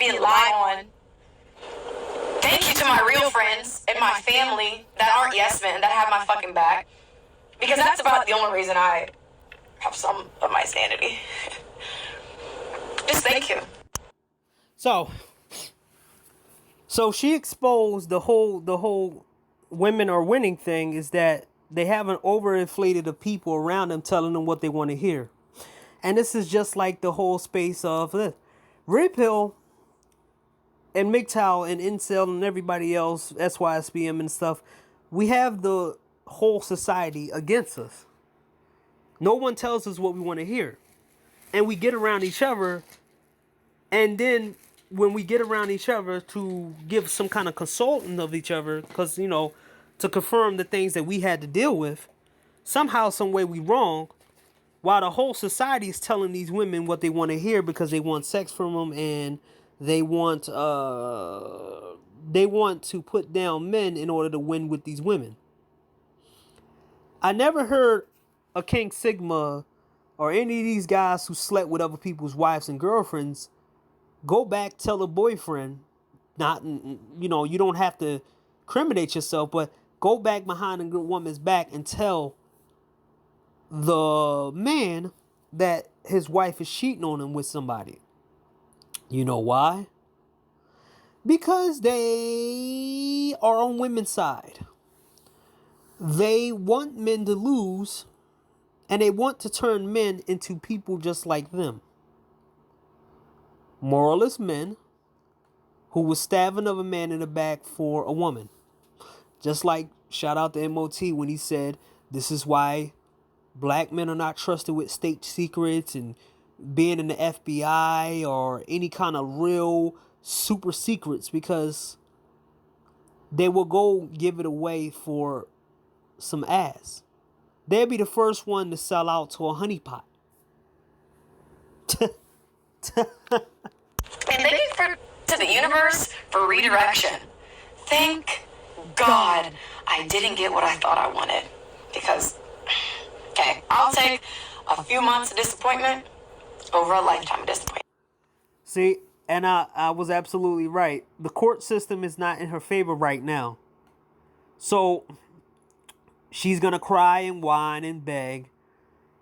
being lied on. Thank you to my real friends and my family that aren't yes men, that have my fucking back. Because that's about the only reason I have some of my sanity. Just thank you. So she exposed the whole women are winning thing is that they have an overinflated of people around them telling them what they want to hear. And this is just like the whole space of this. Red Pill and MGTOW and Incel and everybody else, SYSBM and stuff, we have the whole society against us. No one tells us what we want to hear. And we get around each other, and then when we get around each other to give some kind of consulting of each other, because, you know, to confirm the things that we had to deal with, somehow, some way we wrong, while the whole society is telling these women what they want to hear because they want sex from them and they want to put down men in order to win with these women. I never heard a King Sigma or any of these guys who slept with other people's wives and girlfriends go back, tell a boyfriend, not, you know, you don't have to incriminate yourself, but go back behind a good woman's back and tell the man that his wife is cheating on him with somebody. You know why? Because they are on women's side. They want men to lose, and they want to turn men into people just like them. Moralist men who will stab another man in the back for a woman. Just like, shout out to MOT when he said, this is why black men are not trusted with state secrets and being in the FBI or any kind of real super secrets, because they will go give it away for some ass. They'll be the first one to sell out to a honeypot. And thank you to the universe for redirection. Thank God I didn't get what I thought I wanted. Because, okay, I'll take a few months of disappointment over a lifetime of disappointment. See, and I was absolutely right. The court system is not in her favor right now. So she's going to cry and whine and beg.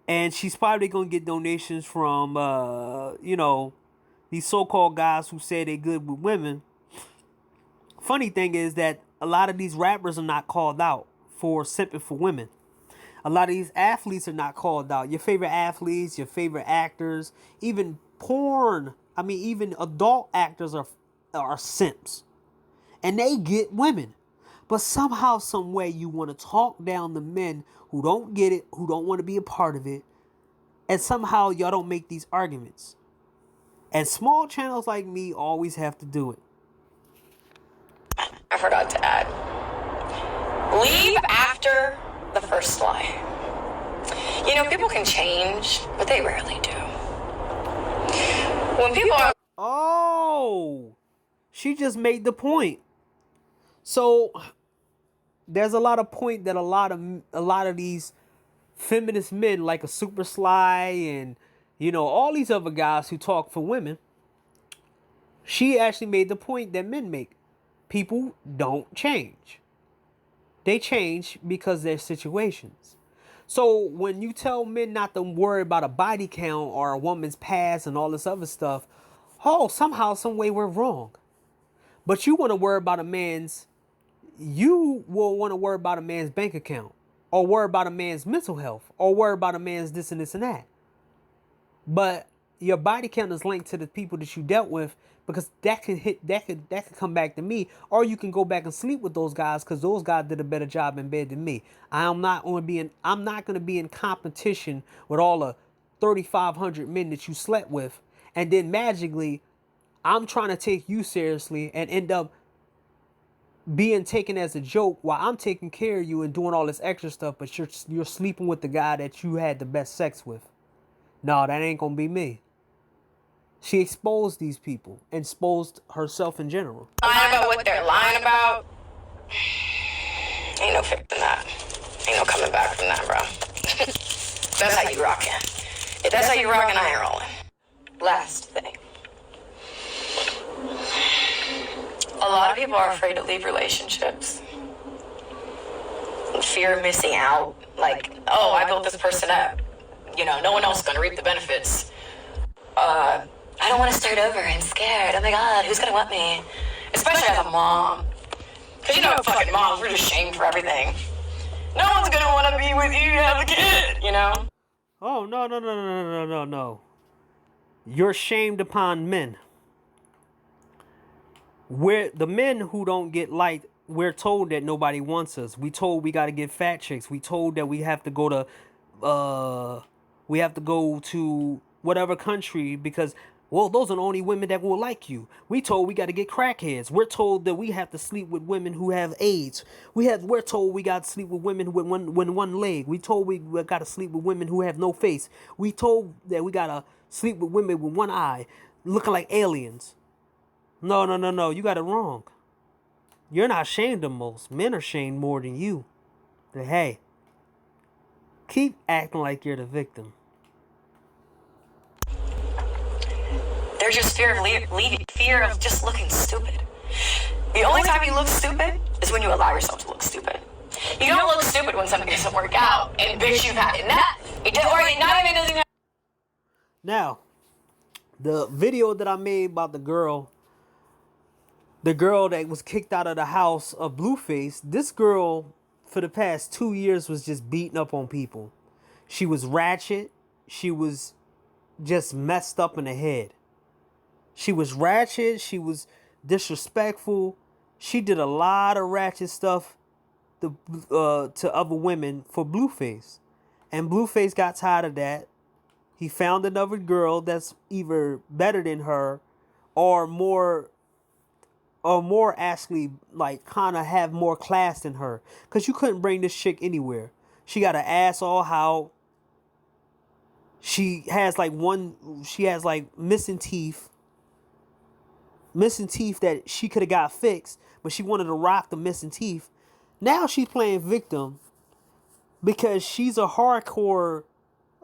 And she's probably going to get donations from, you know, these so-called guys who say they're good with women. Funny thing is that a lot of these rappers are not called out for simping for women. A lot of these athletes are not called out. Your favorite athletes, your favorite actors, even porn. I mean, even adult actors are simps. And they get women. But somehow, some way, you want to talk down the men who don't get it, who don't want to be a part of it. And somehow, y'all don't make these arguments. And small channels like me always have to do it. I forgot to add. Leave after the first lie. You know, people can change, but they rarely do. When people are... Oh, she just made the point. So there's a lot of point that a lot of these feminist men like a Super Sly and, you know, all these other guys who talk for women, she actually made the point that men make. People don't change. They change because of their situations. So when you tell men not to worry about a body count or a woman's past and all this other stuff, oh, somehow, some way we're wrong. But you want to worry about you will want to worry about a man's bank account, or worry about a man's mental health, or worry about a man's this and this and that. But your body count is linked to the people that you dealt with, because that could come back to me, or you can go back and sleep with those guys because those guys did a better job in bed than me. I'm not going to be in competition with all the 3,500 men that you slept with, and then magically I'm trying to take you seriously and end up being taken as a joke while I'm taking care of you and doing all this extra stuff, but you're sleeping with the guy that you had the best sex with. No, that ain't gonna be me. She exposed these people, exposed herself in general. Lying about what they're lying about. Ain't no fixing that. Ain't no coming back from that, bro. That's how you rockin'. If that's how you rockin', I ain't rolling. Last thing. A lot of people are afraid to leave relationships. Fear of missing out. Like, oh, I built this person up. You know, no one else is going to reap the benefits. I don't want to start over. I'm scared. Oh my God, who's going to want me? Especially as a mom. Because you know, fucking moms, we're just shamed for everything. No one's going to want to be with you as a kid, you know? Oh, no. You're shamed upon men. We're the men who don't get liked. We're told that nobody wants us. We told we got to get fat chicks. We told that we have to go to whatever country because, well, those are the only women that will like you. We told we got to get crackheads. We're told that we have to sleep with women who have AIDS. We're told we got to sleep with women with one leg. We told we got to sleep with women who have no face. We told that we got to sleep with women with one eye, looking like aliens. No. You got it wrong. You're not shamed the most. Men are shamed more than you. But hey, keep acting like you're the victim. There's just fear of leaving, fear of just looking stupid. The only time you look stupid is when you allow yourself to look stupid. You don't look stupid when something doesn't work out, and bitch, you've had enough. Not even doesn't. Now, the video that I made about the girl that was kicked out of the house of Blueface, this girl for the past 2 years was just beating up on people. She was ratchet. She was just messed up in the head. She was ratchet. She was disrespectful. She did a lot of ratchet stuff to other women for Blueface. And Blueface got tired of that. He found another girl that's either better than her or more actually like kind of have more class than her, because you couldn't bring this chick anywhere. She got an ass all out. She has like missing teeth that she could have got fixed, but she wanted to rock the missing teeth. Now she's playing victim because she's a hardcore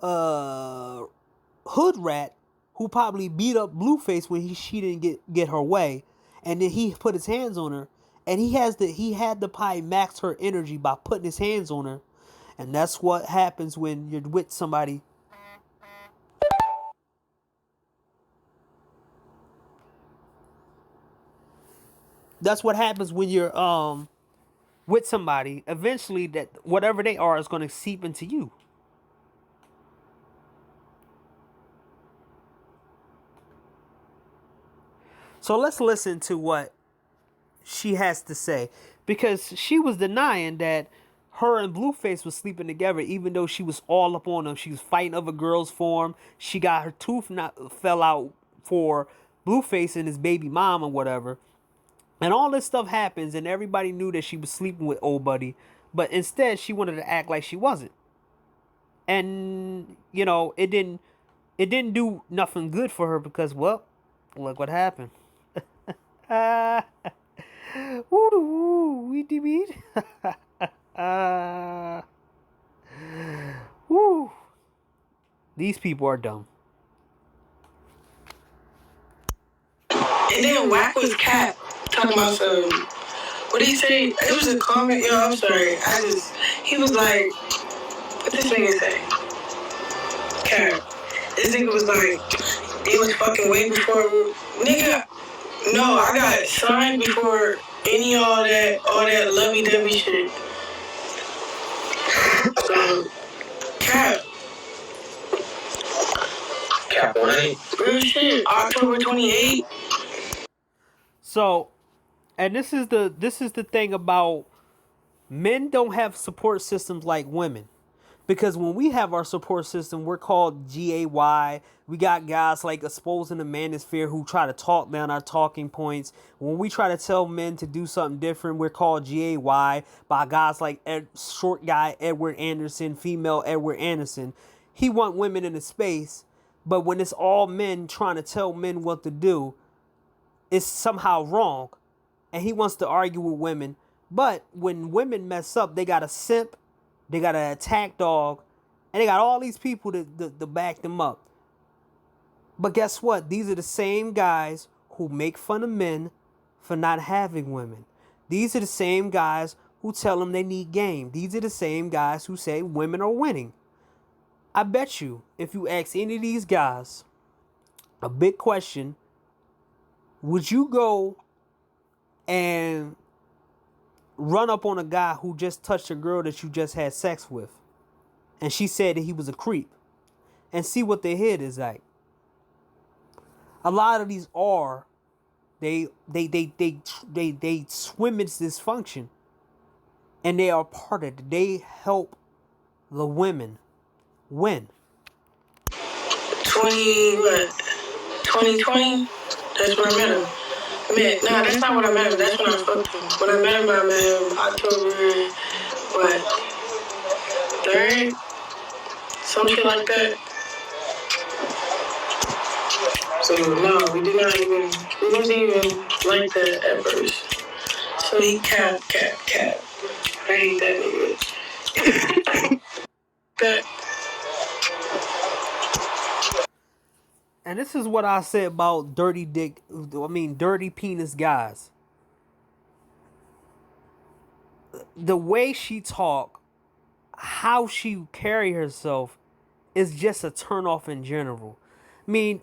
hood rat who probably beat up Blueface when she didn't get her way. And then he put his hands on her, and he had to probably max her energy by putting his hands on her, and that's what happens when you're with somebody. That's what happens when you're with somebody. Eventually, that whatever they are is going to seep into you. So let's listen to what she has to say, because she was denying that her and Blueface was sleeping together, even though she was all up on him. She was fighting other girls for him. She got her tooth fell out for Blueface and his baby mom or whatever. And all this stuff happens, and everybody knew that she was sleeping with old buddy, but instead she wanted to act like she wasn't. And you know, it didn't do nothing good for her, because, well, look what happened. Woo, woo. These people are dumb. And then Whack was Cap talking about some. What did he say? It was a comment. Yo, I'm sorry. He was like, what this nigga say? Cap. This nigga was like, they was fucking way before. Nigga, no, I got signed before any all that lovey-dovey shit. Cap. Cap on 8. Real shit. October 28th. So, and this is the thing about men don't have support systems like women. Because when we have our support system, we're called GAY. We got guys like Exposing the Manosphere who try to talk down our talking points. When we try to tell men to do something different, we're called GAY by guys like short guy Edward Anderson, female Edward Anderson. He want women in the space, but when it's all men trying to tell men what to do, it's somehow wrong. And he wants to argue with women. But when women mess up, they got a simp. They got an attack dog, and they got all these people to back them up. But guess what? These are the same guys who make fun of men, for not having women. These are the same guys who tell them they need game. These are the same guys who say women are winning. I bet you, if you ask any of these guys a big question, would you go and run up on a guy who just touched a girl that you just had sex with, and she said that he was a creep, and see what their head is like? A lot of these are, they swim its dysfunction, and they are part of it. They help the women win. 2020. That's when I met him. No, that's not when I met him. That's when I fucked him. When I met him October, 3rd? Some shit like that. So, no, we wasn't even like that at first. So he cap. I hate that nigga. That. And this is what I said about dirty penis guys. The way she talk, how she carry herself is just a turnoff in general. I mean,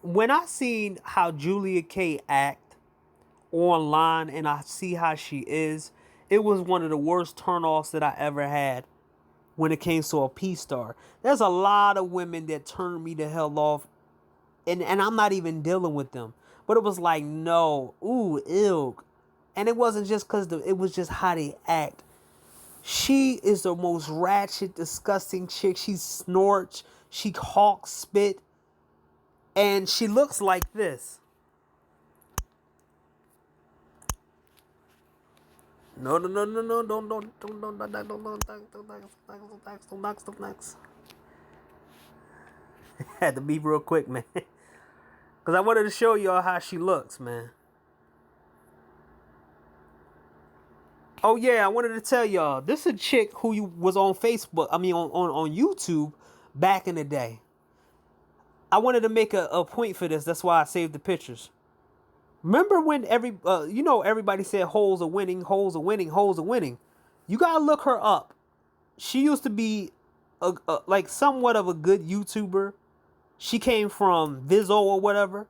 when I seen how Julia K act online and I see how she is, it was one of the worst turnoffs that I ever had when it came to a P-star. There's a lot of women that turn me the hell off, and I'm not even dealing with them. But it was like, no, ooh, ew. And it wasn't just because it was just how they act. She is the most ratchet, disgusting chick. She snorts, she hawks spit, and she looks like this. No, don't had to be real quick, man. Because I wanted to show y'all how she looks, man. Oh, yeah, I wanted to tell y'all. This is a chick who was on Facebook, on YouTube back in the day. I wanted to make a point for this. That's why I saved the pictures. Remember when everybody said hoes are winning, hoes are winning, hoes are winning. You gotta look her up. She used to be like somewhat of a good YouTuber. She came from Vizzo or whatever,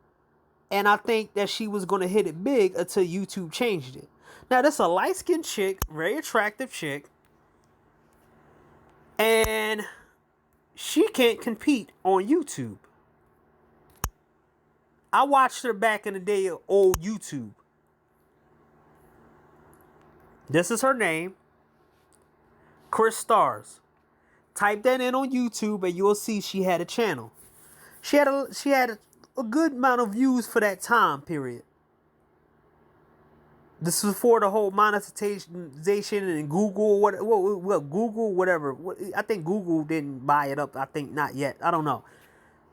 and I think that she was gonna hit it big until YouTube changed it. Now this is a light-skinned chick, very attractive chick, and she can't compete on YouTube. I watched her back in the day of old YouTube. This is her name, Chris Stars. Type that in on YouTube and you'll see she had a channel. She had a good amount of views for that time period. This was for the whole monetization and Google, Google, whatever. I think Google didn't buy it up. I think not yet. I don't know.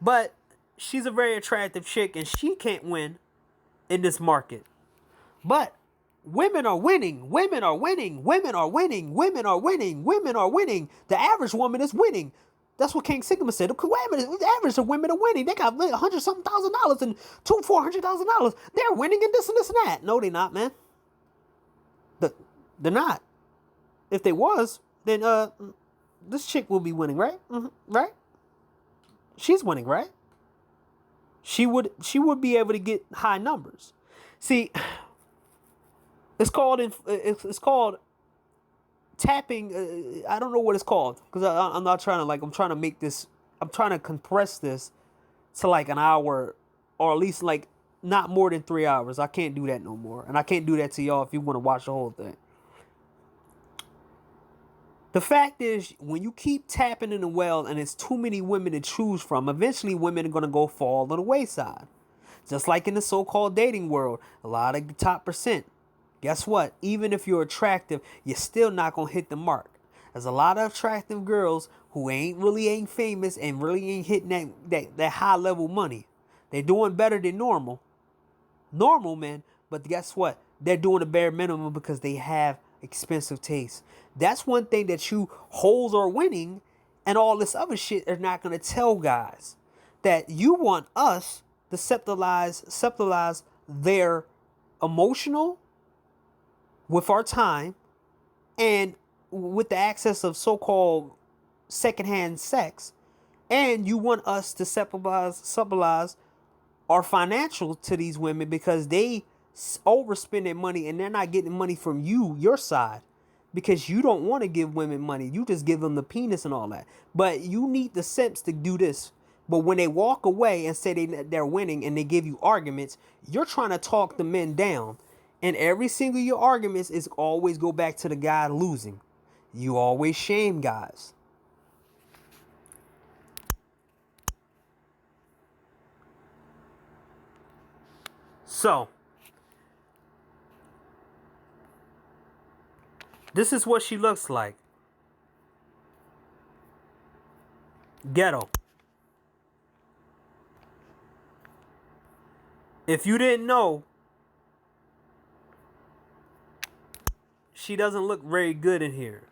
But she's a very attractive chick and she can't win in this market. But women are winning. Women are winning. Women are winning. Women are winning. Women are winning. The average woman is winning. That's what King Sigma said. The average of women are winning. They got $100-something thousand and $400,000. They're winning in this and this and that. No, they're not, man. They're not. If they was, then this chick will be winning, right? Mm-hmm. Right? She's winning, right? She would be able to get high numbers. See, it's called tapping. I don't know what it's called because I'm not trying to I'm trying to compress this to like an hour or at least like not more than 3 hours. I can't do that no more, and I can't do that to y'all if you want to watch the whole thing. The fact is, when you keep tapping in the well and it's too many women to choose from, eventually women are going to go fall on the wayside. Just like in the so-called dating world, a lot of the top percent. Guess what? Even if you're attractive, you're still not going to hit the mark. There's a lot of attractive girls who ain't famous and really ain't hitting that high level money. They're doing better than normal. Normal men, but guess what? They're doing the bare minimum because they have expensive taste. That's one thing that you hoes are winning, and all this other shit are not going to tell guys that you want us to septilize their emotional with our time and with the access of so-called secondhand sex, and you want us to supplementalize our financial to these women because they overspend their money and they're not getting money from you, your side, because you don't want to give women money. You just give them the penis and all that. But you need the simps to do this. But when they walk away and say they're winning and they give you arguments, you're trying to talk the men down. And every single your arguments is always go back to the guy losing. You always shame guys. So, this is what she looks like. Ghetto. If you didn't know, she doesn't look very good in here.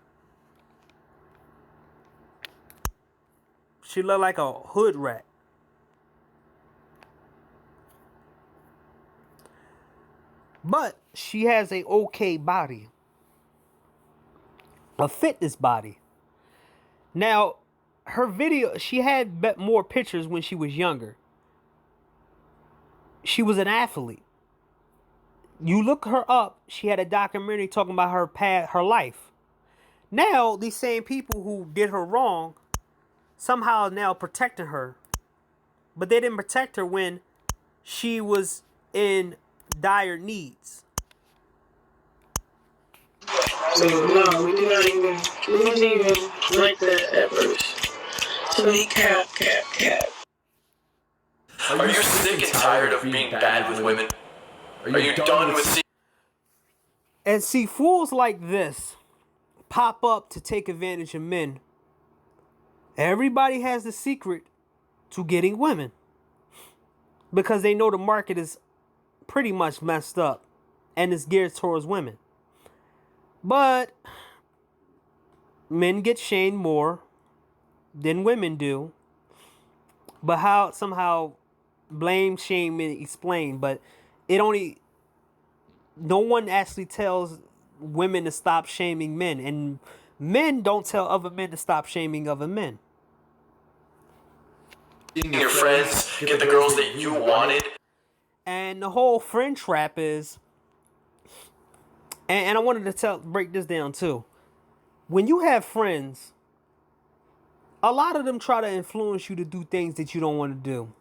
She look like a hood rat. But she has a okay body. A fitness body. Now, her video, she had more pictures when she was younger. She was an athlete. You look her up, she had a documentary talking about her life. Now, these same people who did her wrong somehow now protecting her. But they didn't protect her when she was in dire needs. So no, we didn't even like that at first. So he cap. Are you sick and tired of being bad with women? Are you done with And see, fools like this pop up to take advantage of men. Everybody has the secret to getting women because they know the market is pretty much messed up and it's geared towards women. But men get shamed more than women do. But how somehow blame, shame, and explain. But no one actually tells women to stop shaming men. And men don't tell other men to stop shaming other men. your friends get the girls that you wanted? And the whole friend trap is, and I wanted to break this down too. When you have friends, a lot of them try to influence you to do things that you don't want to do.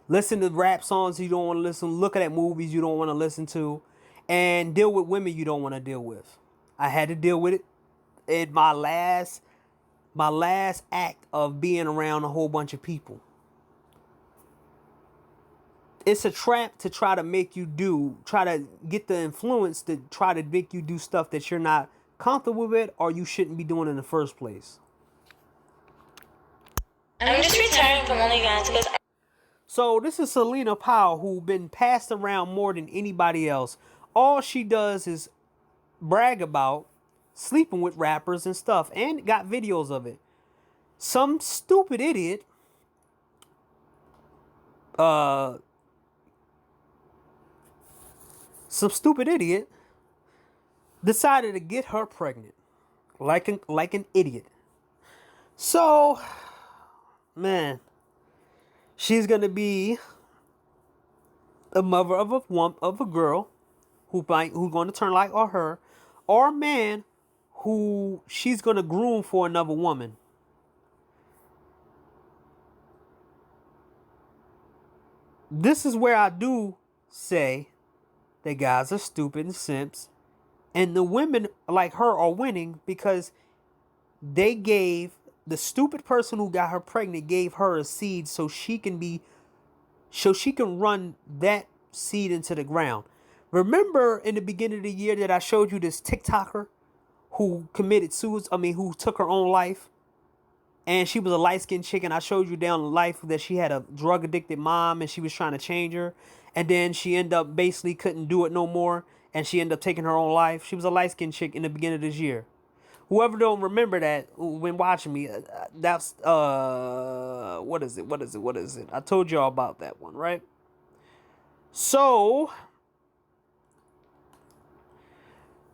Listen to rap songs you don't want to listen, look at movies you don't want to listen to, and deal with women you don't want to deal with. I had to deal with it in my last act of being around a whole bunch of people. It's a trap to try to make you try to get the influence to try to make you do stuff that you're not comfortable with or you shouldn't be doing in the first place. I'm just retiring from OnlyFans because. So this is Selena Powell, who been passed around more than anybody else. All she does is brag about sleeping with rappers and stuff, and got videos of it. Some stupid idiot decided to get her pregnant like an idiot. So, man, she's gonna be a mother of a girl who's going to turn like her, or a man who she's gonna groom for another woman. This is where I do say that guys are stupid and simps, and the women like her are winning because they gave the stupid person who got her pregnant gave her a seed so she can run that seed into the ground. Remember in the beginning of the year that I showed you this TikToker who committed suicide, who took her own life? And she was a light-skinned chick, and I showed you down the life that she had a drug-addicted mom, and she was trying to change her. And then she ended up basically couldn't do it no more, and she ended up taking her own life. She was a light-skinned chick in the beginning of this year. Whoever don't remember that when watching me, that's, what is it? I told y'all about that one, right? So,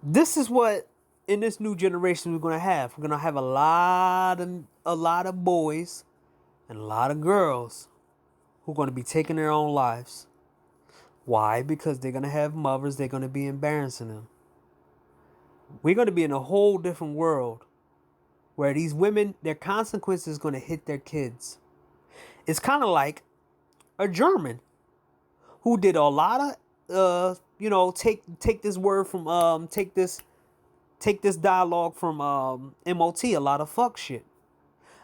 This is what in this new generation we're gonna have. We're gonna have a lot of boys and a lot of girls who are gonna be taking their own lives. Why? Because they're gonna have mothers. They're gonna be embarrassing them. We're gonna be in a whole different world where these women, their consequences, gonna hit their kids. It's kind of like a German who did a lot of take this word from take this dialogue from MOT, a lot of fuck shit.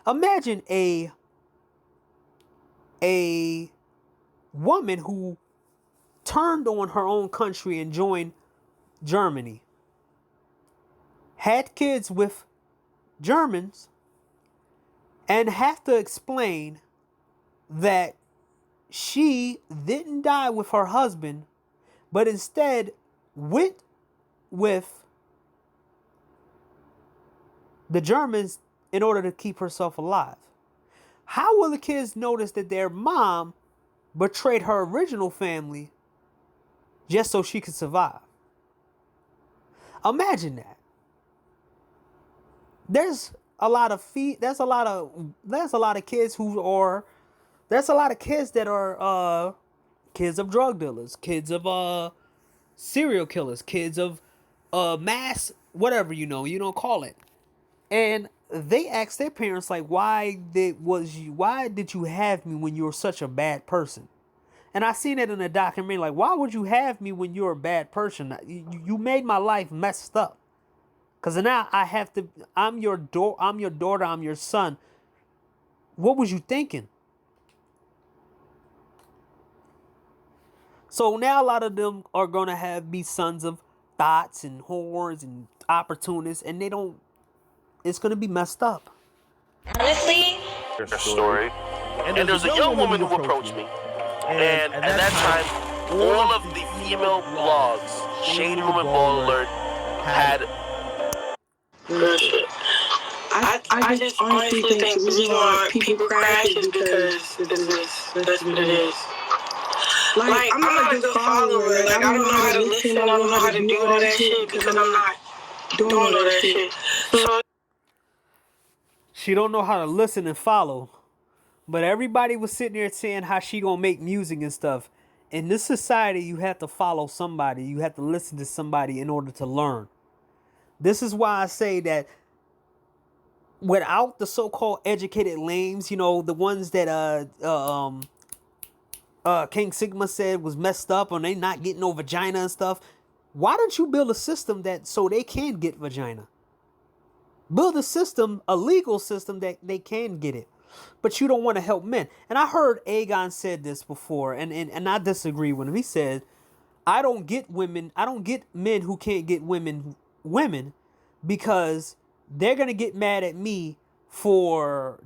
Imagine a woman who turned on her own country and joined Germany, had kids with Germans, and have to explain that she didn't die with her husband, but instead went with the Germans in order to keep herself alive. How will the kids notice that their mom betrayed her original family just so she could survive? Imagine that. There's a lot of kids that are kids of drug dealers, kids of serial killers, kids of mass whatever you don't call it. And they asked their parents, like, why did you have me when you were such a bad person? And I seen it in a documentary, like, why would you have me when you're a bad person? You made my life messed up. Cause now I'm your daughter, I'm your son. What was you thinking? So now a lot of them are gonna be sons of thoughts and whores and opportunists, and it's gonna be messed up. Honestly, Their story. And there's a young woman who approached me. And at that time, all of the female blogs, Shade Room and Ball Alert, had. I just honestly think the reason why people crash is because that's what it is. Like, I'm not a good follower. Like, I don't know how to listen. I don't know how to do all that shit because I'm not doing all that shit. So She don't know how to listen and follow. But everybody was sitting there saying how she gonna make music and stuff. In this society, you have to follow somebody. You have to listen to somebody in order to learn. This is why I say that without the so-called educated lames, the ones that King Sigma said was messed up, or they not getting no vagina and stuff, why don't you build a system so they can get vagina? Build a legal system that they can get it. But you don't want to help men. And I heard Aegon said this before, and I disagree with him. He said, I don't get men who can't get women because they're gonna get mad at me for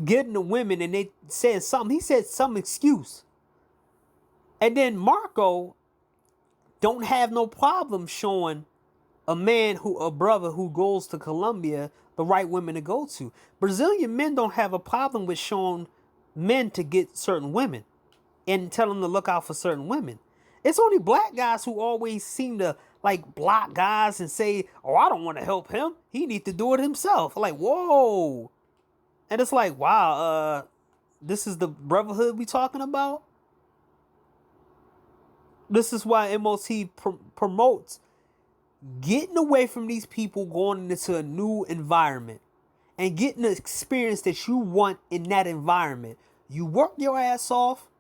getting the women, and they said something. He said some excuse. And then Marco don't have no problem showing a brother who goes to Colombia the right women to go to. Brazilian men don't have a problem with showing men to get certain women and tell them to look out for certain women. It's only black guys who always seem to like block guys and say, oh, I don't want to help him. He needs to do it himself. Like, whoa. And it's like, wow, this is the brotherhood we talking about? This is why MOT promotes getting away from these people, going into a new environment and getting the experience that you want in that environment. You work your ass off.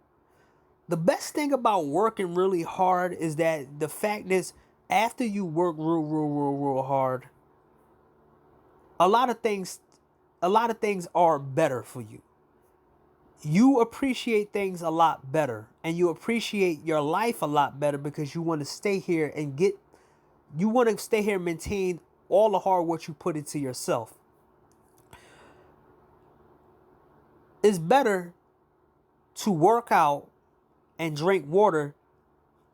The best thing about working really hard is that the fact is, after you work real hard, a lot of things are better for you. You appreciate things a lot better, and you appreciate your life a lot better because you want to stay here and maintain all the hard work you put into yourself. It's better to work out and drink water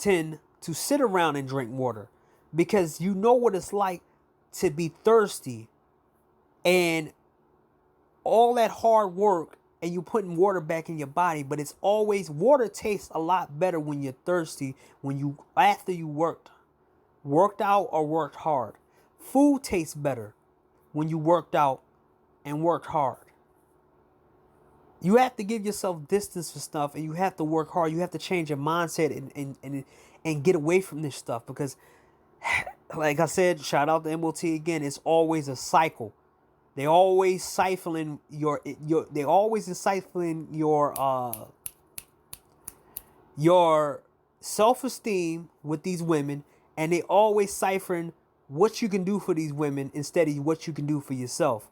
than to sit around and drink water, because you know what it's like to be thirsty and all that hard work, and you're putting water back in your body, but it's always, water tastes a lot better when you're thirsty, after you worked out or worked hard. Food tastes better when you worked out and worked hard. You have to give yourself distance for stuff, and you have to work hard. You have to change your mindset and get away from this stuff, because like I said, shout out to MOT again, it's always a cycle. They always siphoning your self-esteem with these women, and they always ciphering what you can do for these women instead of what you can do for yourself.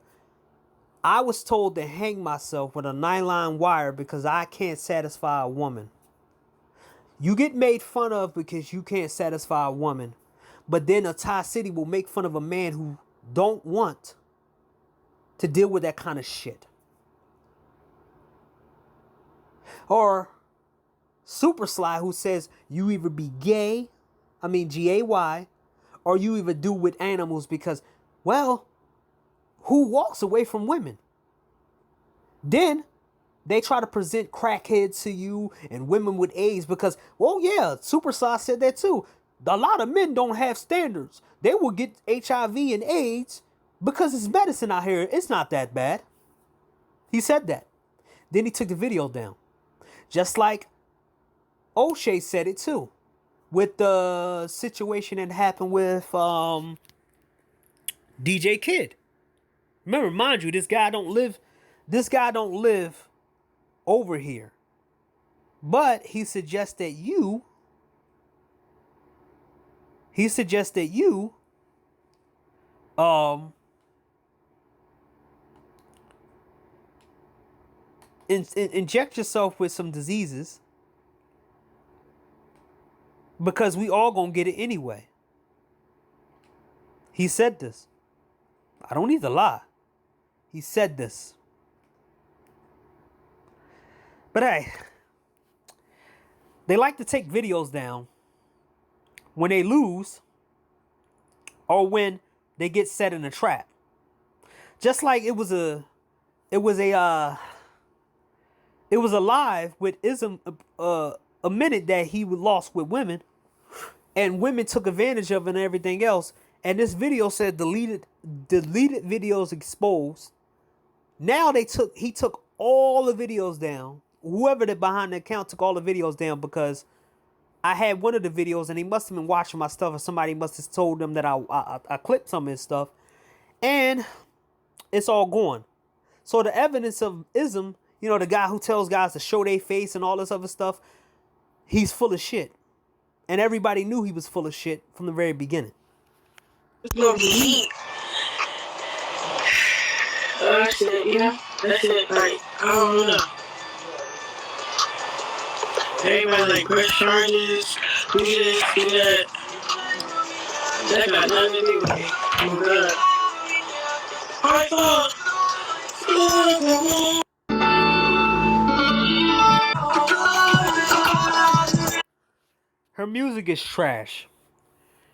I was told to hang myself with a nylon wire because I can't satisfy a woman. You get made fun of because you can't satisfy a woman, but then a Thai City will make fun of a man who don't want to deal with that kind of shit. Or Super Sly, who says you either be gay, GAY, or you either do with animals because, well, who walks away from women? Then they try to present crackheads to you and women with AIDS because, well, yeah, Super Sly said that too. A lot of men don't have standards. They will get HIV and AIDS because it's medicine out here. It's not that bad. He said that. Then he took the video down. Just like O'Shea said it too, with the situation that happened with DJ Kid. Remember, mind you, this guy don't live over here. But he suggests that you inject yourself with some diseases, because we all gonna get it anyway. He said this. I don't need to lie. He said this. But hey, they like to take videos down when they lose or when they get set in a trap. Just like it was a live with Ism a minute that he lost with women, and women took advantage of it and everything else. And this video said deleted videos exposed. Now he took all the videos down. Whoever that behind the account took all the videos down, because I had one of the videos and he must have been watching my stuff, or somebody must have told them that I clipped some of his stuff, and it's all gone. So the evidence of Ism, the guy who tells guys to show their face and all this other stuff, he's full of shit. And everybody knew he was full of shit from the very beginning. It's gonna be heat. That's it, That's it. Like, I don't know. Everybody like press charges, do this, do that. That got nothing to do with it. Oh God. Her music is trash.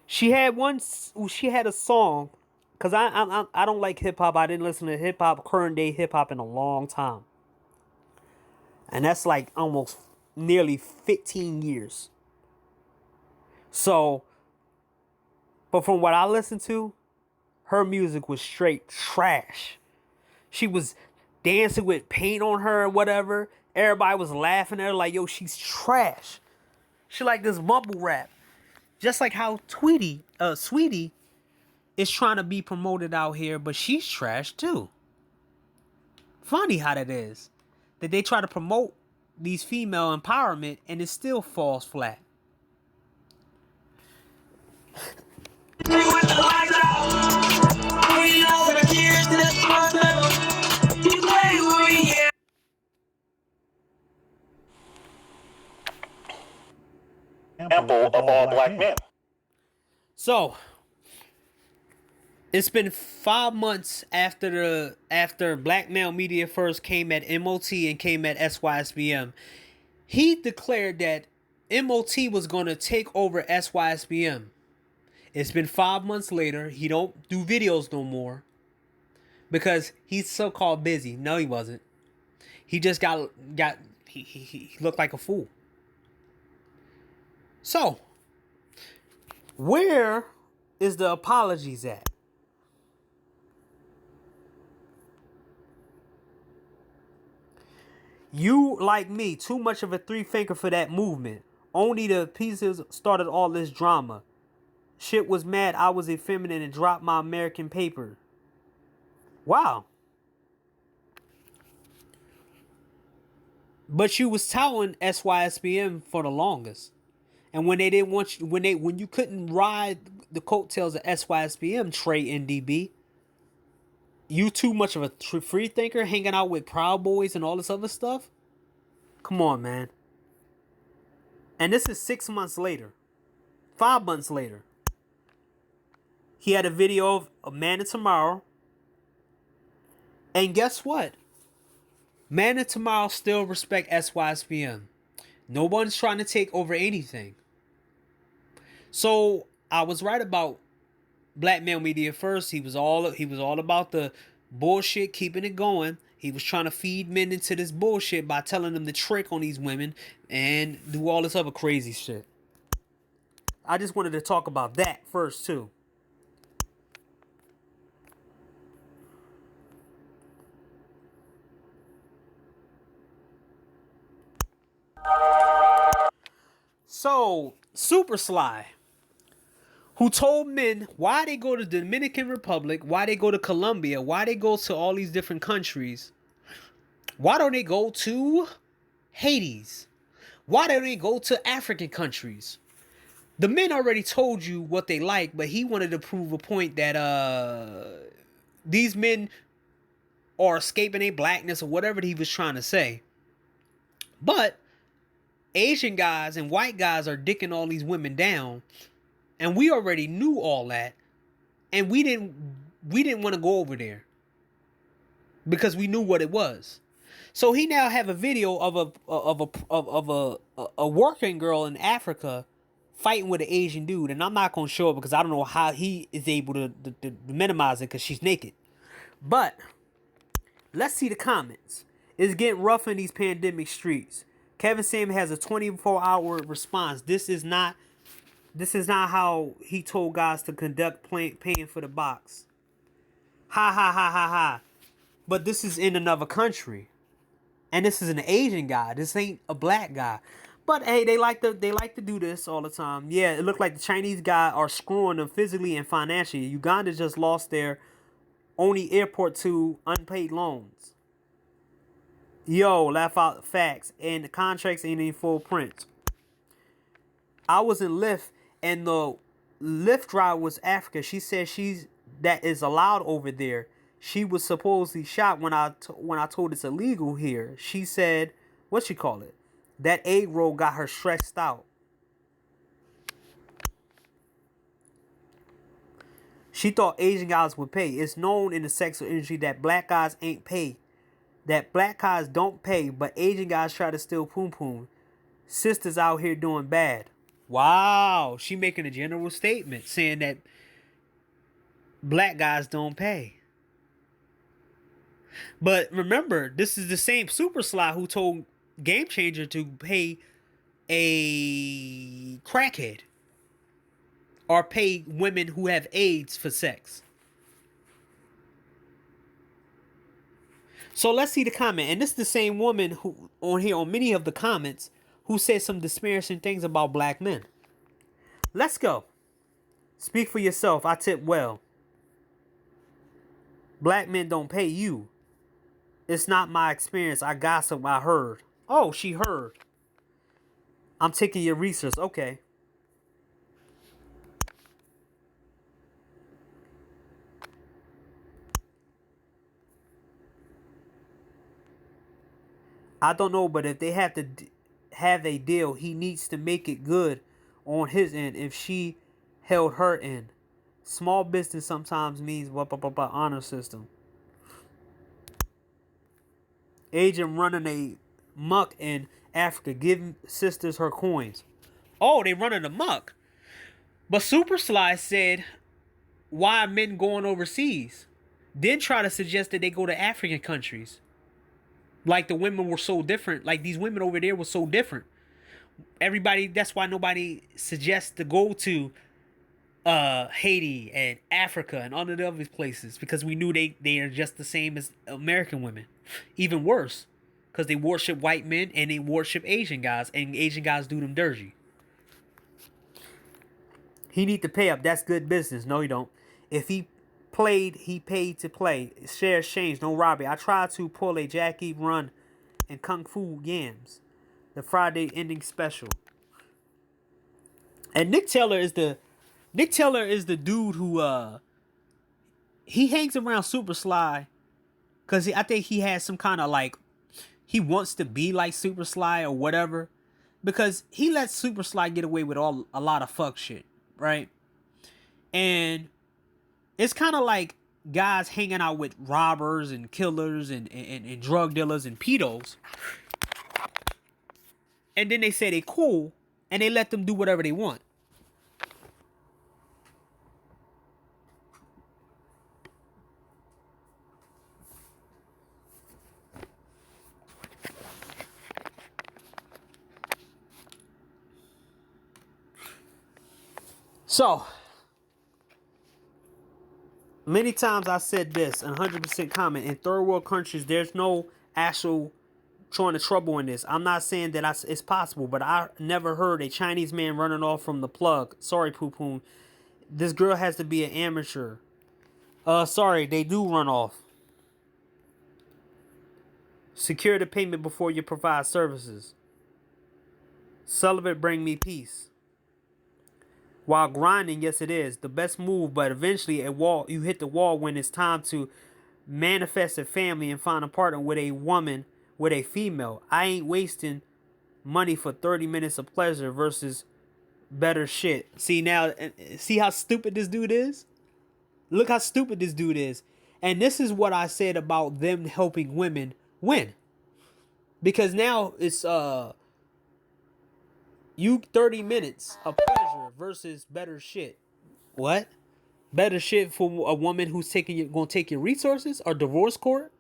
She had a song, because I don't like hip hop. I didn't listen to hip hop, current day hip hop, in a long time. And that's like almost nearly 15 years. So, but from what I listened to, her music was straight trash. She was dancing with paint on her or whatever. Everybody was laughing at her like, yo, she's trash. She like this mumble rap. Just like how Sweetie is trying to be promoted out here, but she's trash too. Funny how that is. That they try to promote these female empowerment and it still falls flat. Example of all black men. So, it's been 5 months after Black Male Media first came at MOT and came at SYSBM. He declared that MOT was going to take over SYSBM. It's been 5 months later. He don't do videos no more because he's so-called busy. No, he wasn't. He just he looked like a fool. So, where is the apologies at? You, like me, too much of a three finger for that movement. Only the pieces started all this drama. Shit was mad I was effeminate and dropped my American paper. Wow. But you was touting SYSBM for the longest. And when they didn't want you, when you couldn't ride the coattails of SYSBM, Trey NDB, you too much of a free thinker hanging out with Proud Boys and all this other stuff? Come on, man. And this is 6 months later. 5 months later. He had a video of a Man of Tomorrow. And guess what? Man of Tomorrow still respect SYSBM. No one's trying to take over anything. So I was right about Black Male Media First. He was all about the bullshit, keeping it going. He was trying to feed men into this bullshit by telling them to trick on these women and do all this other crazy shit. I just wanted to talk about that first too. So, Super Sly, who told men why they go to the Dominican Republic, why they go to Colombia, why they go to all these different countries. Why don't they go to Hades? Why don't they go to African countries? The men already told you what they like, but he wanted to prove a point that these men are escaping their blackness or whatever he was trying to say. But Asian guys and white guys are dicking all these women down, and we already knew all that, and we didn't want to go over there because we knew what it was. So he now have a video of a working girl in Africa fighting with an Asian dude, and I'm not gonna show it because I don't know how he is able to minimize it because she's naked. But let's see the comments. It's getting rough in these pandemic streets. Kevin Samuels has a 24-hour response. This is not how he told guys to conduct paying for the box. Ha ha ha ha ha. But this is in another country. And this is an Asian guy. This ain't a black guy. But hey, they like to do this all the time. Yeah, it looked like the Chinese guy are screwing them physically and financially. Uganda just lost their only airport to unpaid loans. Yo, laugh out facts. And the contracts ain't in full print. I was in Lyft, and the Lyft driver was Africa. She said that is allowed over there. She was supposedly shot when I told it's illegal here. She said, what she call it? That egg roll got her stressed out. She thought Asian guys would pay. It's known in the sexual industry that black guys ain't paid. That black guys don't pay, but Asian guys try to steal poom poom. Sisters out here doing bad. Wow, she making a general statement saying that black guys don't pay. But remember, this is the same Super Sly who told Game Changer to pay a crackhead or pay women who have AIDS for sex. So let's see the comment. And this is the same woman who on many of the comments who said some disparaging things about black men. Let's go. Speak for yourself. I tip well. Black men don't pay you. It's not my experience. I gossip. I heard. Oh, she heard. I'm taking your research. Okay. I don't know, but if they have to have a deal, he needs to make it good on his end if she held her end. Small business sometimes means honor system. Agent running a muck in Africa, giving sisters her coins. Oh, they running amok. But Super Sly said, why are men going overseas? Then try to suggest that they go to African countries. Like the women were so different. Like these women over there were so different. Everybody, that's why nobody suggests to go to Haiti and Africa and all of the other places, because we knew they are just the same as American women. Even worse, because they worship white men and they worship Asian guys, and Asian guys do them dirty. He need to pay up. That's good business. No, he don't. If he played, he paid to play. Share exchange, no robbery. I tried to pull a Jackie Run and Kung Fu Yams, the Friday ending special. And Nick Taylor is the dude who he hangs around Super Sly because I think he has some kind of like, he wants to be like Super Sly or whatever, because he lets Super Sly get away with a lot of fuck shit, right? And it's kind of like guys hanging out with robbers and killers and drug dealers and pedos, and then they say they cool and they let them do whatever they want. So, many times I said this, 100% comment, in third world countries, there's no actual trying to trouble in this. I'm not saying that it's possible, but I never heard a Chinese man running off from the plug. Sorry, Poo Poo. This girl has to be an amateur. Sorry, they do run off. Secure the payment before you provide services. Celibate bring me peace. While grinding, yes it is the best move, but eventually you hit the wall when it's time to manifest a family and find a partner with a woman, with a female. I ain't wasting money for 30 minutes of pleasure versus better shit. See now, see how stupid this dude is? Look how stupid this dude is. And this is what I said about them helping women win. Because now it's you 30 minutes of pleasure versus better shit. What? Better shit for a woman who's gonna take your resources, or divorce court?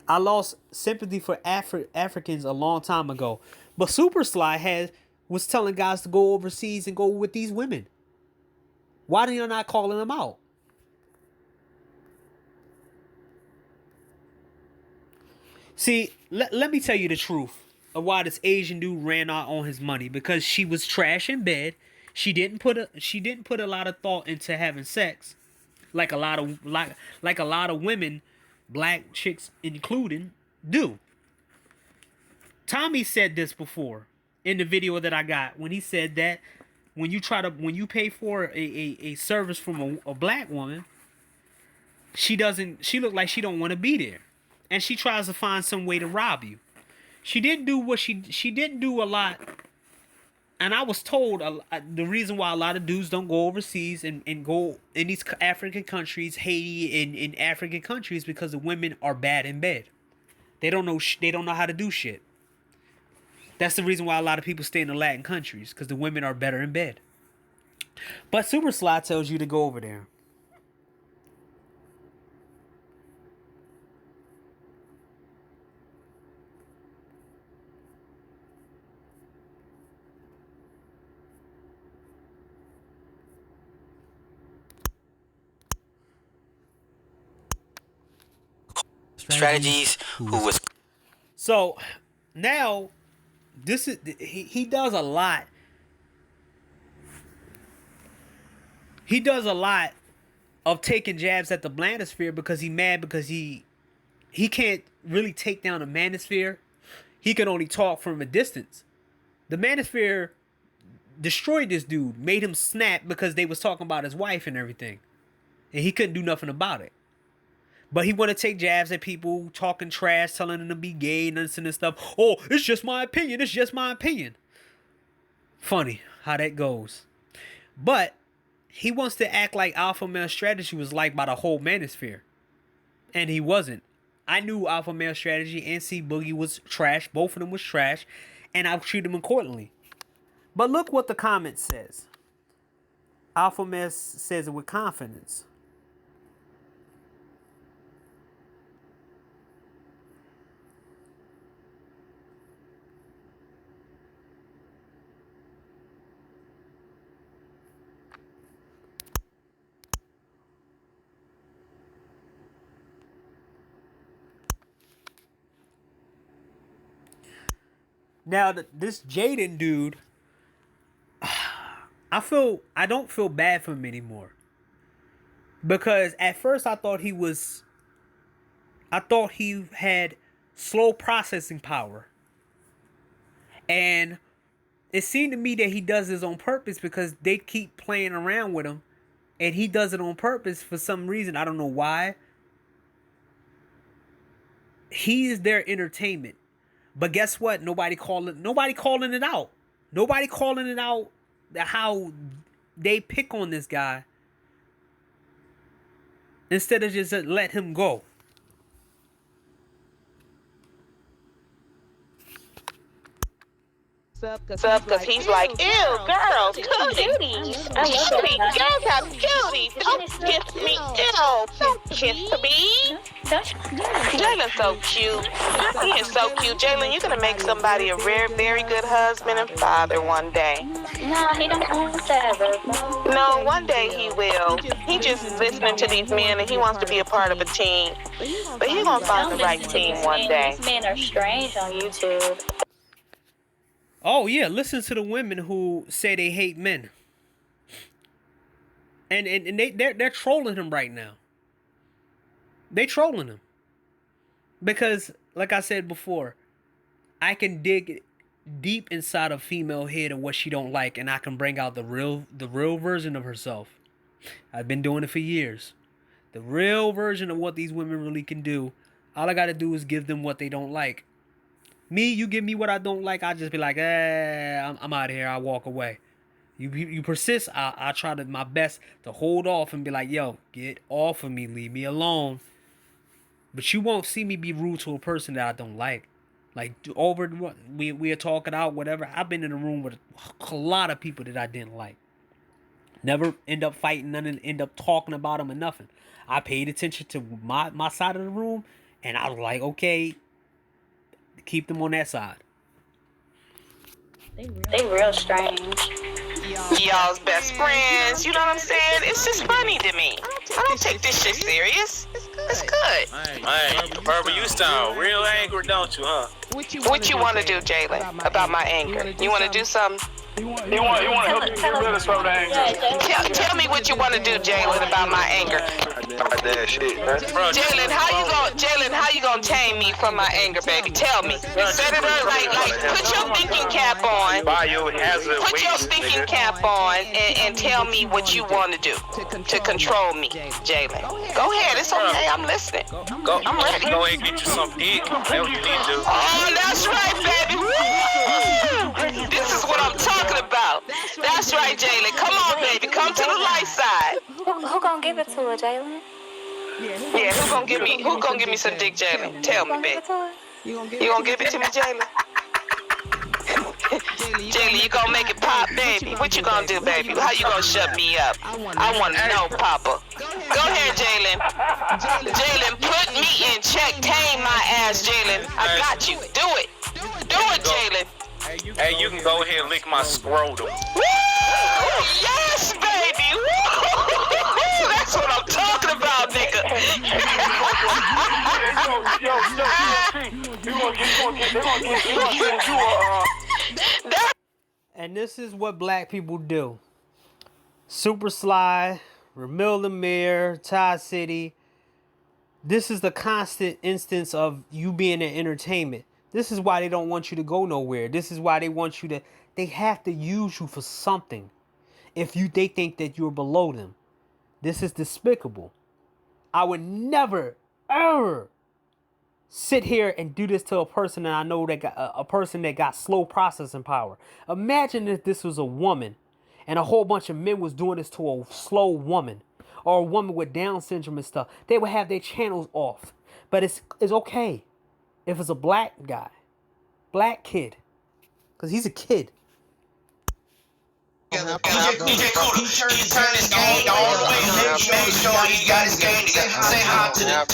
I lost sympathy for Africans a long time ago. But Super Sly was telling guys to go overseas and go with these women. Why are you not calling them out? See, let me tell you the truth of why this Asian dude ran out on his money. Because she was trash in bed. She didn't put a lot of thought into having sex, like a lot of women, black chicks including, do. Tommy said this before in the video that I got, when he said that when you pay for a service from a black woman, she look like she don't want to be there. And she tries to find some way to rob you. She didn't do a lot. And I was told the reason why a lot of dudes don't go overseas and go in these African countries, Haiti and in African countries, because the women are bad in bed. They don't know how to do shit. That's the reason why a lot of people stay in the Latin countries, because the women are better in bed. But Super Sly tells you to go over there. Strategies who was So now this is he does a lot. He does a lot of taking jabs at the Blanosphere because he's mad because he can't really take down the Manosphere. He can only talk from a distance. The Manosphere destroyed this dude, made him snap because they was talking about his wife and everything. And he couldn't do nothing about it. But he want to take jabs at people, talking trash, telling them to be gay and this and this stuff. Oh, it's just my opinion. It's just my opinion. Funny how that goes. But he wants to act like Alpha Male Strategy was liked by the whole Manosphere. And he wasn't. I knew Alpha Male Strategy and C Boogie was trash. Both of them was trash. And I treated them accordingly. But look what the comment says. Alpha Male says it with confidence. Now this Jaden dude, I don't feel bad for him anymore. Because at first I thought he had slow processing power. And it seemed to me that he does this on purpose because they keep playing around with him. And he does it on purpose for some reason. I don't know why. He is their entertainment. But guess what? Nobody calling it out. Nobody calling it out how they pick on this guy. Instead of just let him go. Because he's like, ew, girls, cuties, girls have cuties. Don't kiss me, ew, don't kiss me. Jalen's so cute. He is so cute. Jalen, you're going to make somebody a very good husband and father one day. No, he don't want that. No, one day he will. He just listening to these men and he wants to be a part of a team. But he's going to find the right team one day. These men are strange on YouTube. Oh yeah, listen to the women who say they hate men. And they're trolling him right now. They trolling him. Because, like I said before, I can dig deep inside a female head and what she don't like, and I can bring out the real version of herself. I've been doing it for years. The real version of what these women really can do. All I gotta do is give them what they don't like. Me, you give me what I don't like, I just be like, I'm out of here. I walk away. You persist, I try my best to hold off and be like, yo, get off of me, leave me alone. But you won't see me be rude to a person that I don't like. Like, we are talking out, whatever. I've been in a room with a lot of people that I didn't like. Never end up fighting, none end up talking about them or nothing. I paid attention to my side of the room, and I was like, okay, keep them on that side. They real strange. Y'all's best friends, you know what I'm saying? It's just funny to me. I don't take this shit serious. It's good. Hey, Barbara, you sound real angry, don't you, huh? What you want to do, Jalen, about my anger? You want to do something? You want to help me get rid of some of the anger? Tell me what you want to do, Jalen, about my anger. That shit, man. Jalen, how you gonna tame me from my anger, baby? Tell me. Set it up like put your thinking cap on. Biohazard Put your thinking cap on and tell me what you want to do to control me, Jalen. Go ahead, it's okay. I'm listening. I'm ready. Go ahead and get you some dick. That's what you need to do. Oh, that's right, baby. Woo! This is what I'm talking about. That's right, Jalen. Come on, baby. Come to the light side. Who gonna give it to her, Jalen? Yeah, who gonna give me some dick, Jalen? Tell me, baby. You gonna give it to me, Jalen? Jalen, you gonna make it pop, baby? What you gonna do, baby? How you gonna shut me up? I want to know, Papa. Go ahead, Jalen. Jalen, put me in check. Tame my ass, Jalen. I got you. Do it. Do it, Jalen. Hey, you can go ahead and lick my scrotum. Woo! Yes, baby! Woo! That's what I'm talking about, nigga. And this is what black people do. Super Sly, Ramil Lemire, Ty City. This is the constant instance of you being an entertainment. This is why they don't want you to go nowhere. This is why they want you to... They have to use you for something. If they think that you're below them. This is despicable. I would never, ever sit here and do this to a person that I know that got a person that got slow processing power. Imagine if this was a woman and a whole bunch of men was doing this to a slow woman or a woman with Down syndrome and stuff. They would have their channels off. But it's okay if it's a black guy, black kid, because he's a kid. DJ Cooler, he turned his game all the way up. He made sure he got his game together. Say hi to the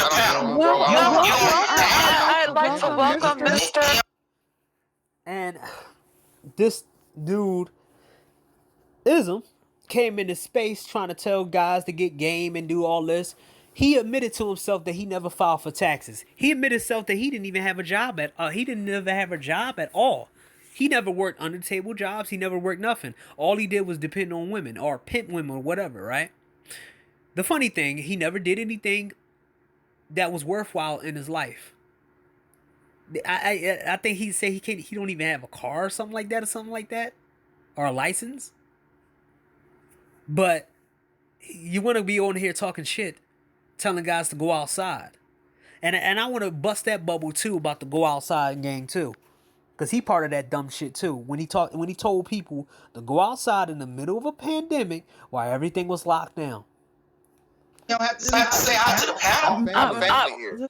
panel. I'd like to welcome Mr. And this dude, Ism, came into space trying to tell guys to get game and do all this. He admitted to himself that he never filed for taxes. He admitted himself that he didn't even have a job he didn't ever have a job at all. He never worked under table jobs. He never worked nothing. All he did was depend on women or pimp women or whatever, right? The funny thing, he never did anything that was worthwhile in his life. I think he said he don't even have a car or something like that, or a license. But you want to be on here talking shit, telling guys to go outside, and I want to bust that bubble too about the go outside gang too, because he part of that dumb shit too. When he told people to go outside in the middle of a pandemic while everything was locked down. You don't have to say hi to the panel. I'm family here.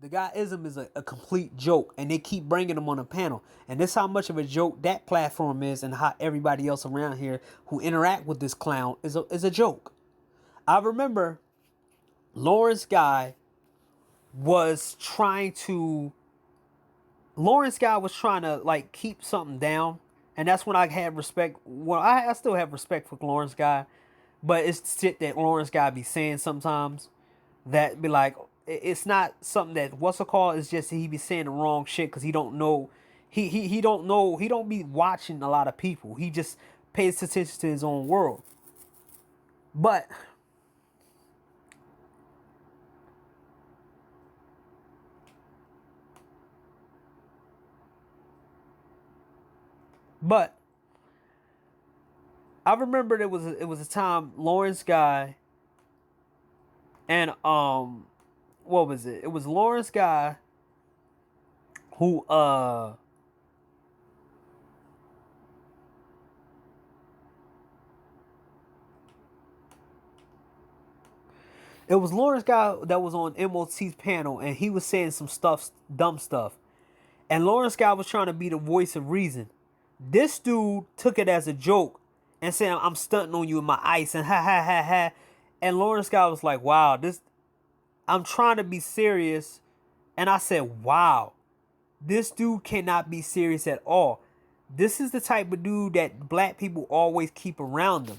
The guyism is a complete joke, and they keep bringing him on a panel. And this how much of a joke that platform is, and how everybody else around here who interact with this clown is a joke. I remember Lawrence Guy was trying to like keep something down, and that's when I had respect. Well, I still have respect for Lawrence Guy, but it's shit that Lawrence Guy be saying sometimes that be like, it's not something that it's just he be saying the wrong shit because he don't know. He don't know. He don't be watching a lot of people. He just pays attention to his own world. But I remember it was a time Lawrence Guy and what was it? It was Lawrence Guy who it was Lawrence Guy that was on MOT's panel, and he was saying some dumb stuff. And Lawrence Guy was trying to be the voice of reason. This dude took it as a joke and said, I'm stunting on you with my ice and ha ha ha ha. And Lawrence Guy was like, wow, I'm trying to be serious. And I said, wow, this dude cannot be serious at all. This is the type of dude that black people always keep around them.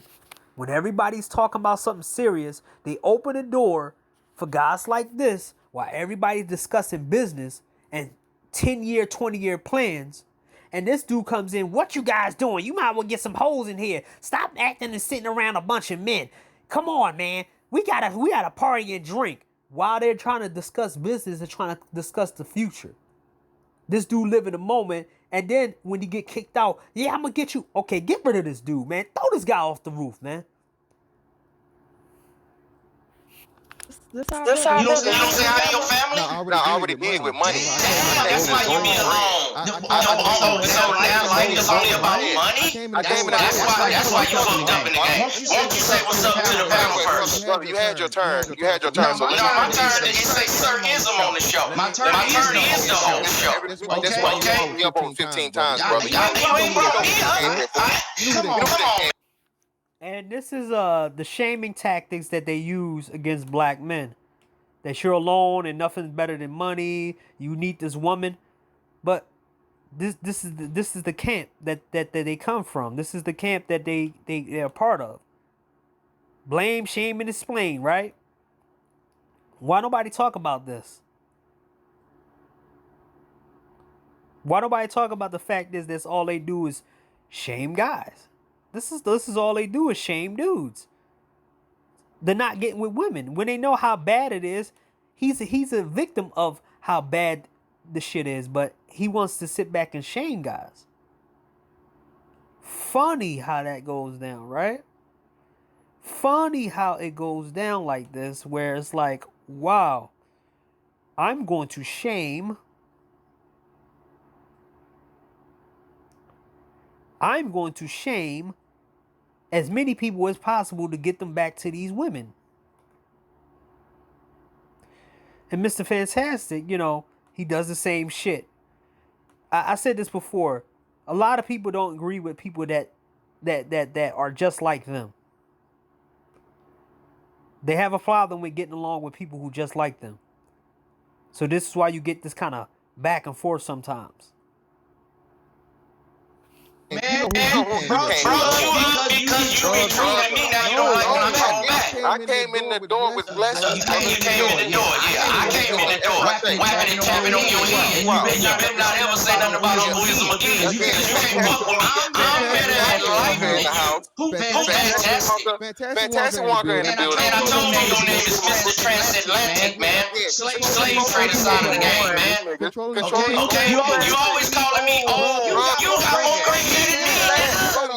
When everybody's talking about something serious, they open the door for guys like this while everybody's discussing business and 10-year, 20-year plans. And this dude comes in, what you guys doing? You might as well get some hoes in here. Stop acting and sitting around a bunch of men. Come on, man. We gotta party and drink. While they're trying to discuss business and trying to discuss the future. This dude live in the moment, and then when he get kicked out, yeah, I'm gonna get you. Okay, get rid of this dude, man. Throw this guy off the roof, man. You don't say hi to your family? No, I already did with money. Damn, that's why you being wrong. So now life is only about money? That's why you fucked up in the game. Won't you say what's up to the panel first? Brother, you had your turn. No, my turn is say sirism on the show. My turn is on the show. Okay? You up on 15 times, brother. You ain't brought me up. Come on. And this is the shaming tactics that they use against black men. That you're alone and nothing's better than money. You need this woman. But this is the camp that they come from. This is the camp that they're part of. Blame, shame, and explain, right? Why nobody talk about this? Why nobody talk about the fact is that's all they do is shame guys. This is all they do is shame dudes. They're not getting with women. When they know how bad it is, he's a victim of how bad the shit is, but he wants to sit back and shame guys. Funny how that goes down, right? Funny how it goes down like this, where it's like, wow, I'm going to shame. I'm going to shame as many people as possible to get them back to these women. And Mr. Fantastic, he does the same shit. I said this before. A lot of people don't agree with people that are just like them. They have a problem with getting along with people who just like them. So this is why you get this kind of back and forth sometimes. Man, brought you up because you be treating me. Now you don't like when I talk back. I came in the door with blessings. You came in the door, yeah. I came in the door, whapping and tapping on your head. And you better not ever say nothing about Uncle again. You can't fuck with me. I'm better at life in the house. Who Fantastic Walker in the building. Man, I told you your name is Mr. Transatlantic, man. Slave trader side of the game, man. Okay, you always calling me old. You got more gray hair than me.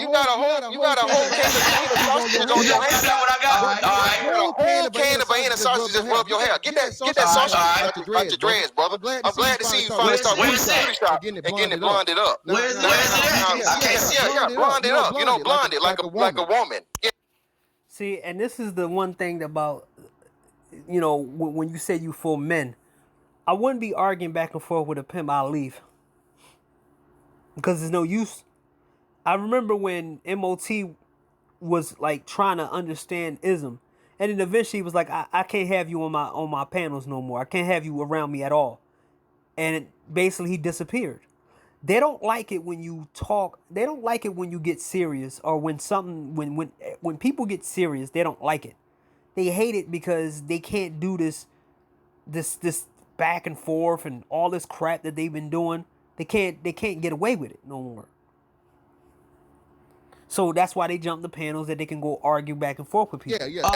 You got a whole can of sausages on your That's hair. not what I got. All right. A whole can of banana sausage just rub your hair. Get that sausage out your dreads, brother. I'm glad to see you finally start going to the beauty shop and getting it blonded up. Where's it at? Yeah, blonde it up. You know, blonde it like a woman. Yeah. See, and this is the one thing about, you know, when you say you for men, I wouldn't be arguing back and forth with a pimp. I'll leave because there's no use. I remember when MOT was like trying to understand ism, and then eventually he was like, I can't have you on my panels no more. I can't have you around me at all. And basically he disappeared. They don't like it when you talk. They don't like it when you get serious, or when people get serious, they don't like it. They hate it because they can't do this back and forth and all this crap that they've been doing. They can't get away with it no more. So that's why they jump the panels, that they can go argue back and forth with people. Yeah.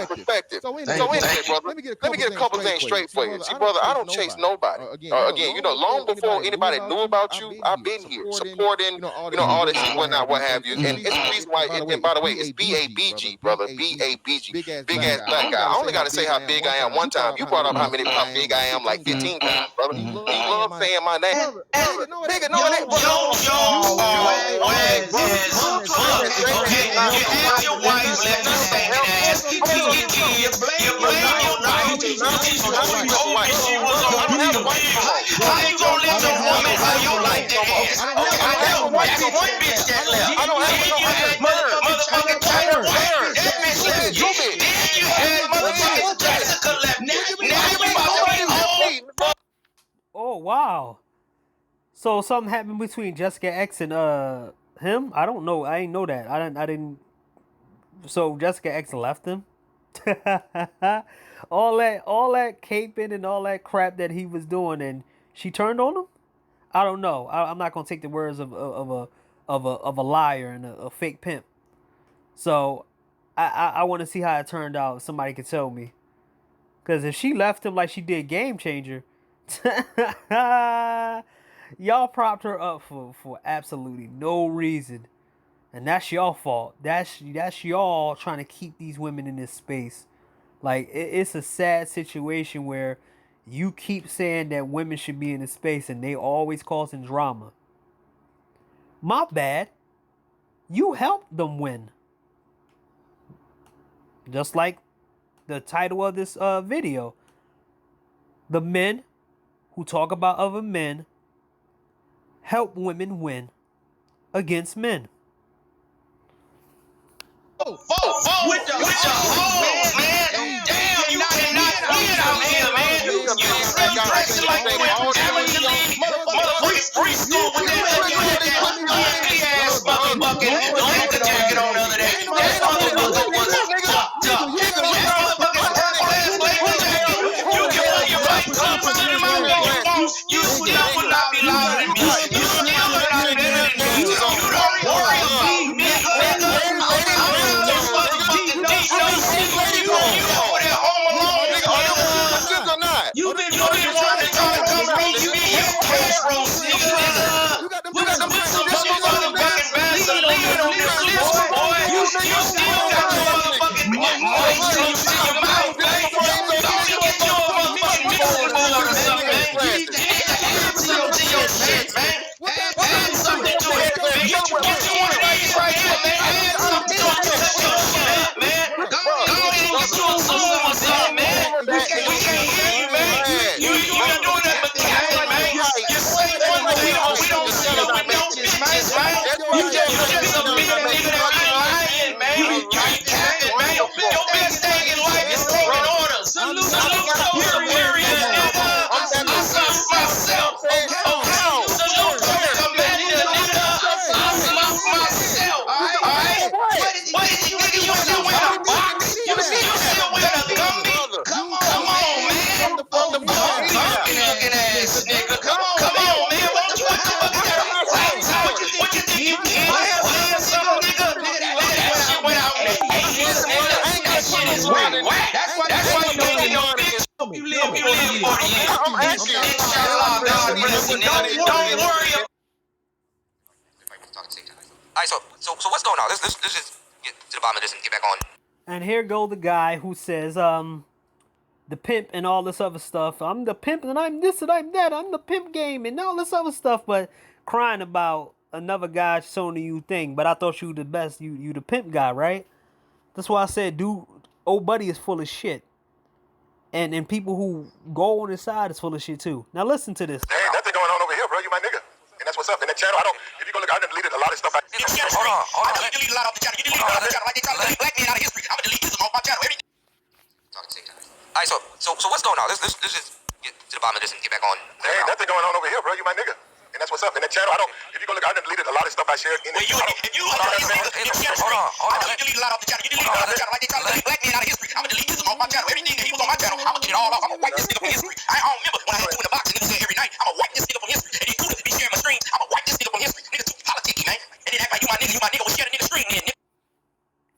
Perspective. So anyway, brother, let me get a couple things straight for you. See, brother, I don't chase nobody. Again, you know, long before anybody knew about you, I've been here supporting, all this shit, whatnot, what have you. And it's the reason why. And by the way, it's BABG, brother, BABG, big ass black guy. I only got to say how big I am one time. You brought up how big I am like 15 times, brother. You love saying my name. Nigga, no, it ain't. Okay, you have your wife left you standing ass. You blame your wife. She was on the bill. How you gonna let your woman how you like that ass? Okay, that's one bitch that left. Then you had motherfucking China wife. That bitch left you. Then you had motherfucking Jessica left. Now you about to be old. Oh wow. So something happened between Jessica X and him? I don't know. I didn't know that. I didn't. So Jessica X left him. all that caping and all that crap that he was doing, and she turned on him. I don't know. I'm not gonna take the words of a liar and a fake pimp. So I want to see how it turned out. If somebody could tell me, because if she left him like she did Game Changer. Y'all propped her up for absolutely no reason. And that's y'all fault. That's y'all trying to keep these women in this space. Like, it's a sad situation where you keep saying that women should be in this space and they always causing drama. My bad. You helped them win. Just like the title of this video. The men who talk about other men help women win against men. With the hoes, man. Damn, you cannot win out here, man. You dressing like you went amateur league, motherfucking preschool with that. You had that ugly ass motherfucking leather jacket on the other day. That motherfucker was fucked up. That motherfucking purple ass leather jacket. You can wear your right colors in the mouth if you want. You still will not be louder than me. You still will not be better than me. You don't worry about me, nigga. You've been wanting to try to come meet you in your cash roast, nigga. Put some motherfucking Vaseline on this list, boy. You still got your motherfucking white juice in your mouth, man. Don't you get your motherfucking mixing board or something, man. You need to add something to your shit, man. Add something to it, man. Get you one of these right here, man. Add something to it. Touch your shit up, man. Go ahead and get you a Zoom or something, man. We can't hear you, man. You're doing that for capping, man. You say one thing, but we don't see it with no bitches, man. You just a big nigga that be lying, man. You ain't capping, man. Your best thing in life is looking ass nigga. Come on, man. What you think you can? Something, nigga? That shit went out in the 80s, nigga. That shit is whack. That's why you don't get no bitch. You live 40 years. Inshallah, God bless you, nigga. Don't worry. Alright, so what's going on? Let's just get to the bottom of this and get back on. And here go the guy who says, the pimp and all this other stuff. I'm the pimp and I'm this and I'm that. I'm the pimp game and all this other stuff, but crying about another guy showing you thing. But I thought you the best. You the pimp guy, right? That's why I said, dude, old buddy is full of shit. And people who go on his side is full of shit too. Now listen to this. There ain't nothing going on over here, bro. You my nigga. And that's what's up. In that channel, if you go look, I done deleted a lot of stuff. Hold on. I delete a lot off the channel. You delete a lot off the channel. Like they try to delete black men out of history. I'm gonna delete this off my channel. Everything. Alright, so what's going on? Let's just get to the bottom of this and get back on. There ain't nothing going on over here, bro. You my nigga. And that's what's up. In that channel, if you go look, I done deleted a lot of stuff I shared in this channel. Hold on. You delete a lot off the channel. You delete a lot off the channel. Like they try to delete black men out of history. I'm gonna delete this off my channel. Everything that he was on my channel, I'm gonna get it all off. I'm gonna wipe this nigga from history. I don't remember when I had two in the box and niggas said every night, I'm gonna wipe this nigga from history. And these dudes be sharing my streams, I'm gonna wipe this nigga from history. Niggas too politicky, man. And then act like you my nigga, we share the nigga stream then, nigga.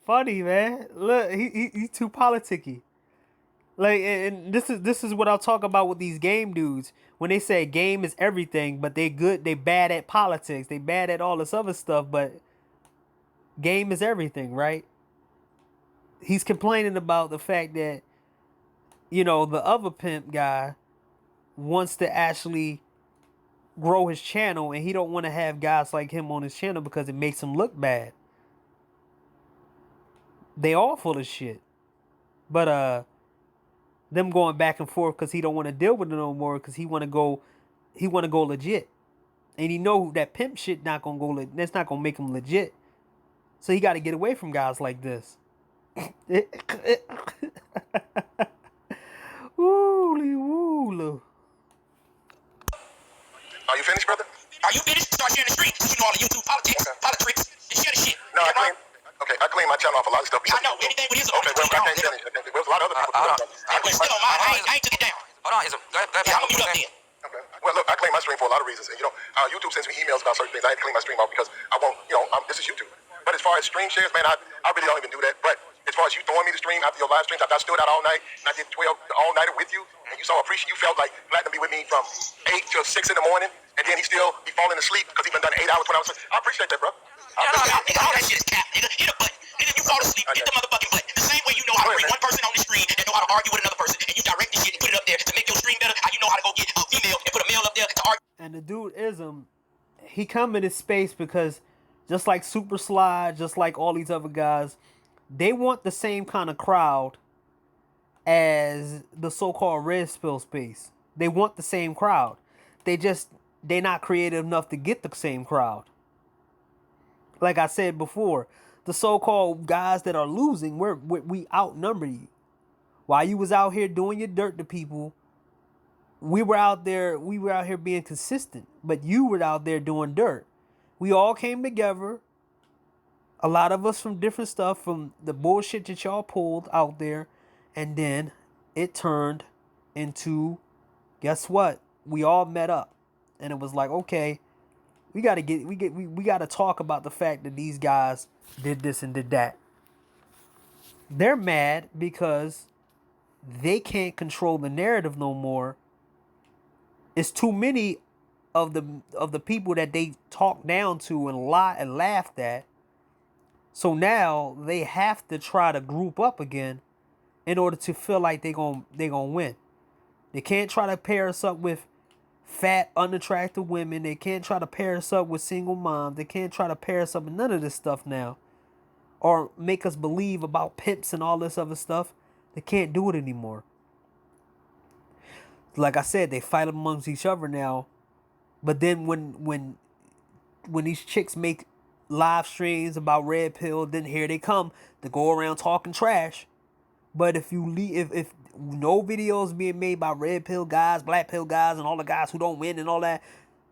Funny, man. Look, he's too politicky. Like, and this is what I'll talk about with these game dudes. When they say game is everything, but they bad at politics. They bad at all this other stuff, but game is everything, right? He's complaining about the fact that, the other pimp guy wants to actually grow his channel, and he don't want to have guys like him on his channel because it makes him look bad. They all full of shit. But them going back and forth because he don't want to deal with it no more because he want to go legit. And he know that pimp shit not going to go, that's not going to make him legit. So he got to get away from guys like this. Woo-lee-woo-loo. Are you finished, brother? Are you finished? Start sharing the street. You know all the YouTube politics, politics, and share the shit. No, I clean my channel off a lot of stuff. I know, anything with his okay, well, I can't finish. There's a lot of other people. But still on mine, I ain't took it down. Hold on, Ism. Go ahead. I'm gonna mute up then. Okay. Well, look, I clean my stream for a lot of reasons. And, YouTube sends me emails about certain things. I had to clean my stream off because I won't, this is YouTube. But as far as stream shares, man, I really don't even do that. But as far as you throwing me the stream after your live streams, I stood out all night and I did 12 all-nighter with you. And you you felt like Platinum be with me from 8 till 6 in the morning. And then he still be falling asleep because he been done 8 hours, 20 hours. I appreciate that, bro. All that shit is cap, nigga. Hit a button. Nigga, you fall asleep, hit the motherfucking button. The same way you know how to bring one person on the screen and know how to argue with another person. And you direct the shit and put it up there to make your stream better. How you know how to go get a female and put a male up there to argue. And the dude Ism, he come in his space because just like Super Slide, just like all these other guys, they want the same kind of crowd as the so-called Red Pill space. They want the same crowd. They're not creative enough to get the same crowd. Like I said before, the so-called guys that are losing, we outnumber you. While you was out here doing your dirt to people, we were out here being consistent, but you were out there doing dirt. We all came together. A lot of us from different stuff, from the bullshit that y'all pulled out there, and then it turned into, guess what? We all met up, and it was like, okay, we gotta talk about the fact that these guys did this and did that. They're mad because they can't control the narrative no more. It's too many of the people that they talked down to and lie and laughed at. So now they have to try to group up again in order to feel like they gonna win. They can't try to pair us up with fat, unattractive women. They can't try to pair us up with single moms. They can't try to pair us up with none of this stuff now. Or make us believe about pimps and all this other stuff. They can't do it anymore. Like I said, they fight amongst each other now. But then when these chicks make live streams about Red Pill, then here they come to go around talking trash. But if no videos being made by Red Pill guys, Black Pill guys, and all the guys who don't win and all that,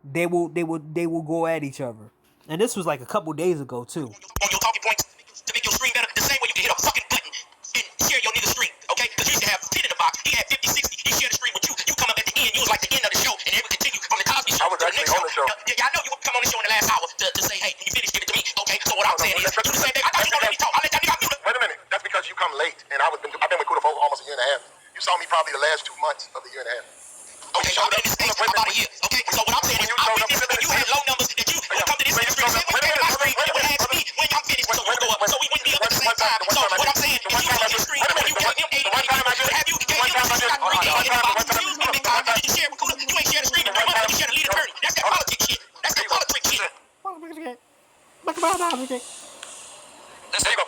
they will go at each other. And this was like a couple days ago too. On your talking points to make your stream better, the same way you can hit a fucking button and share your nigga stream, okay? Because you used to have 10 in the box, he had 50, 60, he shared the stream with you. You come up at the end, you was like the end of the be the last 2 months of the year and a half. Okay, so I've been in this stage for about a year. Okay, so what I'm saying is, I witnessed when you had low numbers that you would come to this industry and say, "Wait a minute, you would ask me when I'm finished, so we'll go up." So we wouldn't be up at the same time. So what I'm saying, if you come to the street and you got him 80, 90 people, have you gave him a shot 3 days in the box? Excuse me, big dog, you didn't share with Kuda. You ain't share the stream in 3 months, but you share the lead attorney. That's that politics shit. That's that politics shit. There you go.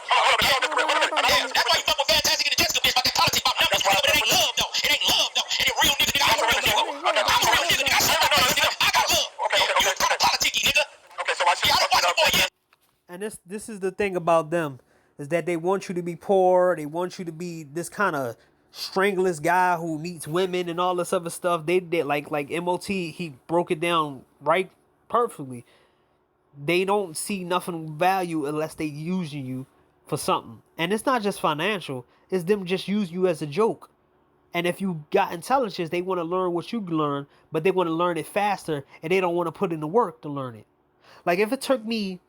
Yeah, that's why you fuck with Fantastic and the Jessica bitch about that politics about numbers, but it ain't love though. It ain't love though. It ain't real nigga. I'm a real nigga. I'm a real nigga. I got love. You kind of politicky, nigga. Okay, so I see. I don't watch your boy yet. And this is the thing about them, is that they want you to be poor. They want you to be this kind of strangless guy who needs women and all this other stuff. They did like MOT. He broke it down right perfectly. They don't see nothing value unless they using you for something. And it's not just financial. It's them just use you as a joke. And if you got intelligence, they want to learn what you learn, but they want to learn it faster, and they don't want to put in the work to learn it. Like if it took me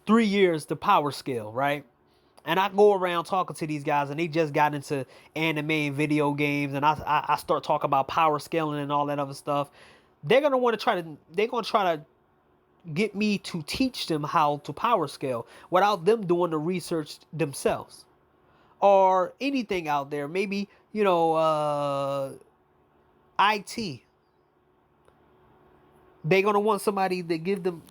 3 years to power scale, right? And I go around talking to these guys, and they just got into anime and video games, and I start talking about power scaling and all that other stuff. They're gonna try to get me to teach them how to power scale without them doing the research themselves. Or anything out there, maybe, IT. They're gonna want somebody to give them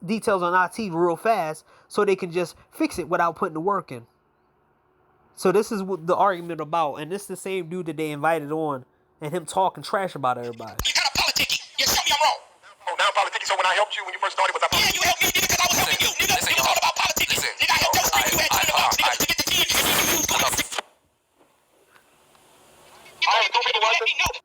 details on IT real fast so they can just fix it without putting the work in. So this is what the argument about, and this is the same dude that they invited on, and him talking trash about everybody. You kind of politicky. You show me I'm wrong. Oh, now politics. So when I helped you when you first started, was I politics? Yeah, you helped me, nigga, because I was helping you, nigga. It was all about politics. Nigga, I helped your street. You had 20 bucks, nigga, to get the 10, and you used good. Let me know.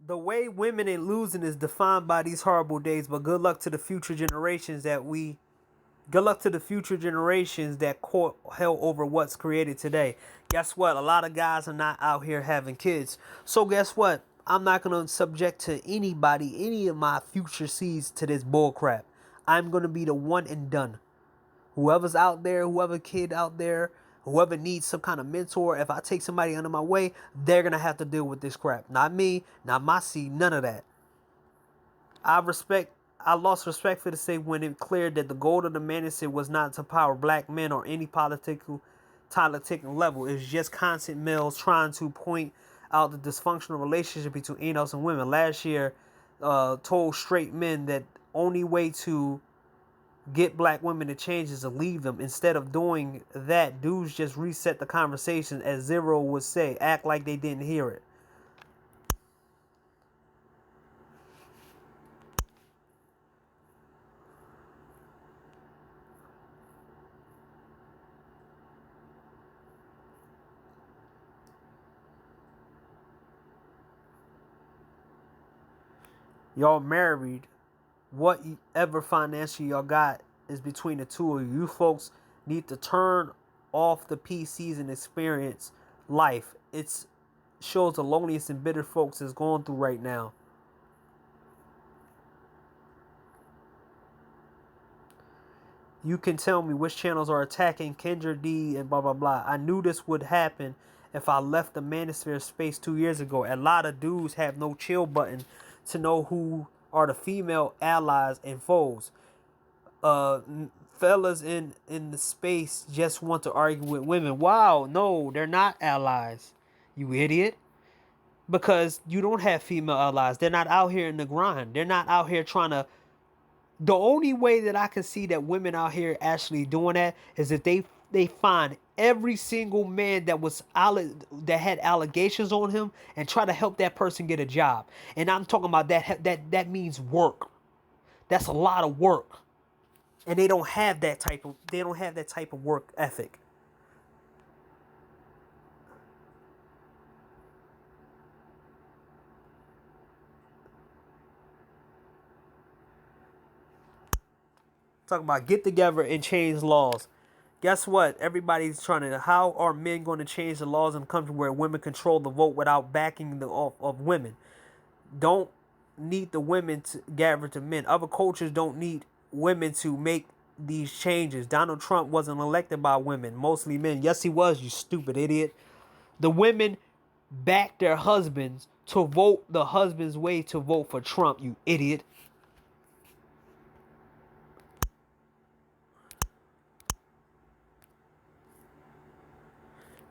The way women ain't losing is defined by these horrible days, but good luck to the future generations that court hell over what's created today. Guess what? A lot of guys are not out here having kids. So guess what? I'm not going to subject to anybody, any of my future seeds to this bull crap. I'm going to be the one and done. Whoever's out there, whoever kid out there, whoever needs some kind of mentor, if I take somebody under my way, they're going to have to deal with this crap. Not me, not my seed, none of that. I lost respect for the say when it cleared that the goal of the manager was not to power black men or any political level. It's just constant males trying to point out the dysfunctional relationship between adults and women. Last year, told straight men that only way to get black women to change is to leave them. Instead of doing that, dudes just reset the conversation, as Zero would say, act like they didn't hear it. Y'all married. Whatever financial y'all got is between the two of you. You folks need to turn off the PCs and experience life. It shows the loneliest and bitter folks is going through right now. You can tell me which channels are attacking Kendra D and blah blah blah. I knew this would happen if I left the manosphere space 2 years ago. A lot of dudes have no chill button to know who are the female allies and foes. Fellas in the space just want to argue with women. Wow, no, they're not allies, you idiot. Because you don't have female allies. They're not out here in the grind. They're not out here trying to... The only way that I can see that women out here actually doing that is if they find every single man that had allegations on him and try to help that person get a job. And I'm talking about that means work. That's a lot of work. And they don't have that type of work ethic. Talking about get together and change laws. Guess what? Everybody's trying to. How are men going to change the laws in a country where women control the vote without backing of women? Don't need the women to gather to men. Other cultures don't need women to make these changes. Donald Trump wasn't elected by women, mostly men. Yes, he was, you stupid idiot. The women backed their husbands to vote the husband's way to vote for Trump, you idiot.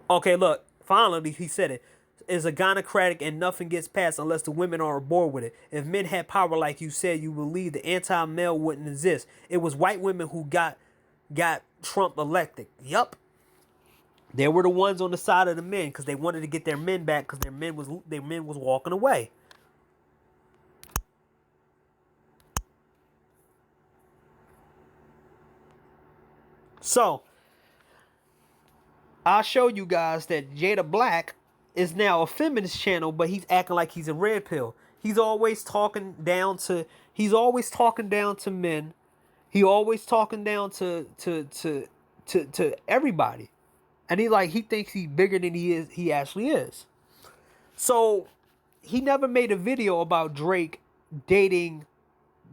Okay, look, finally he said it. Is a gynocratic and nothing gets passed unless the women are aboard with it. If men had power like you said, you believe the anti-male wouldn't exist. It was white women who got Trump elected. Yup. They were the ones on the side of the men because they wanted to get their men back because their men was walking away. So I'll show you guys that Jada Black is now a feminist channel, but he's acting like he's a red pill. He's always talking down to men. He always talking down to everybody. And he thinks he's bigger than he actually is. So he never made a video about Drake dating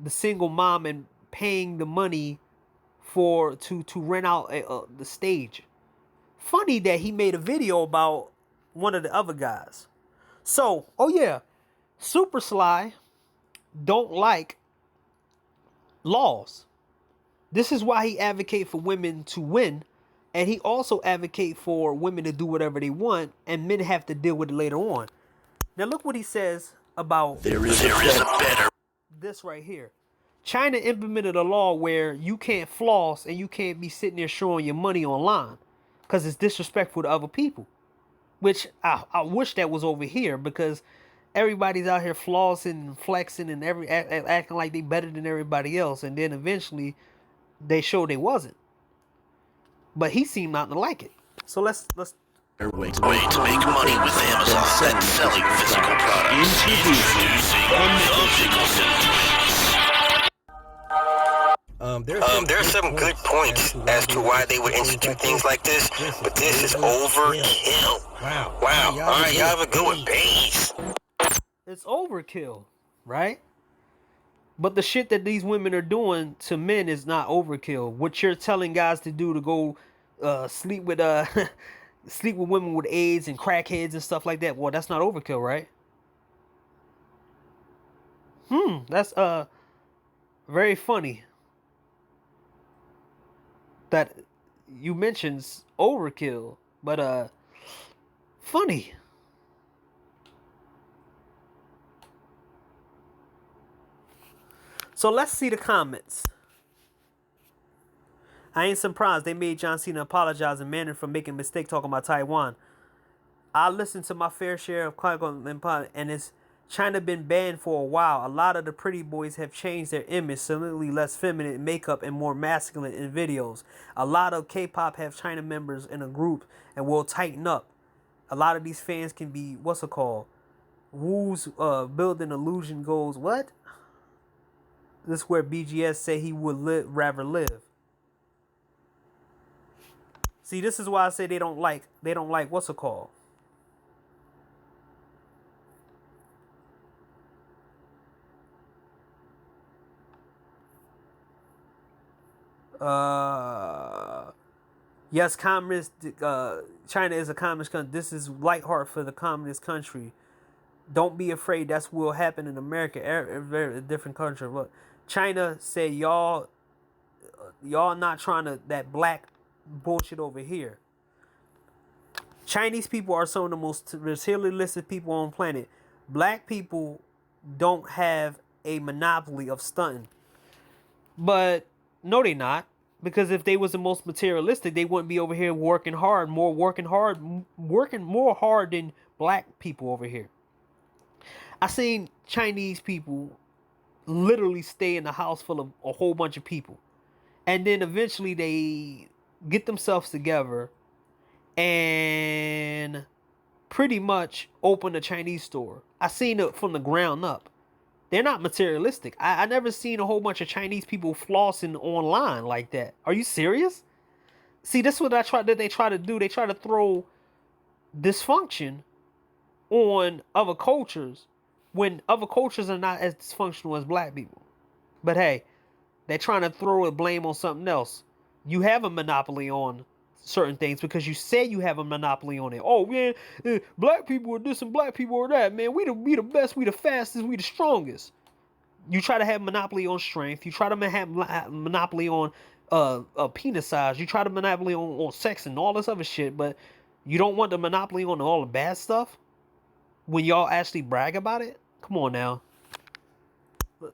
the single mom and paying the money to rent out the stage. Funny that he made a video about one of the other guys. So, oh yeah, Super Sly don't like laws. This is why he advocate for women to win, and he also advocate for women to do whatever they want, and men have to deal with it later on. Now look what he says about There is a better. This right here. China implemented a law where you can't floss and you can't be sitting there showing your money online because it's disrespectful to other people. Which I wish that was over here because everybody's out here flossing and flexing and acting like they better than everybody else, and then eventually they showed they wasn't. But he seemed not to like it. So let's Way to make money with Amazon and selling physical products. There are some good points as to why they would institute things like this, but this is overkill. Wow. All right, y'all have a good one. Peace. It's overkill, right? But the shit that these women are doing to men is not overkill. What you're telling guys to do to go sleep with women with AIDS and crackheads and stuff like that, well, that's not overkill, right? That's very funny that you mentioned overkill, but funny. So let's see the comments. I ain't surprised they made John Cena apologize in Mandarin for making a mistake talking about Taiwan. I listened to my fair share of Qui-Gon, and it's China been banned for a while. A lot of the pretty boys have changed their image, slightly less feminine makeup and more masculine in videos. A lot of K-pop have China members in a group and will tighten up. A lot of these fans can be, Wu's building illusion goes, what? This is where BGS say he would rather live. See, this is why I say they don't like yes, communist. China is a communist country. This is lighthearted for the communist country. Don't be afraid. That's what will happen in America. A different country. Look, China said y'all not trying to that black bullshit over here. Chinese people are some of the most materialistic people on the planet. Black people don't have a monopoly of stunting. But no, they not. Because if they was the most materialistic, they wouldn't be over here working more hard than black people over here. I seen Chinese people literally stay in a house full of a whole bunch of people. And then eventually they get themselves together and pretty much open a Chinese store. I seen it from the ground up. They're not materialistic. I never seen a whole bunch of Chinese people flossing online like that. Are you serious? See, this is what they try to do. They try to throw dysfunction on other cultures when other cultures are not as dysfunctional as black people. But hey, they're trying to throw a blame on something else. You have a monopoly on certain things because you say you have a monopoly on it. Oh man, black people are this and black people are that. Man, we the best, we the fastest, we the strongest. You try to have monopoly on strength. You try to have monopoly on penis size. You try to monopoly on sex and all this other shit, but you don't want the monopoly on all the bad stuff when y'all actually brag about it. Come on now.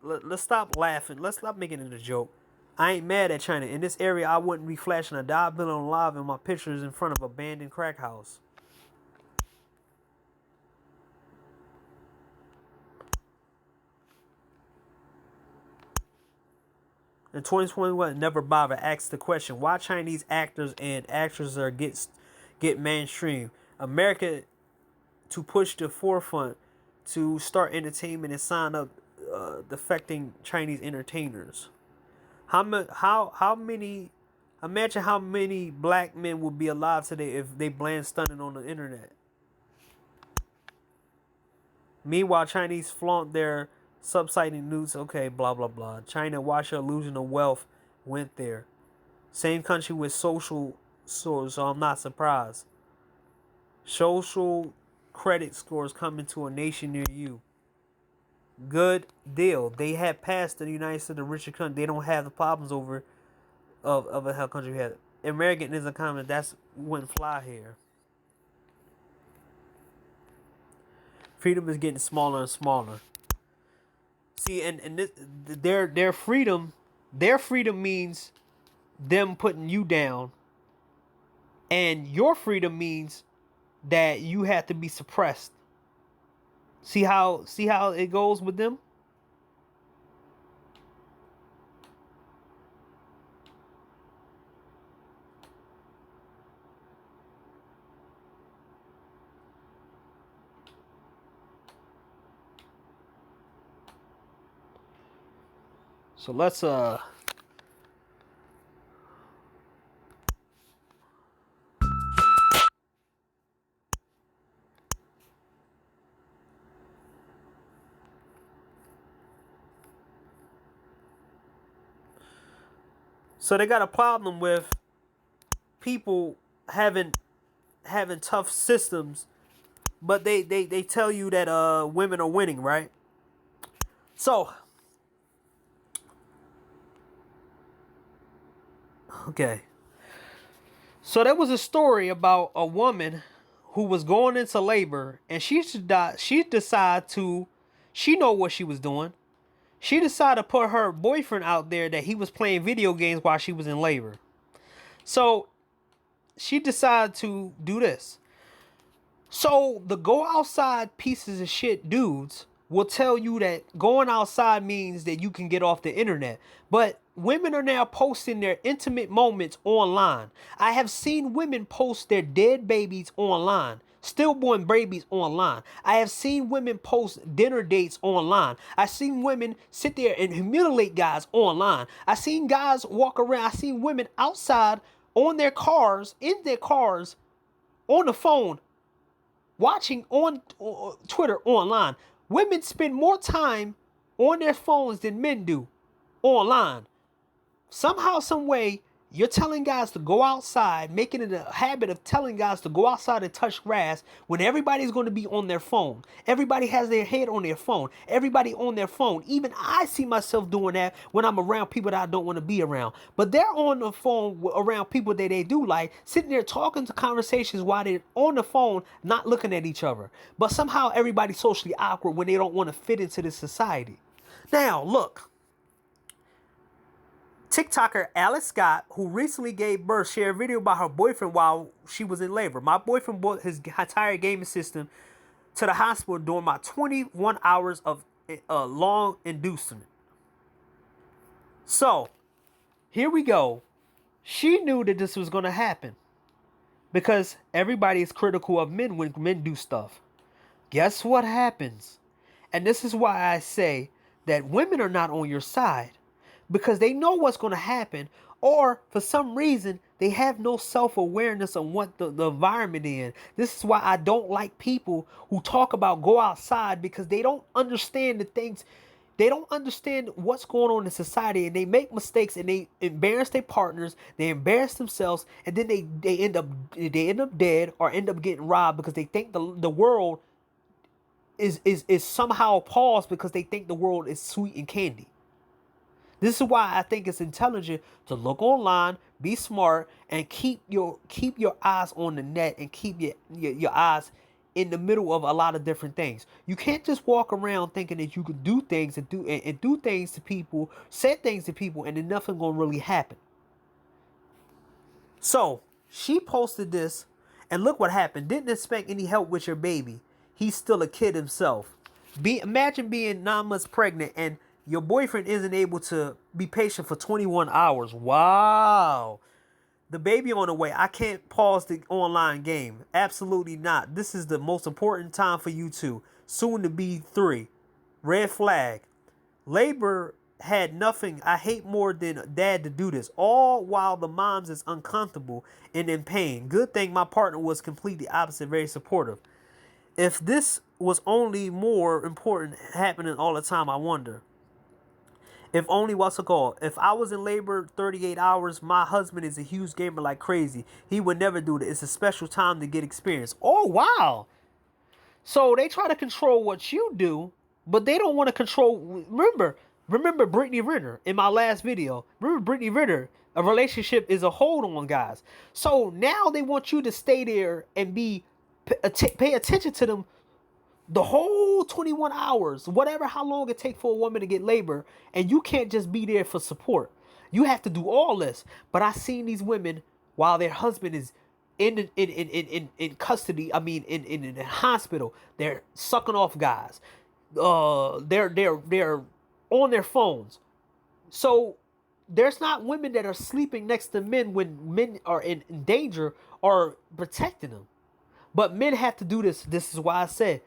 Let's stop laughing. Let's stop making it a joke. I ain't mad at China. In this area, I wouldn't be flashing a $1 bill on live in my pictures in front of an abandoned crack house. In 2021, never bother asked the question, why Chinese actors and actresses are get mainstream. America to push the forefront to start entertainment and sign up defecting Chinese entertainers. How many? Imagine how many black men would be alive today if they bland stunning on the internet. Meanwhile, Chinese flaunt their subsiding nudes. Okay, blah blah blah. China watch your illusion of wealth went there. Same country with social scores, so I'm not surprised. Social credit scores coming to a nation near you. Good deal. They have passed the United States, the richer country. They don't have the problems over of a hell country had. American is a comment that's wouldn't fly here. Freedom is getting smaller and smaller. See, and this, their freedom means them putting you down, and your freedom means that you have to be suppressed. See how it goes with them? So let's So they got a problem with people having tough systems, but they tell you that women are winning, right? So okay. So there was a story about a woman who was going into labor, and she decided to, she know what she was doing. She decided to put her boyfriend out there that he was playing video games while she was in labor. So she decided to do this. So the go outside pieces of shit dudes will tell you that going outside means that you can get off the internet. But women are now posting their intimate moments online. I have seen women post their dead babies online. Stillborn babies online. I have seen women post dinner dates online. I've seen women sit there and humiliate guys online. I've seen guys walk around. I've seen women outside on their cars, in their cars, on the phone, watching on Twitter online. Women spend more time on their phones than men do online. Somehow, some way, you're telling guys to go outside, making it a habit of telling guys to go outside and touch grass when everybody's going to be on their phone. Everybody has their head on their phone. Everybody on their phone. Even I see myself doing that when I'm around people that I don't want to be around. But they're on the phone around people that they do like, sitting there talking to conversations while they're on the phone, not looking at each other. But somehow everybody's socially awkward when they don't want to fit into this society. Now, look. TikToker Alice Scott, who recently gave birth, shared a video about her boyfriend while she was in labor. My boyfriend brought his entire gaming system to the hospital during my 21 hours of long inducement. So, here we go. She knew that this was going to happen because everybody is critical of men when men do stuff. Guess what happens? And this is why I say that women are not on your side. Because they know what's going to happen. Or for some reason, they have no self-awareness on what the environment is. This is why I don't like people who talk about go outside, because they don't understand the things. They don't understand what's going on in society, and they make mistakes, and they embarrass their partners, they embarrass themselves, and then they end up dead or end up getting robbed because they think the world is somehow paused because they think the world is sweet and candy. This is why I think it's intelligent to look online, be smart, and keep your eyes on the net, and keep your eyes in the middle of a lot of different things. You can't just walk around thinking that you can do things and do things to people, say things to people, and then nothing gonna really happen. So she posted this, and look what happened. Didn't expect any help with your baby. He's still a kid himself. Imagine being 9 months pregnant and your boyfriend isn't able to be patient for 21 hours. Wow. The baby on the way. I can't pause the online game. Absolutely not. This is the most important time for you two. Soon to be 3. Red flag. Labor had nothing I hate more than dad to do this. All while the moms is uncomfortable and in pain. Good thing my partner was completely opposite, very supportive. If this was only more important happening all the time, I wonder. If only if I was in labor 38 hours, my husband is a huge gamer like crazy. He would never do that. It's a special time to get experience. Oh, wow. So they try to control what you do, but they don't want to control. Remember Brittany Renner in my last video. Remember Brittany Renner. A relationship is a hold on, guys. So now they want you to stay there and pay attention to them the whole 21 hours, whatever, how long it takes for a woman to get labor, and you can't just be there for support. You have to do all this. But I seen these women while their husband is in custody. I mean, in the hospital, they're sucking off guys. They're on their phones. So there's not women that are sleeping next to men when men are in danger or protecting them. But men have to do this. This is why I said,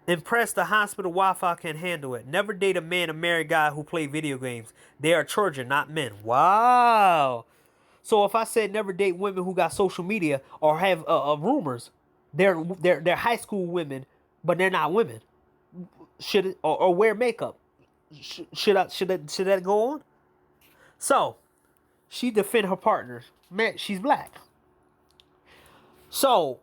impressed the hospital Wi-Fi can handle it. Never date a man, a married guy who play video games. They are children, not men. Wow. So if I said never date women who got social media or have rumors, they're high school women, but they're not women. Should it or wear makeup? Should that go on? So she defend her partners. Man, she's black. So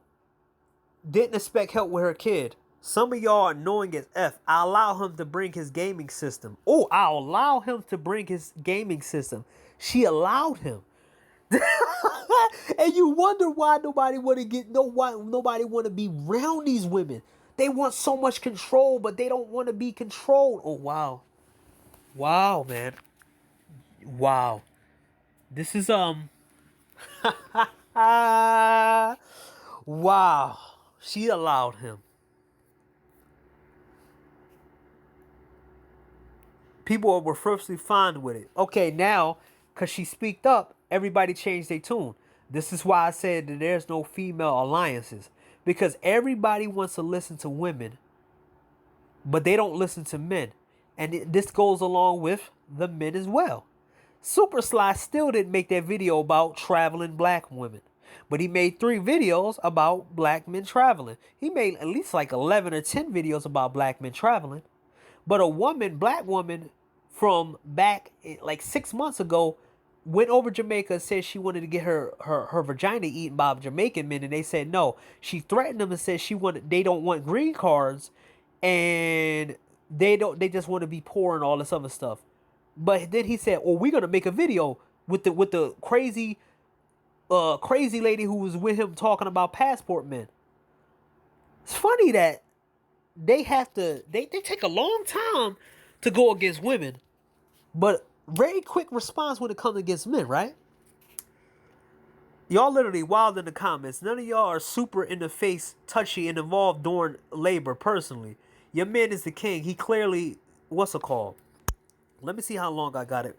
didn't expect help with her kid. Some of y'all are annoying as F. I allow him to bring his gaming system. Oh, I'll allow him to bring his gaming system. She allowed him. And you wonder why nobody want to be around these women. They want so much control, but they don't want to be controlled. Oh, wow. Wow, man. Wow. This is wow. She allowed him. People were firstly fine with it. Okay, now, because she speaked up, everybody changed their tune. This is why I said that there's no female alliances. Because everybody wants to listen to women, but they don't listen to men. And this goes along with the men as well. Super Sly still didn't make that video about traveling black women. But he made 3 videos about black men traveling. He made at least like 11 or 10 videos about black men traveling. But black woman from back like 6 months ago went over Jamaica and said she wanted to get her vagina eaten by Jamaican men, and they said no. She threatened them and said they don't want green cards, and they just want to be poor and all this other stuff. But then he said, "Oh, we're gonna make a video with the crazy lady who was with him talking about passport men." It's funny that they take a long time to go against women, but very quick response when it comes against men, right? Y'all literally wild in the comments. None of y'all are super in the face, touchy, and involved during labor personally. Your man is the king. He clearly, what's it called? Let me see how long I got it.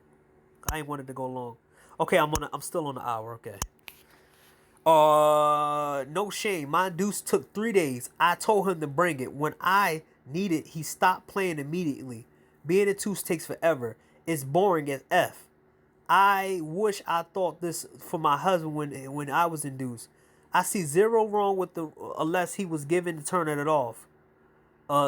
I ain't wanted to go long. Okay, I'm still on the hour. Okay. No shame. My deuce took 3 days. I told him to bring it. When I needed, he stopped playing immediately. Being induced takes forever. It's boring as F. I wish I thought this for my husband when I was induced. I see zero wrong with the unless he was given to turning it off.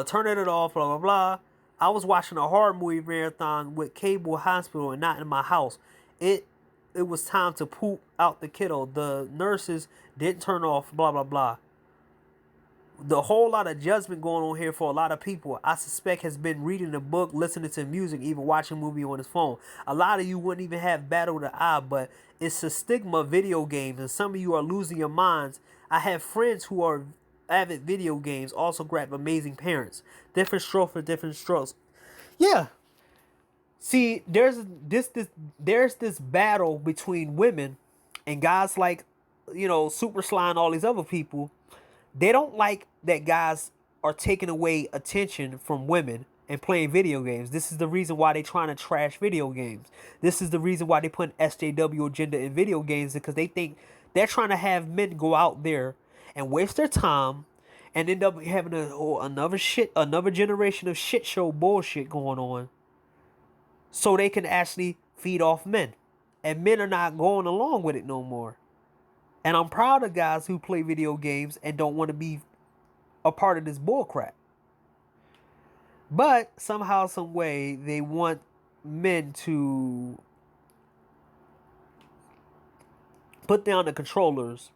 Turning it off, blah blah blah. I was watching a horror movie marathon with cable hospital and not in my house. It was time to poop out the kiddo. The nurses didn't turn off, blah blah blah. The whole lot of judgment going on here for a lot of people, I suspect, has been reading a book, listening to music, even watching a movie on his phone. A lot of you wouldn't even have battle the eye, but it's a stigma of video games, and some of you are losing your minds. I have friends who are avid video games, also grab amazing parents. Different stroke for different strokes. Yeah. See, there's this battle between women and guys like, Super Sly and all these other people. They don't like that guys are taking away attention from women and playing video games. This is the reason why they're trying to trash video games. This is the reason why they put an SJW agenda in video games, because they think they're trying to have men go out there and waste their time and end up having another generation of shit show bullshit going on, so they can actually feed off men. And men are not going along with it no more. And I'm proud of guys who play video games and don't want to be a part of this bullcrap. But somehow, some way, they want men to put down the controllers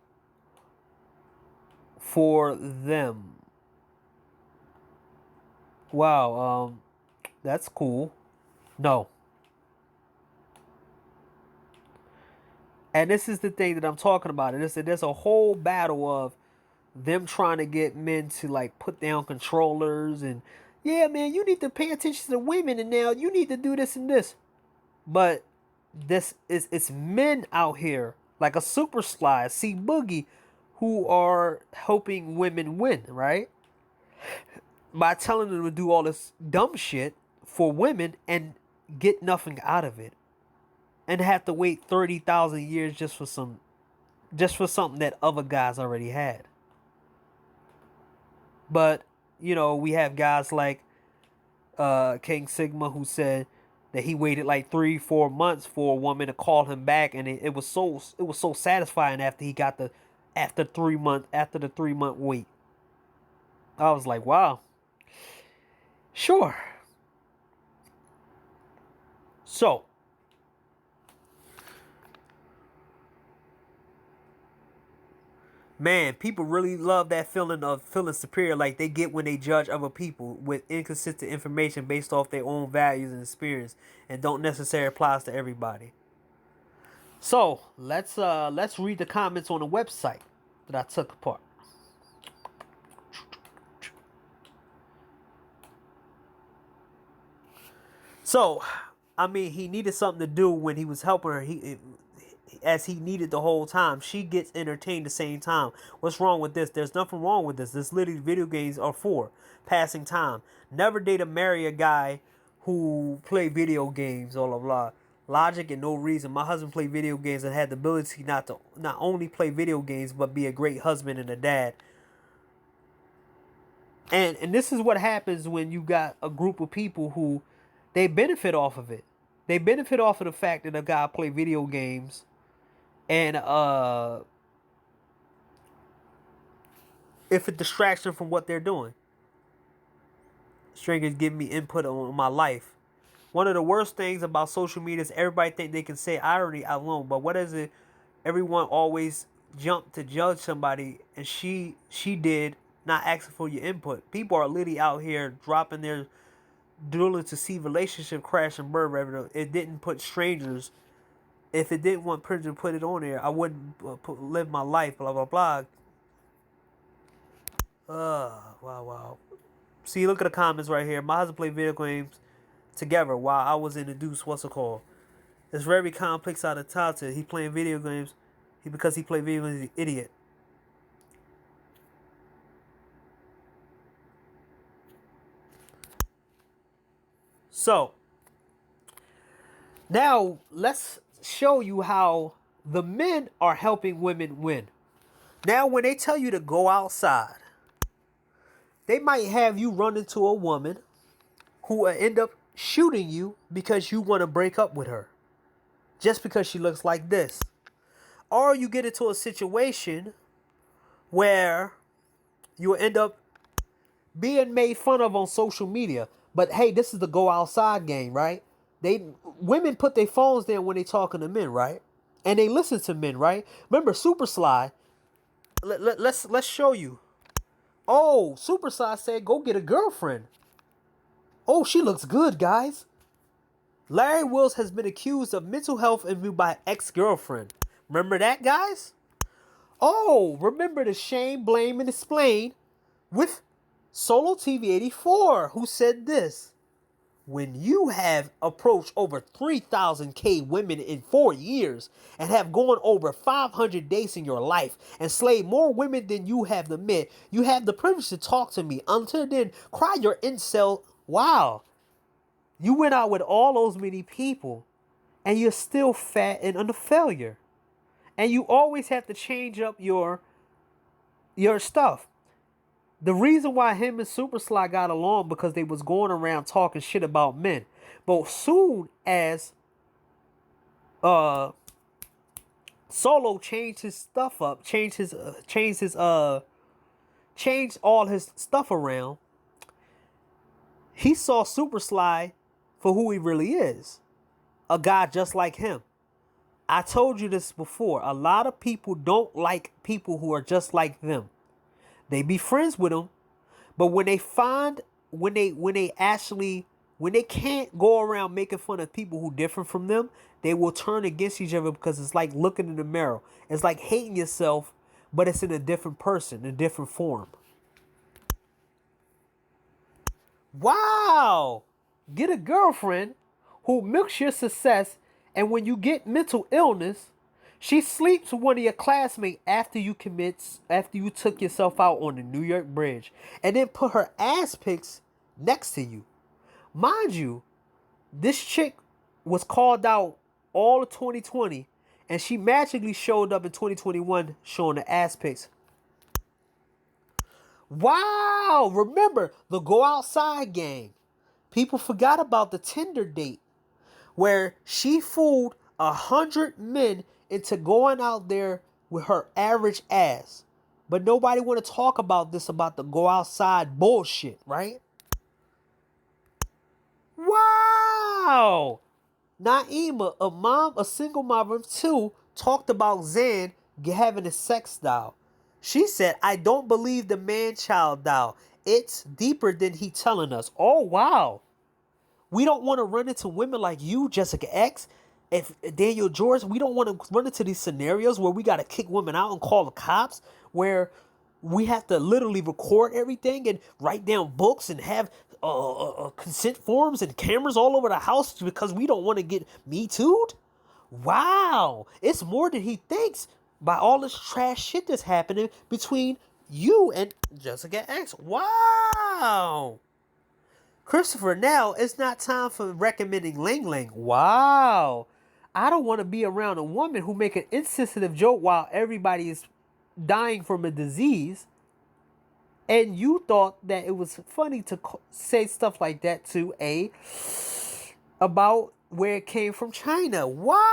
for them. Wow, that's cool. No. And this is the thing that I'm talking about. There's a whole battle of them trying to get men to like put down controllers and, yeah, man, you need to pay attention to women and now you need to do this and this. But it's men out here like a Super Sly, C Boogie, who are helping women win, right? By telling them to do all this dumb shit for women and get nothing out of it. And have to wait 30,000 years just for something that other guys already had. But, we have guys like King Sigma, who said that he waited like 3-4 months for a woman to call him back, and it was so satisfying after he got after the 3-month wait. I was like, wow. Sure. So, man, people really love that feeling of feeling superior like they get when they judge other people with inconsistent information based off their own values and experience, and don't necessarily apply to everybody. So let's read the comments on the website that I took apart. So, I mean, he needed something to do when he was helping her. As he needed the whole time. She gets entertained the same time. What's wrong with this? There's nothing wrong with this. This literally video games are for passing time. Never date or marry a guy who play video games, blah blah blah. Logic and no reason. My husband played video games and had the ability not only play video games but be a great husband and a dad. And this is what happens when you got a group of people who they benefit off of it. They benefit off of the fact that a guy play video games. And if a distraction from what they're doing. Strangers give me input on my life. One of the worst things about social media is everybody think they can say I alone, but what is it? Everyone always jump to judge somebody, and she did not asking for your input. People are literally out here dropping their dueling to see relationship crash and burn. It didn't put strangers. If it didn't want person to put it on there, I wouldn't live my life, blah, blah, blah. Wow. See, look at the comments right here. My husband played video games together while I was introduced, what's it called? It's very complex out of childhood. He playing video games because he played video games, he's an idiot. So, now let's show you how the men are helping women win. Now, when they tell you to go outside, they might have you run into a woman who will end up shooting you because you want to break up with her. Just because she looks like this. Or you get into a situation where you'll end up being made fun of on social media. But hey, this is the go outside game, right? Women put their phones down when they talking to men, right? And they listen to men, right? Remember Super Sly. Let's show you. Oh, Super Sly said, go get a girlfriend. Oh, she looks good, guys. Larry Wills has been accused of mental health abuse by ex-girlfriend. Remember that, guys? Oh, remember the shame, blame, and explain with Solo TV 84, who said this. When you have approached over 3,000 women in 4 years and have gone over 500 dates in your life and slayed more women than you have the men, you have the privilege to talk to me. Until then, cry your incel. Wow. You went out with all those many people and you're still fat and under failure. And you always have to change up your stuff. The reason why him and Super Sly got along because they was going around talking shit about men. But soon as Solo changed his stuff up, changed all his stuff around, he saw Super Sly for who he really is. A guy just like him. I told you this before. A lot of people don't like people who are just like them. They be friends with them, but when they can't go around making fun of people who different from them, they will turn against each other because it's like looking in the mirror. It's like hating yourself, but it's in a different person, in a different form. Wow! Get a girlfriend who milks your success, and when you get mental illness, she sleeps with one of your classmates after you took yourself out on the New York Bridge, and then put her ass pics next to you. Mind you, this chick was called out all of 2020, and she magically showed up in 2021 showing the ass pics. Wow! Remember the go outside gang. People forgot about the Tinder date where she fooled 100 men into going out there with her average ass. But nobody want to talk about this, about the go outside bullshit, right? Wow! Naima, a single mom of two, talked about Zan having a sex style. She said, I don't believe the man-child style. It's deeper than he telling us. Oh, wow. We don't want to run into women like you, Jessica X, if Daniel George. We don't want to run into these scenarios where we got to kick women out and call the cops, where we have to literally record everything and write down books and have consent forms and cameras all over the house because we don't want to get Me Too'd. Wow. It's more than he thinks by all this trash shit that's happening between you and Jessica X. Wow. Christopher, now it's not time for recommending Ling Ling. Wow. I don't want to be around a woman who make an insensitive joke while everybody is dying from a disease. And you thought that it was funny to say stuff like that to about where it came from China. Wow.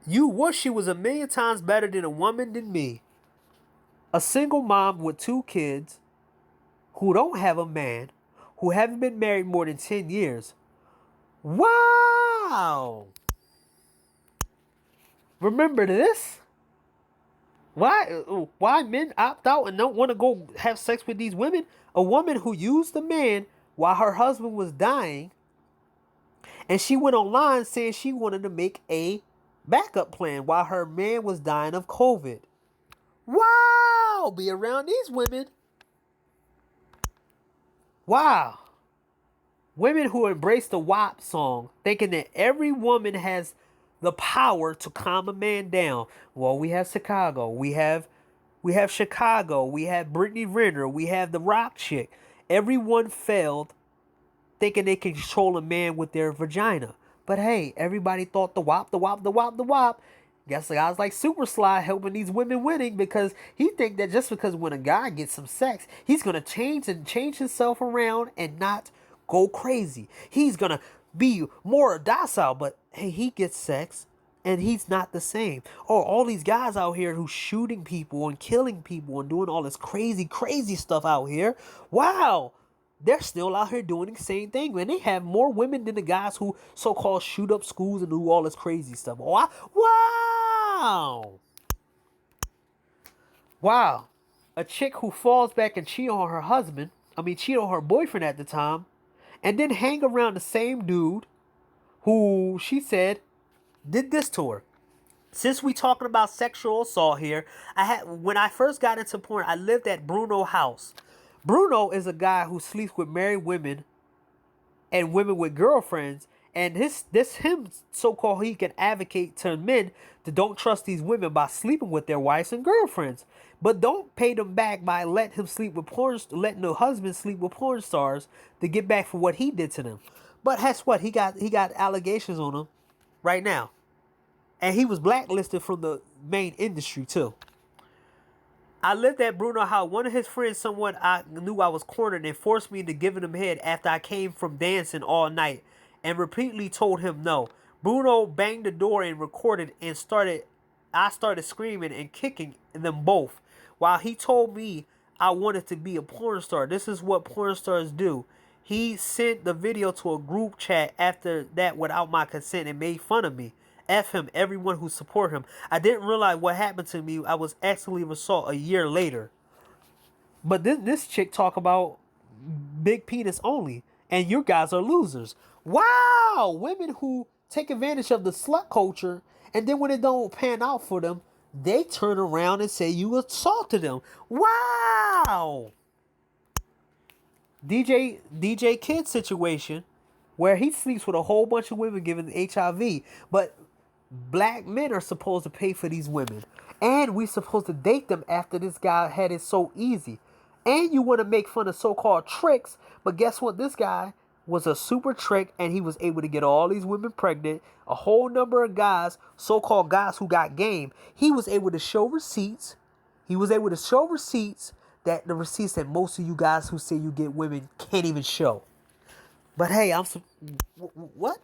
You wish she was 1,000,000 times better than a woman than me. A single mom with 2 kids who don't have a man, who haven't been married more than 10 years. Wow! Remember this? Why men opt out and don't want to go have sex with these women? A woman who used a man while her husband was dying, and she went online saying she wanted to make a backup plan while her man was dying of COVID. Wow! Be around these women. Wow. Women who embrace the WAP song, thinking that every woman has the power to calm a man down. Well, we have Chicago. We have Chicago. We have Brittany Renner. We have the rock chick. Everyone failed thinking they can control a man with their vagina. But hey, everybody thought the WAP. Guess the guys like Super Sly helping these women winning because he think that just because when a guy gets some sex, he's gonna change himself around and not go crazy. He's gonna be more docile, but hey, he gets sex and he's not the same. Oh, all these guys out here who's shooting people and killing people and doing all this crazy stuff out here. Wow. They're still out here doing the same thing, man. They have more women than the guys who so-called shoot up schools and do all this crazy stuff. Wow. Wow. A chick who falls back and cheat on her boyfriend at the time, and then hang around the same dude who she said did this to her. Since we talking about sexual assault here, when I first got into porn, I lived at Bruno house. Bruno is a guy who sleeps with married women and women with girlfriends, and him so-called he can advocate to men to don't trust these women by sleeping with their wives and girlfriends, but don't pay them back by letting the husband sleep with porn stars to get back for what he did to them. But guess what? He got allegations on him right now, and he was blacklisted from the main industry too. I lived at Bruno house. One of his friends, someone I knew I was cornered, and forced me into giving him head after I came from dancing all night and repeatedly told him no. Bruno banged the door and recorded and I started screaming and kicking them both while he told me I wanted to be a porn star. This is what porn stars do. He sent the video to a group chat after that without my consent and made fun of me. F him, everyone who support him. I didn't realize what happened to me. I was actually assaulted a year later. But this chick talk about big penis only, and you guys are losers. Wow, women who take advantage of the slut culture, and then when it don't pan out for them, they turn around and say you assaulted them. Wow. DJ Kid situation, where he sleeps with a whole bunch of women given HIV, but black men are supposed to pay for these women, and we're supposed to date them after this guy had it so easy. And you want to make fun of so-called tricks, but guess what? This guy was a super trick, and he was able to get all these women pregnant. A whole number of guys, so-called guys who got game, he was able to show receipts. That the receipts that most of you guys who say you get women can't even show. But hey, what?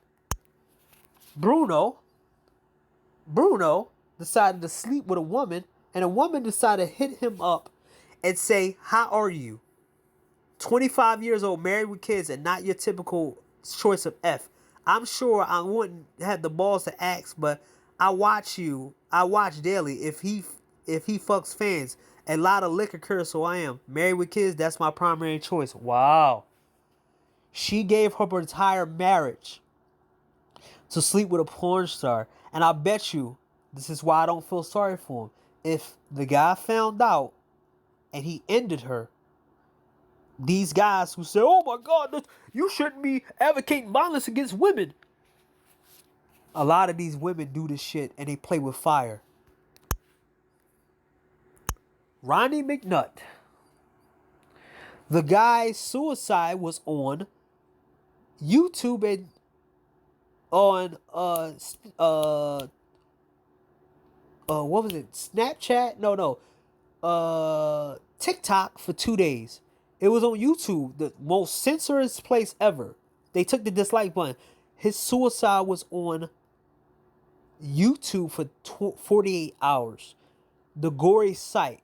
Bruno decided to sleep with a woman, and a woman decided to hit him up and say, how are you? 25 years old, married with kids, and not your typical choice of F. I'm sure I wouldn't have the balls to ask, but I watch daily. If he fucks fans, a lot of liquor curse, so I am. Married with kids, that's my primary choice. Wow. She gave her entire marriage to sleep with a porn star. And I bet you, this is why I don't feel sorry for him. If the guy found out and he ended her, these guys who say, oh my God, you shouldn't be advocating violence against women. A lot of these women do this shit and they play with fire. Ronnie McNutt. The guy's suicide was on YouTube and on what was it? Snapchat? No. TikTok for 2 days. It was on YouTube, the most censorous place ever. They took the dislike button. His suicide was on YouTube for 48 hours. The gory sight.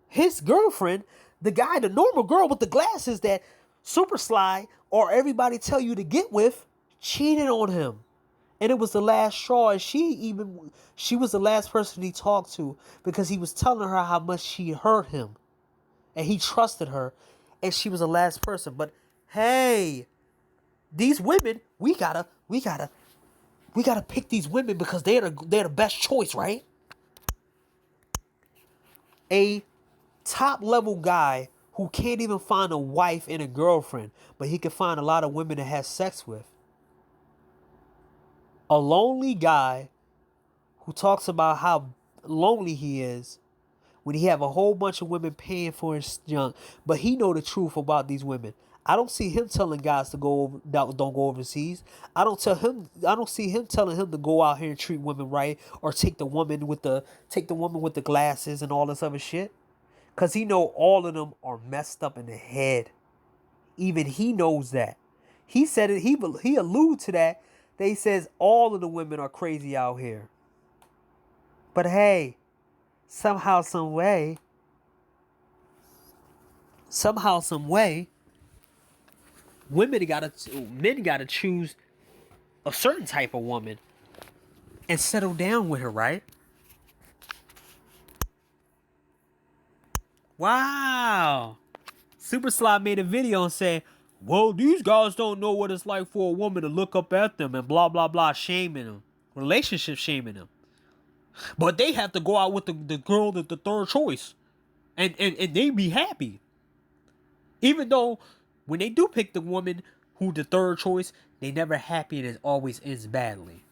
His girlfriend, the normal girl with the glasses that Super Sly or everybody tell you to get with, cheated on him. And it was the last straw. And she was the last person he talked to because he was telling her how much she hurt him. And he trusted her. And she was the last person. But hey, these women, we gotta pick these women because they're the best choice, right? A top level guy who can't even find a wife and a girlfriend, but he can find a lot of women to have sex with. A lonely guy who talks about how lonely he is when he have a whole bunch of women paying for his junk, but he know the truth about these women. I don't see him telling guys to go over, don't go overseas. I don't see him telling him to go out here and treat women right or take the woman with the glasses and all this other shit. Cause he know all of them are messed up in the head. Even he knows that. He said it. He alludes to that. They says all of the women are crazy out here. But hey, somehow, some way, men gotta choose a certain type of woman and settle down with her, right? Wow. Super Sly made a video and said, well, these guys don't know what it's like for a woman to look up at them and blah, blah, blah, shaming them. Relationship shaming them. But they have to go out with the girl that's the third choice. And they be happy. Even though when they do pick the woman who the third choice, they never happy and it always ends badly.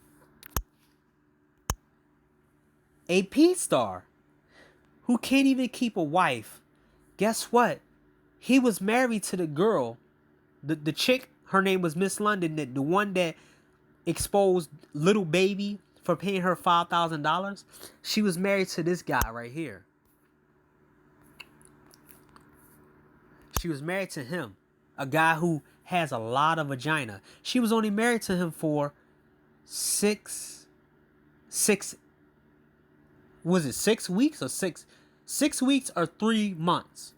A P-star who can't even keep a wife. Guess what? He was married to the girl. The chick, her name was Miss London, the one that exposed Little Baby for paying her $5,000. She was married to this guy right here. She was married to him. A guy who has a lot of vagina. She was only married to him for 6 weeks or 6 weeks or 3 months.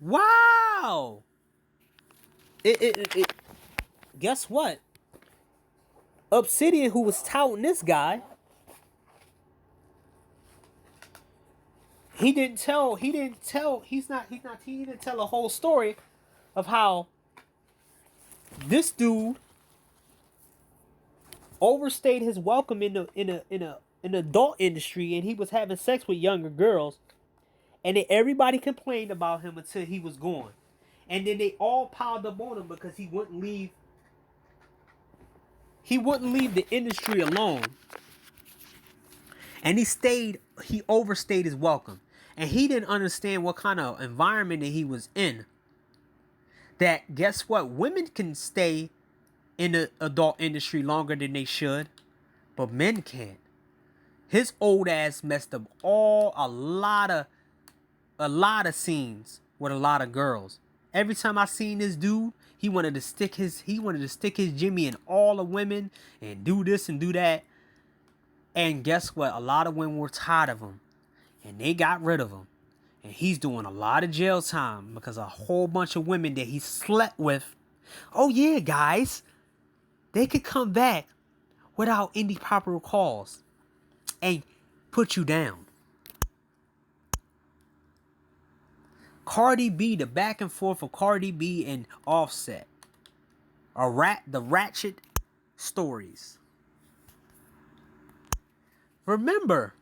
Wow. Guess what? Obsidian, who was touting this guy, he didn't tell a whole story of how this dude overstayed his welcome in the adult industry, and he was having sex with younger girls, and then everybody complained about him until he was gone, and then they all piled up on him because he wouldn't leave the industry alone, and he overstayed his welcome, and he didn't understand what kind of environment that he was in. That, guess what, women can stay in the adult industry longer than they should, but men can't. His old ass messed up a lot of scenes with a lot of girls. Every time I seen this dude, he wanted to stick his Jimmy in all the women and do this and do that. And guess what? A lot of women were tired of him, and they got rid of him. And he's doing a lot of jail time because a whole bunch of women that he slept with. Oh yeah, guys, they could come back without any proper calls and put you down. Cardi B, the back and forth of Cardi B and Offset. The ratchet stories. Remember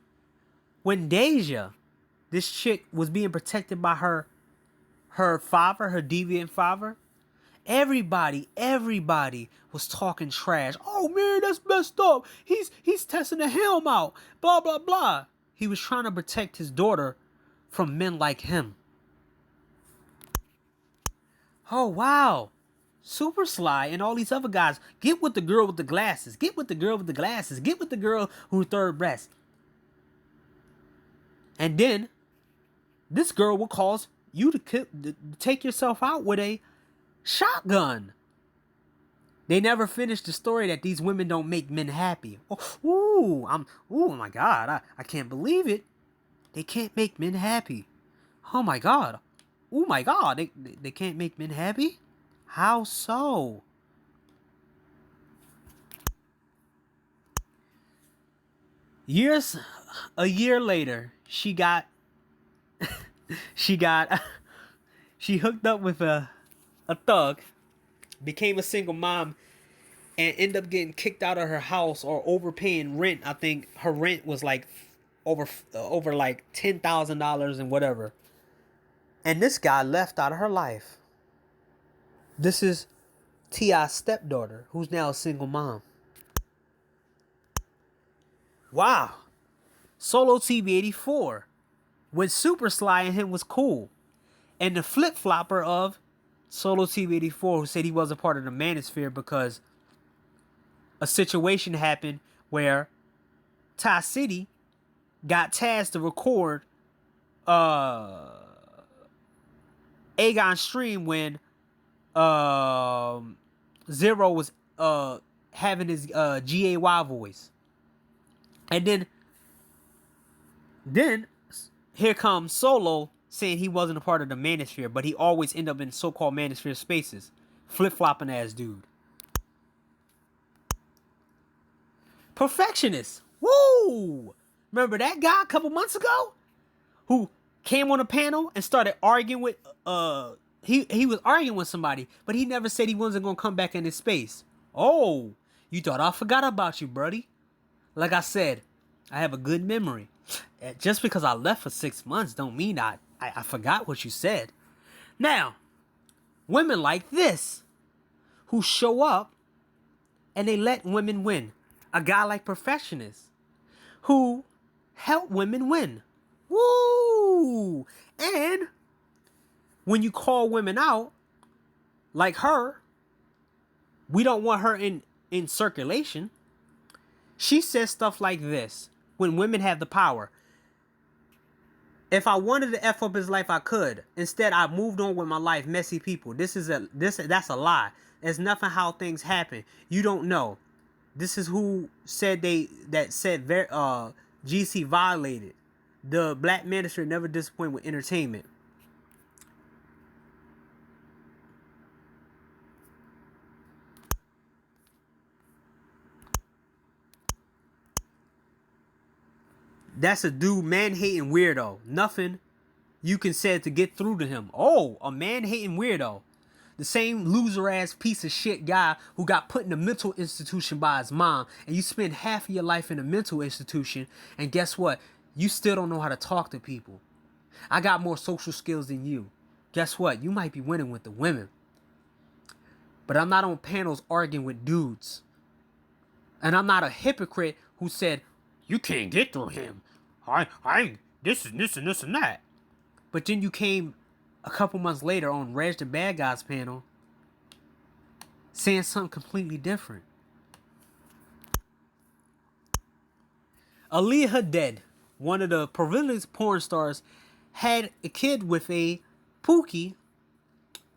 when Deja, this chick, was being protected by her father, her deviant father? Everybody was talking trash. Oh man, that's messed up. He's testing the helm out. Blah blah blah. He was trying to protect his daughter from men like him. Oh wow. Super Sly and all these other guys, get with the girl with the glasses. Get with the girl with the glasses. Get with the girl who's third breast. And then this girl will cause you to take yourself out with a shotgun. They never finished the story that these women don't make men happy. Oh my God. I can't believe it. They can't make men happy. Oh my God. Oh my God. They can't make men happy? How so? A year later, she hooked up with a thug, became a single mom, and ended up getting kicked out of her house or overpaying rent. I think her rent was like over like $10,000 and whatever. And this guy left out of her life. This is T.I.'s stepdaughter, who's now a single mom. Wow. Solo TV 84. When Super Sly and him was cool. And the flip-flopper of Solo Team 84, who said he wasn't part of the Manosphere because a situation happened where Ty City got tasked to record Aegon's stream when Zero was having his GAY voice. And then here comes Solo saying he wasn't a part of the Manosphere, but he always end up in so-called Manosphere spaces. Flip-flopping ass dude. Perfectionist. Woo! Remember that guy a couple months ago? Who came on a panel and started arguing with he was arguing with somebody, but he never said he wasn't gonna come back in his space. Oh, you thought I forgot about you, buddy. Like I said, I have a good memory. Just because I left for 6 months don't mean I forgot what you said. Now, women like this who show up and they let women win. A guy like Perfectionist who help women win. Woo! And when you call women out, like her, we don't want her in circulation. She says stuff like this when women have the power. If I wanted to F up his life, I could. Instead, I moved on with my life. Messy people. That's a lie. There's nothing how things happen. You don't know. This is who said GC violated. The Black Manosphere never disappoint with entertainment. That's a dude man-hating weirdo. Nothing you can say to get through to him. Oh, a man-hating weirdo. The same loser-ass piece of shit guy who got put in a mental institution by his mom. And you spend half of your life in a mental institution. And guess what? You still don't know how to talk to people. I got more social skills than you. Guess what? You might be winning with the women. But I'm not on panels arguing with dudes. And I'm not a hypocrite who said, you can't get through him. This and this and this and that. But then you came a couple months later on Reg the Bad Guys panel saying something completely different. Aaliyah Hadid, one of the prevalent porn stars, had a kid with a Pookie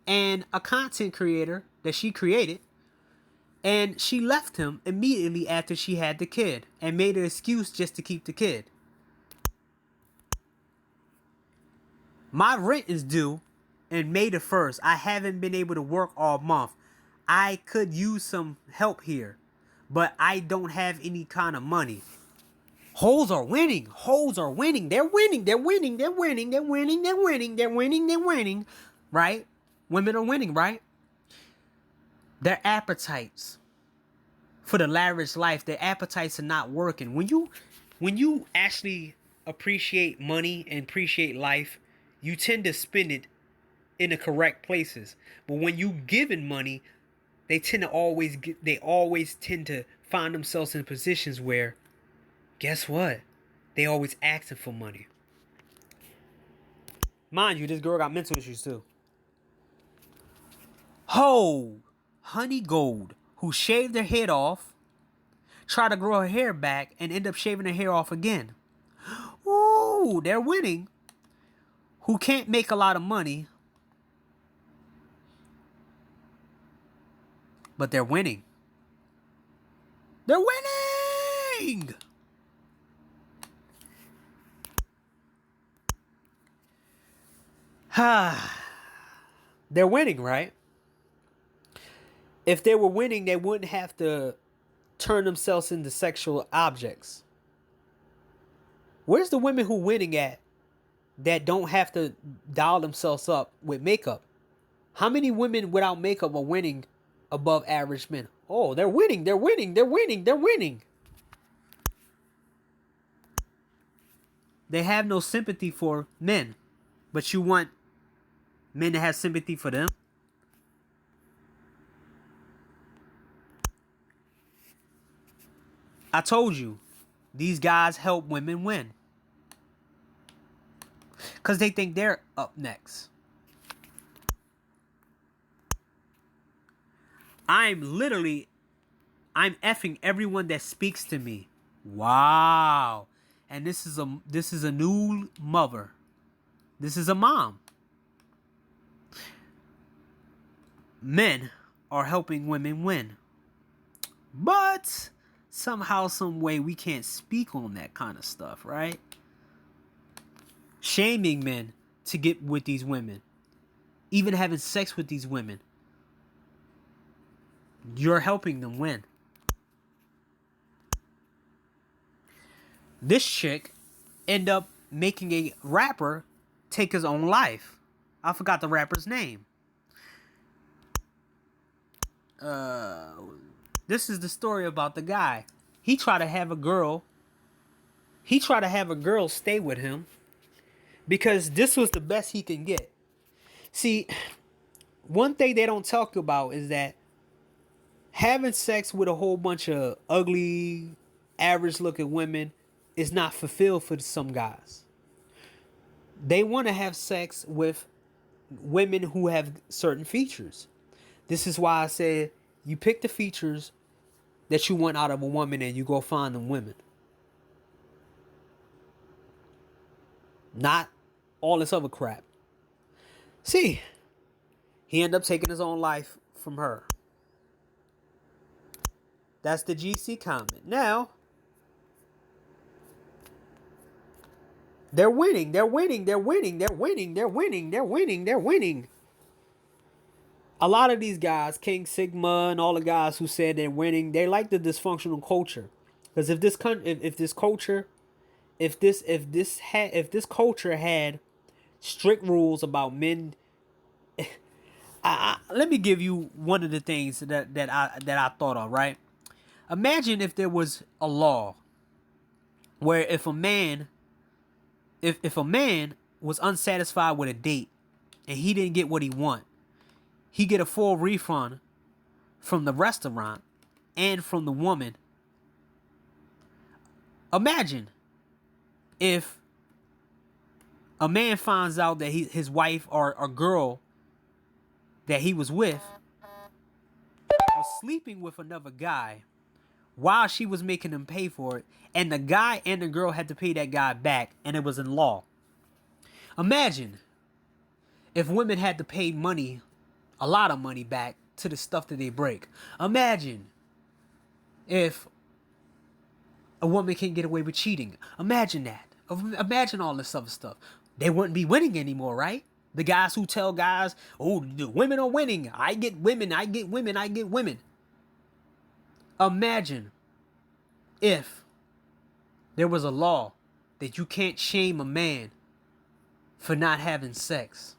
and a content creator that she created. And she left him immediately after she had the kid and made an excuse just to keep the kid. My rent is due in May the 1st. I haven't been able to work all month. I could use some help here, but I don't have any kind of money. Hoes are winning. Hoes are winning. They're winning. They're winning. They're winning. They're winning. They're winning. They're winning. They're winning. Right? Women are winning, right? Their appetites for the lavish life, their appetites are not working. When you actually appreciate money and appreciate life, you tend to spend it in the correct places. But when you giving money, they always tend to find themselves in positions where, guess what? They always asking for money. Mind you, this girl got mental issues too. Ho! Honey Gold, who shaved her head off, tried to grow her hair back, and end up shaving her hair off again. Ooh, they're winning. Who can't make a lot of money, but they're winning. They're winning! They're winning, right? If they were winning, they wouldn't have to turn themselves into sexual objects. Where's the women who winning at that don't have to doll themselves up with makeup? How many women without makeup are winning above average men? Oh, they're winning, they're winning, they're winning, they're winning. They have no sympathy for men, but you want men to have sympathy for them? I told you, these guys help women win. Because they think they're up next. I'm effing everyone that speaks to me. Wow. And this is a new mother. This is a mom. Men are helping women win. But somehow, some way, we can't speak on that kind of stuff, right? Shaming men to get with these women. Even having sex with these women. You're helping them win. This chick ended up making a rapper take his own life. I forgot the rapper's name. This is the story about the guy. He tried to have a girl stay with him because this was the best he can get. See, one thing they don't talk about is that having sex with a whole bunch of ugly, average looking women is not fulfilled for some guys. They want to have sex with women who have certain features. This is why I said you pick the features that you want out of a woman and you go find them women. Not all this other crap. See, he ended up taking his own life from her. That's the GC comment. Now, they're winning. A lot of these guys, King Sigma and all the guys who said they're winning, they like the dysfunctional culture. Because if this culture had strict rules about men, let me give you one of the things that I thought of, right? Imagine if there was a law where if a man was unsatisfied with a date and he didn't get what he want, he get a full refund from the restaurant and from the woman. Imagine if a man finds out that his wife or a girl that he was with was sleeping with another guy while she was making him pay for it, and the guy and the girl had to pay that guy back, and it was in law. Imagine if women had to pay money, a lot of money back to the stuff that they break. Imagine if a woman can get away with cheating. Imagine that. Imagine all this other stuff. They wouldn't be winning anymore, right? The guys who tell guys, oh, the women are winning. I get women. Imagine if there was a law that you can't shame a man for not having sex.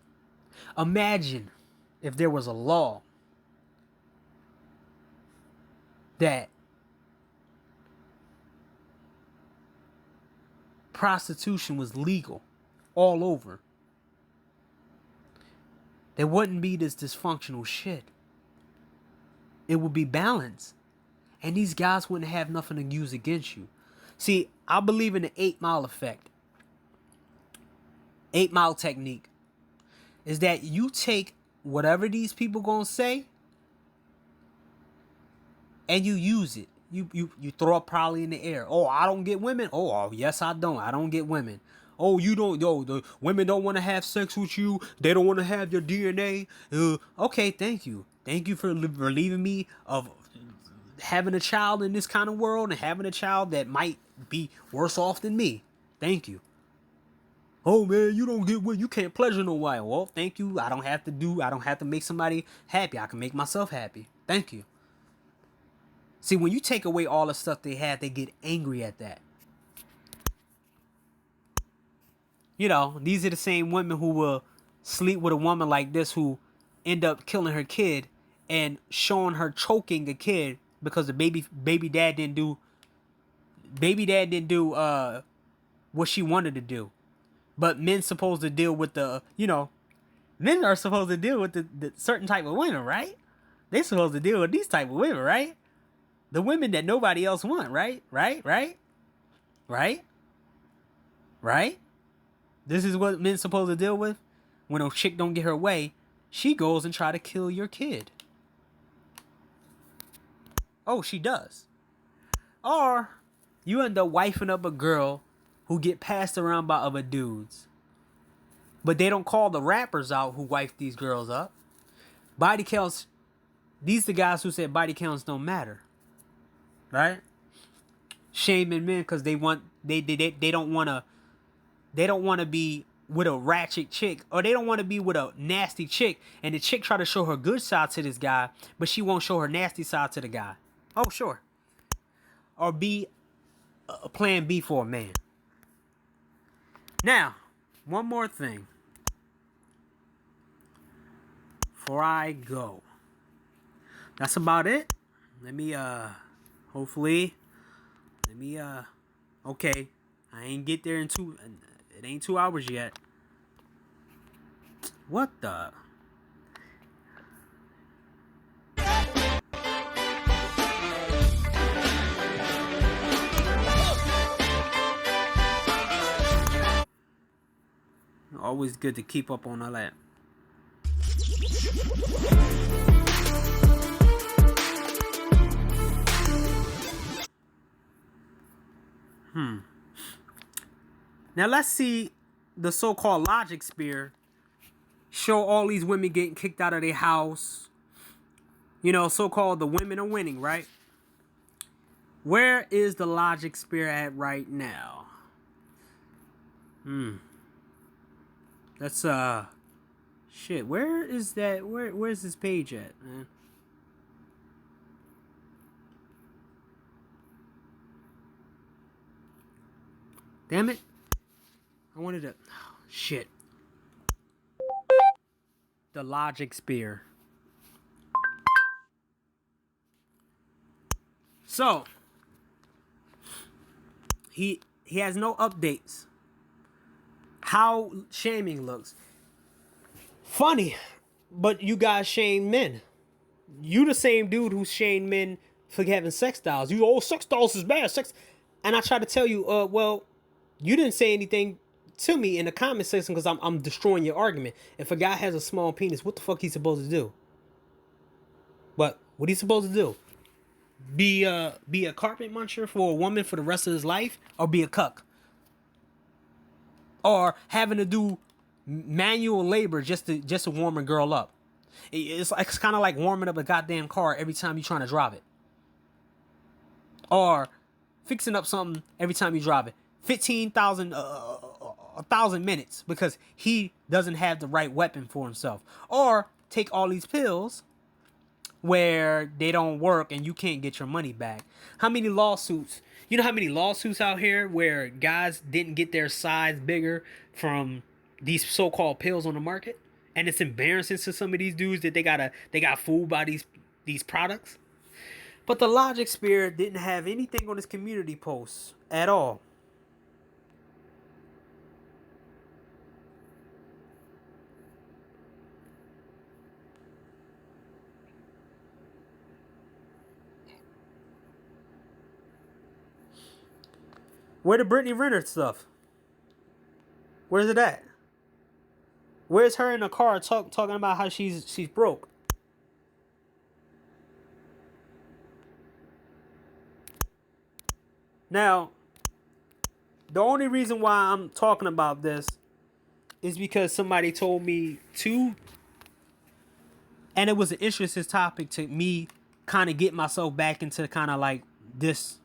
Imagine if there was a law that prostitution was legal all over. There wouldn't be this dysfunctional shit. It would be balanced. And these guys wouldn't have nothing to use against you. See, I believe in the 8 Mile effect. 8 Mile technique. Is that you take whatever these people gonna say and you use it. You throw it probably in the air. Oh, I don't get women. Oh, yes, I don't. I don't get women. Oh, you don't. Oh, the women don't want to have sex with you. They don't want to have your DNA. Okay, thank you. Thank you for relieving me of having a child in this kind of world and having a child that might be worse off than me. Thank you. Oh man, you don't get what you can't pleasure no wife. Well, thank you. I don't have to make somebody happy. I can make myself happy. Thank you. See, when you take away all the stuff they had, they get angry at that. You know, these are the same women who will sleep with a woman like this who end up killing her kid and showing her choking a kid because the baby dad didn't do what she wanted to do. But men supposed to deal with men are supposed to deal with the certain type of women, right? They supposed to deal with these type of women, right? The women that nobody else want, right? Right? This is what men supposed to deal with. When a chick don't get her way, she goes and try to kill your kid. Oh, she does. Or you end up wifing up a girl who get passed around by other dudes. But they don't call the rappers out who wife these girls up. Body counts, these the guys who said body counts don't matter. Right? Shaming men because they don't want to be with a ratchet chick, or they don't want to be with a nasty chick, and the chick try to show her good side to this guy, but she won't show her nasty side to the guy. Oh, sure. Or be a plan B for a man. Now, one more thing before I go. That's about it. Okay. I ain't get there it ain't 2 hours yet. What the? Always good to keep up on all that. Now let's see the so-called Logic Spear show all these women getting kicked out of their house. You know, so-called the women are winning, right? Where is the Logic Spear at right now? That's shit. Where is that? Where's this page at, man? Damn it. I wanted to... Oh, shit. The Logic Spear. So, he has no updates. How shaming looks. Funny, but you guys shame men. You the same dude who shamed men for having sex dolls. Sex dolls is bad. And I try to tell you, well, you didn't say anything to me in the comment section because I'm destroying your argument. If a guy has a small penis, what the fuck he supposed to do? What he supposed to do? Be a carpet muncher for a woman for the rest of his life, or be a cuck? Or having to do manual labor just to warm a girl up? It's kind of like warming up a goddamn car every time you're trying to drive it. Or fixing up something every time you drive it. 1,000 minutes because he doesn't have the right weapon for himself. Or take all these pills where they don't work and you can't get your money back. How many lawsuits? You know how many lawsuits out here where guys didn't get their size bigger from these so-called pills on the market? And it's embarrassing to some of these dudes that they got fooled by these products. But the Logic Spear didn't have anything on his community posts at all. Where the Brittany Renner stuff? Where's it at? Where's her in the car talking about how she's broke? Now, the only reason why I'm talking about this is because somebody told me to, and it was an interesting topic to me, kind of get myself back into kind of like this.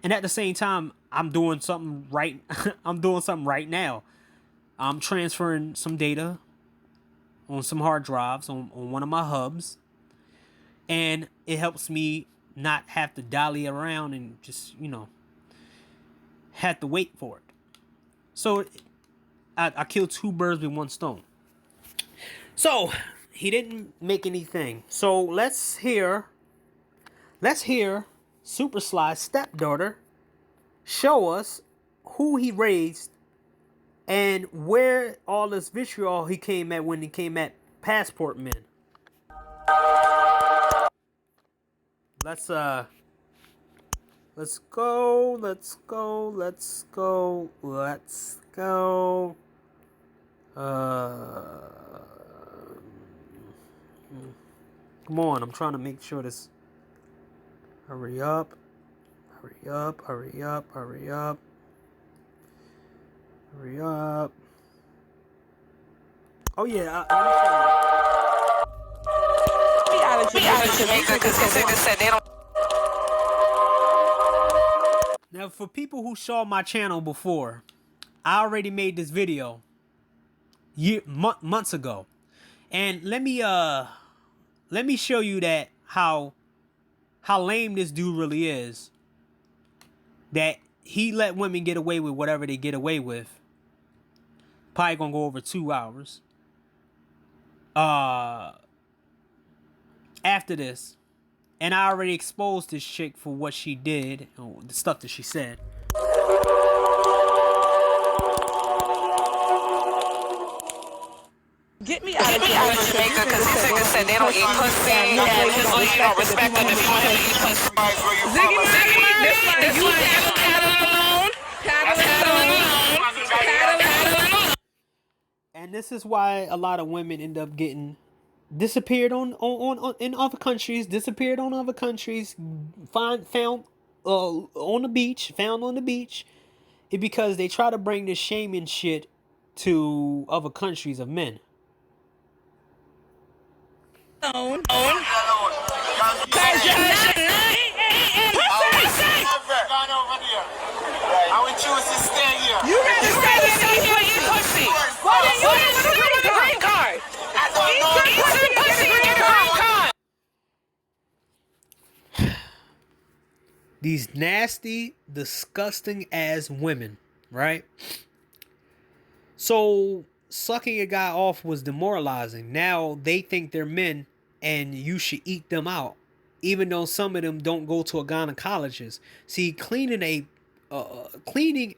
And at the same time, I'm doing something right. I'm doing something right now. I'm transferring some data on some hard drives on one of my hubs. And it helps me not have to dally around and just, have to wait for it. So I killed two birds with one stone. So he didn't make anything. So let's hear Super Sly's stepdaughter show us who he raised and where all this vitriol he came at when he came at Passport Men. Let's go. Come on, I'm trying to make sure this. Hurry up. Hurry up. Hurry up. Hurry up. Hurry up. Oh yeah. Now, for people who saw my channel before, I already made this video months ago, and let me show you that how lame this dude really is. That he let women get away with whatever they get away with. Probably gonna go over 2 hours. After this, and I already exposed this chick for what she did, the stuff that she said. Get me out of Jamaica because these niggas said they don't eat pussy and his lady don't respect them if you want him to eat pussy. Ziggy, this one, and this is why a lot of women end up getting disappeared in other countries, found on the beach, it's because they try to bring this shaming shit to other countries of men. I would choose to stay here. You rather stay here or eat pussy? Why didn't you get a green card? Eat pussy and get a green card. These nasty, disgusting ass women, right? So sucking a guy off was demoralizing. Now they think they're men and you should eat them out, even though some of them don't go to a gynecologist. See, cleaning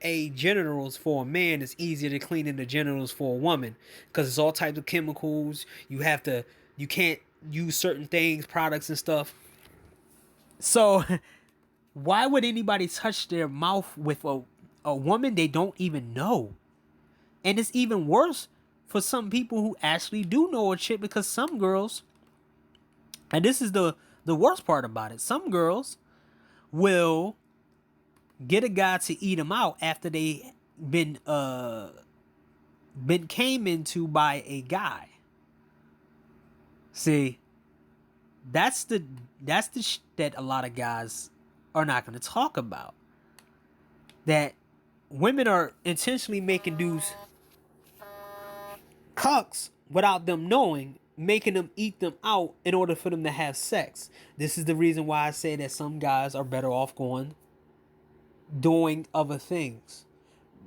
a genitals for a man is easier than cleaning the genitals for a woman, because it's all types of chemicals. You can't use certain things, products and stuff. So why would anybody touch their mouth with a woman they don't even know? And it's even worse for some people who actually do know a chick, because some girls, and this is the worst part about it, some girls will get a guy to eat them out after they been came into by a guy. See, that's the that a lot of guys are not going to talk about. That women are intentionally making dudes cucks without them knowing, making them eat them out in order for them to have sex. This is the reason why I say that some guys are better off doing other things,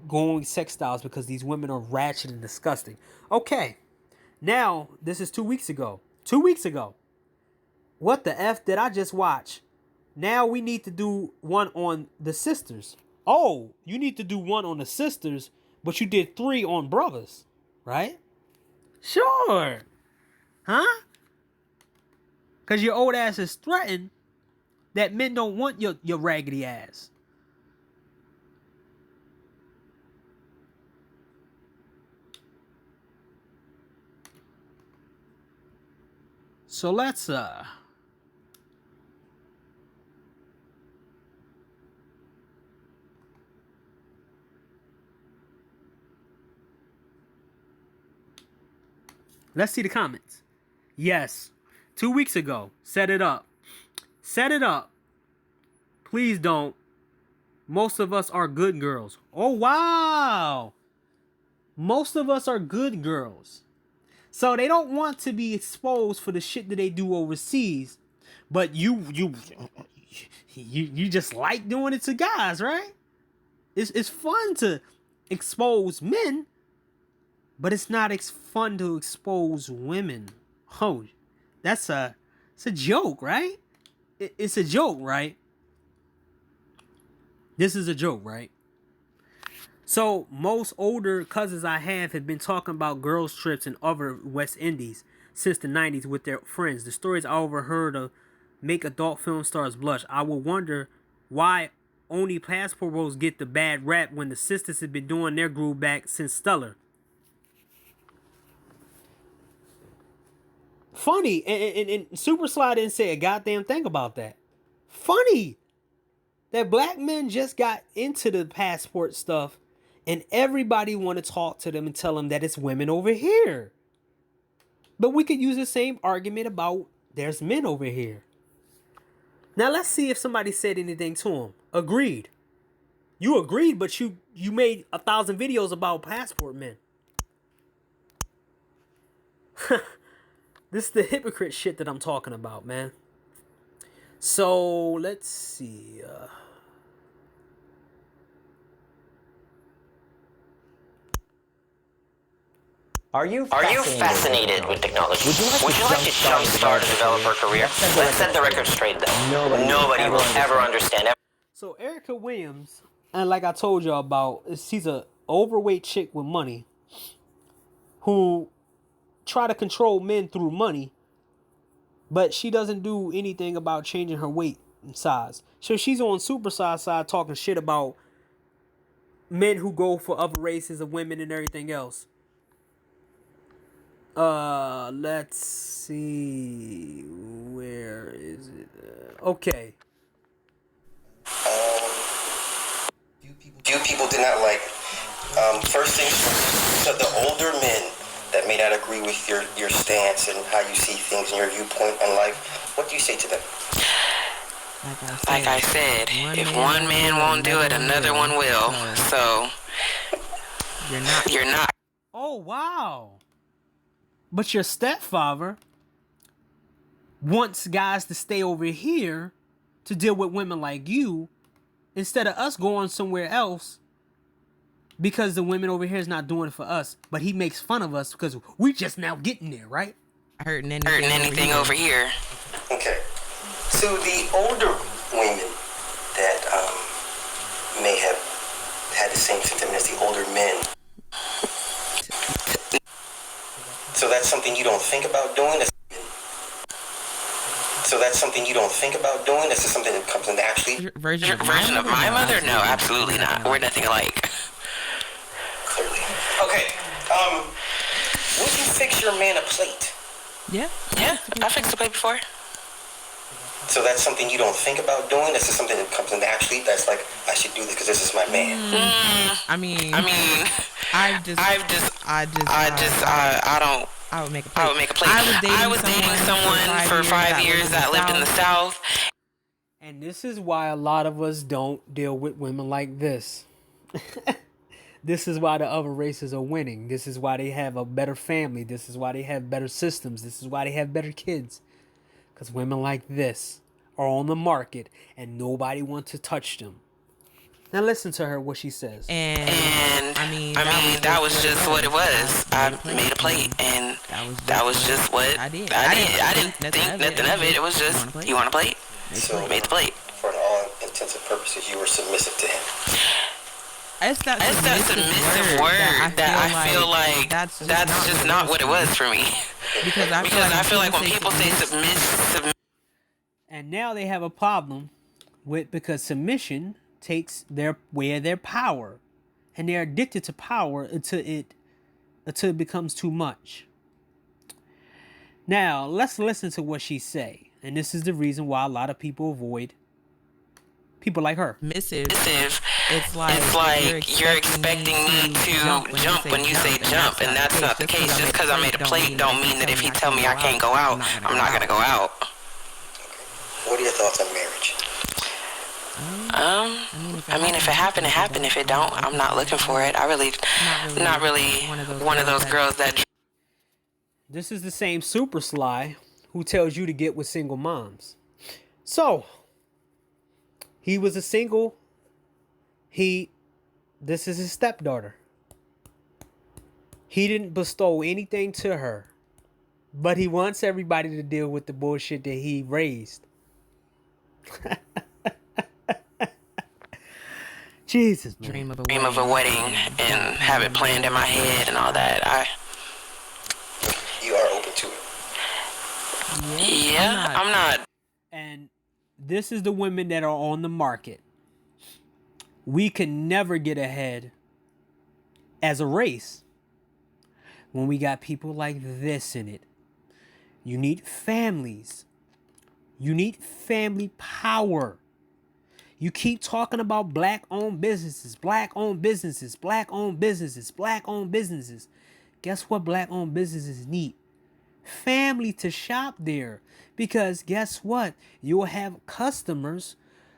going sex styles, because these women are ratchet and disgusting. Okay, now this is 2 weeks ago. 2 weeks ago. What the F did I just watch? Now we need to do one on the sisters. Oh, you need to do one on the sisters, but you did 3 on brothers, right? Sure. Huh? Because your old ass is threatened that men don't want your raggedy ass. So let's see the comments. Yes. 2 weeks ago. Set it up. Set it up. Please don't. Most of us are good girls. Oh, wow. Most of us are good girls. So they don't want to be exposed for the shit that they do overseas. But you just like doing it to guys, right? It's fun to expose men, but it's not fun to expose women. Oh, it's a joke, right? It's a joke, right? This is a joke, right? So most older cousins I have been talking about girls' trips in other West Indies since the 90s with their friends. The stories I overheard of make adult film stars blush. I will wonder why only passport bros get the bad rap when the sisters have been doing their groove back since Stellar. Funny, and Super Sly didn't say a goddamn thing about that. funny that black men just got into the passport stuff and everybody want to talk to them and tell them that it's women over here. But we could use the same argument about there's men over here. Now let's see if somebody said anything to him. Agreed. You agreed, but you made 1,000 videos about passport men. This is the hypocrite shit that I'm talking about, man. So let's see. Are you fascinated with technology? Would you like to jumpstart a developer career? Let's set the record straight though. Nobody will ever understand. So Erica Williams, and like I told y'all about, she's a overweight chick with money who try to control men through money, but she doesn't do anything about changing her weight and size. So she's on super size side talking shit about men who go for other races of women and everything else. Let's see. Where is it? Okay. Few people did not like it. First things first, so the older men that may not agree with your stance and how you see things and your viewpoint on life, what do you say to them? Like I said, if one man won't do it, another one will. So, you're not. Oh, wow. But your stepfather wants guys to stay over here to deal with women like you instead of us going somewhere else because the women over here is not doing it for us. But he makes fun of us because we just now getting there, right? Hurting anything over here. Okay. So the older women that may have had the same sentiment as the older men. So that's something you don't think about doing? So that's something you don't think about doing? This is something that comes naturally? Version of my mother? No, absolutely not. We're nothing alike. Clearly. Okay. Would you fix your man a plate? Yeah, I fixed a plate before. So that's something you don't think about doing? This is something that comes naturally? That's like, I should do this because this is my man. I would make a plate. I was dating someone for 5 years that lived in the South. And this is why a lot of us don't deal with women like this. This is why the other races are winning. This is why they have a better family. This is why they have better systems. This is why they have better kids. Because women like this are on the market and nobody wants to touch them. Now listen to her, what she says. And I mean, that was just what it was. I made a plate, and that was just what I did. I didn't think nothing of it. It was just, you want a plate? So made the plate. For all intents and purposes, you were submissive to him. It's that submissive word that I feel like that's just not what it was for me. Because I feel like when people say submit. And now they have a problem with, because submission takes away their power, and they're addicted to power until it becomes too much. Now let's listen to what she say, and this is the reason why a lot of people avoid people like her. Submissive. It's like you're expecting me to jump when you say jump, and that's not the case. Just because I made a plate don't mean that if he tell me I can't go out, I'm not gonna go out. What are your thoughts on marriage? I mean, if it happened, it happened. If it don't, I'm not looking for it. Not really one of those girls that. This is the same Super Sly who tells you to get with single moms. So, he was a single. This is his stepdaughter. He didn't bestow anything to her, but he wants everybody to deal with the bullshit that he raised. Jesus, man. Dream of a wedding and have it planned in my head and all that. You are open to it. Yeah, I'm not. And this is the women that are on the market. We can never get ahead as a race when we got people like this in it. You need families You need family power. You keep talking about black-owned businesses, black-owned businesses, black-owned businesses, black-owned businesses. Guess what black-owned businesses need? Family to shop there. Because guess what? You'll have customers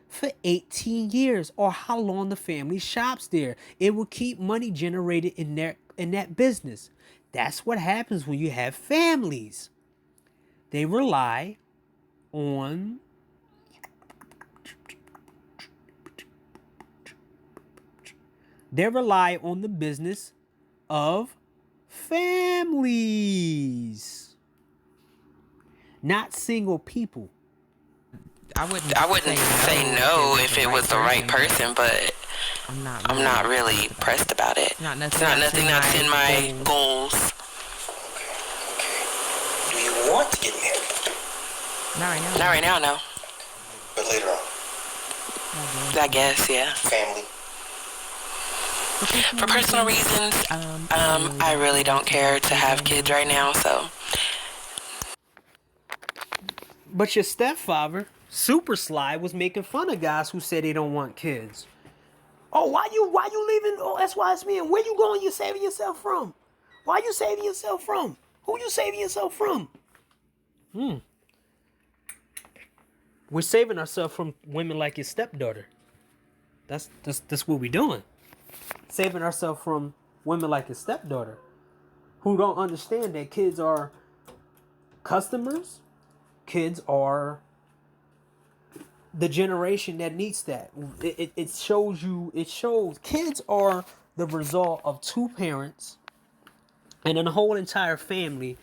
for 18 years or how long the family shops there. It will keep money generated in that business. That's what happens when you have families. They rely on the business of families, not single people. I wouldn't say no if it was the right person, but I'm not really pressed about it. It's not nothing that's in my goals. Do you want to get married? Not right now, no. But later on? I guess, yeah. Family? For personal reasons, I really don't care to have kids right now, so. But your stepfather, Super Sly, was making fun of guys who say they don't want kids. Oh, why you leaving SYSB? And where you going? You saving yourself from? Why you saving yourself from? Who you saving yourself from? We're saving ourselves from women like your stepdaughter. That's what we're doing. Saving ourselves from women like your stepdaughter, who don't understand that kids are customers. Kids are the generation that needs that. It shows kids are the result of two parents and a whole entire family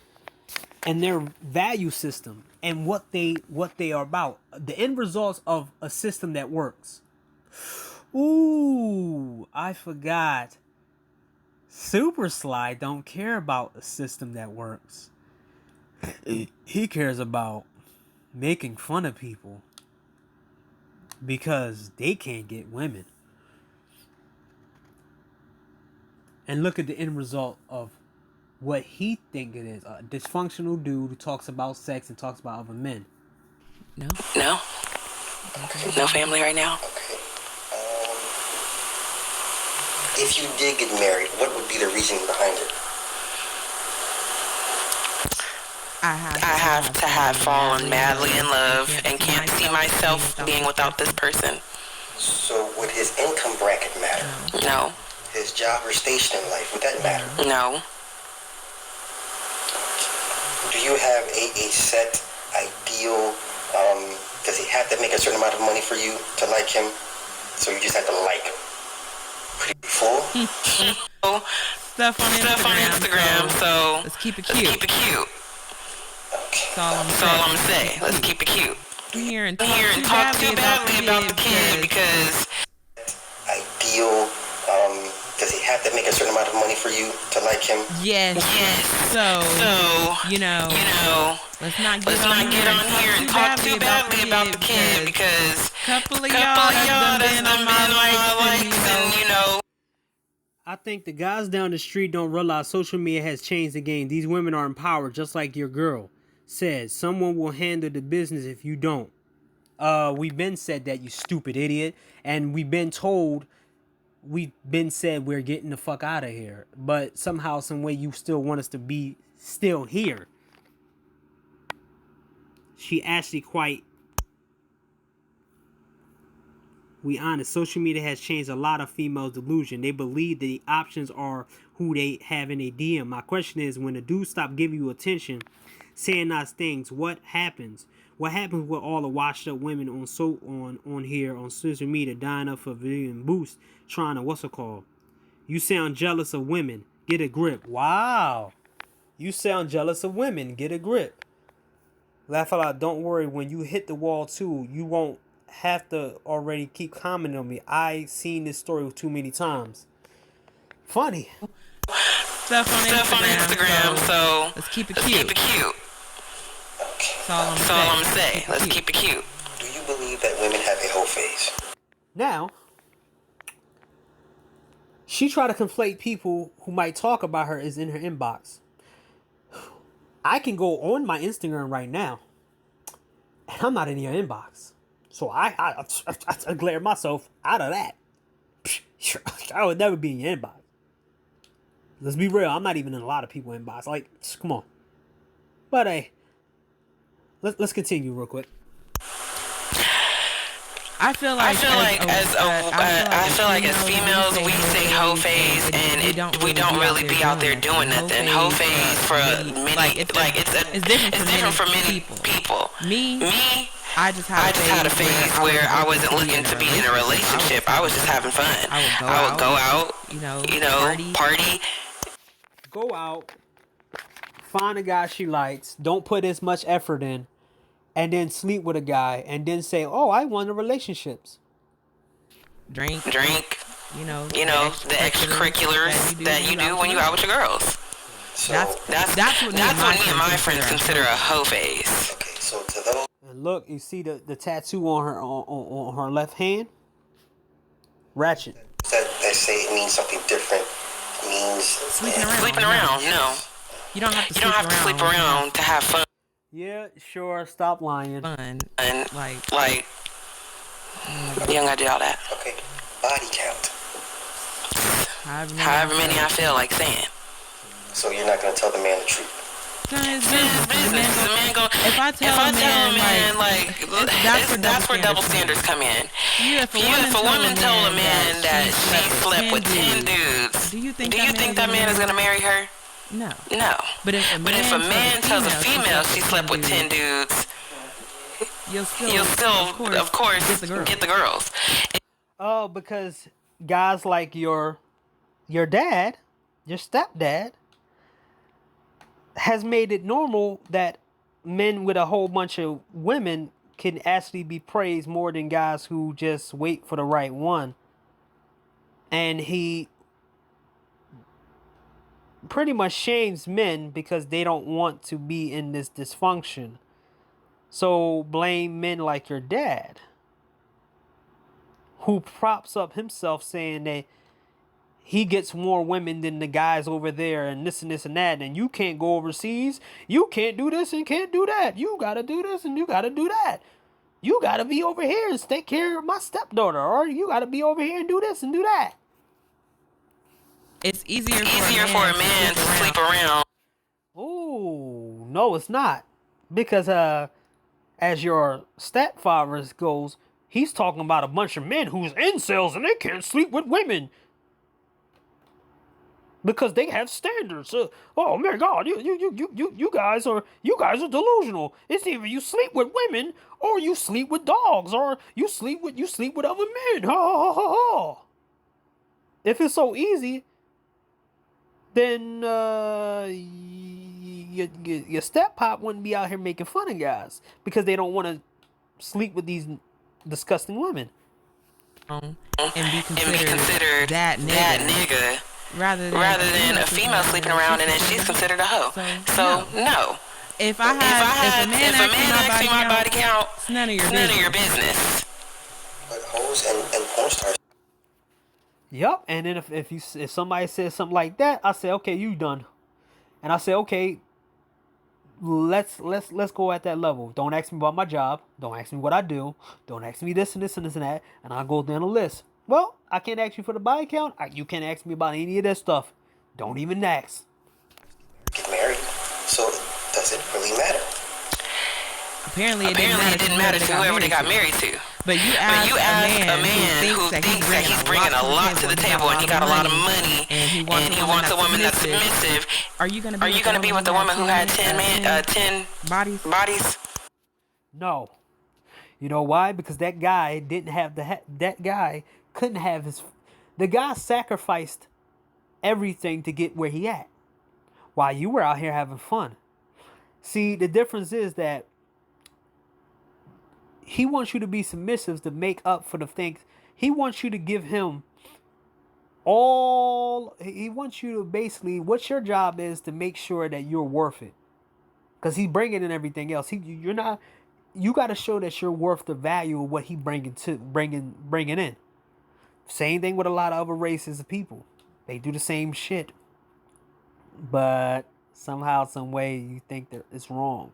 and their value system and what they are about. The end results of a system that works. Ooh, I forgot. Super Sly don't care about a system that works. He cares about making fun of people because they can't get women. And look at the end result of what he think it is. A dysfunctional dude who talks about sex and talks about other men. No family right now. If you did get married, what would be the reasoning behind it? I have to have fallen madly in love and can't see myself being without this person. So would his income bracket matter? No. His job or station in life, would that matter? No. Do you have a set ideal, does he have to make a certain amount of money for you to like him? So you just have to like him? Pretty full? Stuff on Instagram, so let's keep it cute. Okay. That's all I'm say. Let's keep it cute. Here and talk too badly about the kid because ideal, does he have to make a certain amount of money for you to like him? Yes. So you know, let's not get on here and talk too badly about the kid because a couple of y'all has been on my likes and you know. I think the guys down the street don't realize social media has changed the game. These women are empowered, just like your girl said. Someone will handle the business if you don't. We've been said that, you stupid idiot. And we've been said we're getting the fuck out of here. But somehow, some way, you still want us to be still here. She actually quite... We honest, social media has changed a lot of females' delusion. They believe the options are who they have in a DM. My question is, when a dude stop giving you attention, saying nice things, what happens? What happens with all the washed up women on here on social media dying up for video and boost, trying to what's it called? You sound jealous of women. Get a grip. Wow. You sound jealous of women. Get a grip. Laugh out. Don't worry. When you hit the wall too, you won't have to already keep commenting on me. I seen this story too many times. Funny. Stuff on Instagram, so let's keep it cute. That's all I'm saying. Let's keep it cute. Do you believe that women have a whole phase? Now, she tried to conflate people who might talk about her is in her inbox. I can go on my Instagram right now, and I'm not in your inbox. So I glare myself out of that. I would never be in your inbox. Let's be real. I'm not even in a lot of people's inbox. Like, come on. But hey, let's continue real quick. I feel like as females we say hoe phase and we don't really be out there doing nothing. Hoe phase for many it's different for many people. Me, I just had a phase where I wasn't looking to be in a relationship. I was just having fun. I would go out, you know, party. Go out, find a guy she likes, don't put as much effort in, and then sleep with a guy, and then say, "Oh, I want relationships." Drink. You know the extracurriculars that you do when you out with your girls. So that's what me and my friends consider a hoe phase. Okay, so to those. And look, you see the tattoo on her left hand? Ratchet. That say it means something different. It means sleeping around. No. You don't have to sleep around to have fun. Yeah, sure. Stop lying. Fun. And like you don't gotta do all that. Okay. Body count. However many I feel like saying. So you're not gonna tell the man the truth. It's business. If I tell a man that's where double standards come in. If a woman told a man that she slept with 10 dudes, do you think that man is gonna marry her? No. But if a man tells a female she slept with 10 dudes, you'll still of course get the girls. Oh, because guys like your dad, your stepdad, has made it normal that men with a whole bunch of women can actually be praised more than guys who just wait for the right one. And he pretty much shames men because they don't want to be in this dysfunction. So blame men like your dad, who props up himself saying that he gets more women than the guys over there and this and that, and you can't go overseas, you can't do this and can't do that, you gotta do this and you gotta do that, you gotta be over here and take care of my stepdaughter, or you gotta be over here and do this and do that. It's easier for a man to sleep around. Ooh, no, it's not. Because as your stepfather goes, he's talking about a bunch of men who's incels and they can't sleep with women. Because they have standards. Oh my God, you guys are delusional. It's either you sleep with women or you sleep with dogs or you sleep with other men. Ha ha ha ha. If it's so easy, then your step pop wouldn't be out here making fun of guys because they don't want to sleep with these disgusting women. And be considered that nigga. Rather than a female sleeping around and then she's considered a hoe. So no. If a man asks me my body count, it's none of your business. But hoes and porn stars. Yep. And then if somebody says something like that, I say, okay, you done. And I say, okay, let's go at that level. Don't ask me about my job. Don't ask me what I do. Don't ask me this and this and this and that. And I'll go down the list. Well, I can't ask you for the body count. You can't ask me about any of that stuff. Don't even ask. Get married, so does it really matter? Apparently it didn't matter to whoever they got married to. But you ask a man who thinks that he's bringing a lot to the table and he got a lot of money and he wants a woman that's submissive. Are you gonna be with the woman who had 10 bodies? No. You know why? Because that guy didn't have that guy couldn't have the guy sacrificed everything to get where he at while you were out here having fun. See, the difference is that he wants you to be submissive to make up for the things. He wants you to give him all. He wants you to basically, what your job is to make sure that you're worth it. Because he's bringing in everything else. You're not. You got to show that you're worth the value of what he bringing in. Same thing with a lot of other races of people. They do the same shit. But somehow, some way, you think that it's wrong.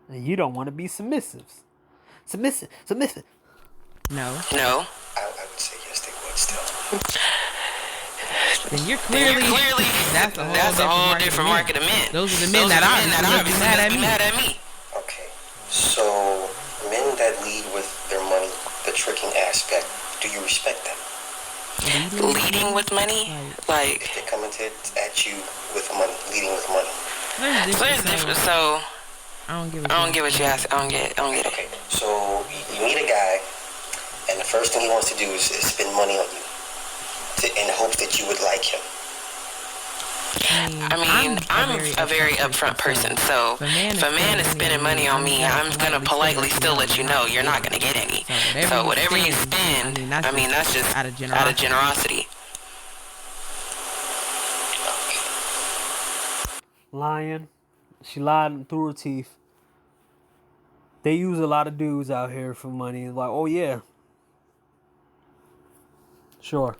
And you don't want to be submissive. Submissive. No. I would say yes, they would still. Then you're clearly that's a whole different market of men. Those are the men that obviously mad at me. Okay, so men that lead with their money, the tricking aspect, do you respect them? Leading with money? Like, if they're coming at you with money, leading with money. There's different. So I don't get what you ask. I don't get it. Okay, so you meet a guy, and the first thing he wants to do is spend money on you, in hopes that you would like him. I mean, I'm a very upfront person, so if a man is spending money on me, I'm gonna politely still let you know you're not gonna get any. So whatever you spend, I mean, that's just out of generosity. Lying. She lied through her teeth. They use a lot of dudes out here for money. It's like, oh yeah. Sure.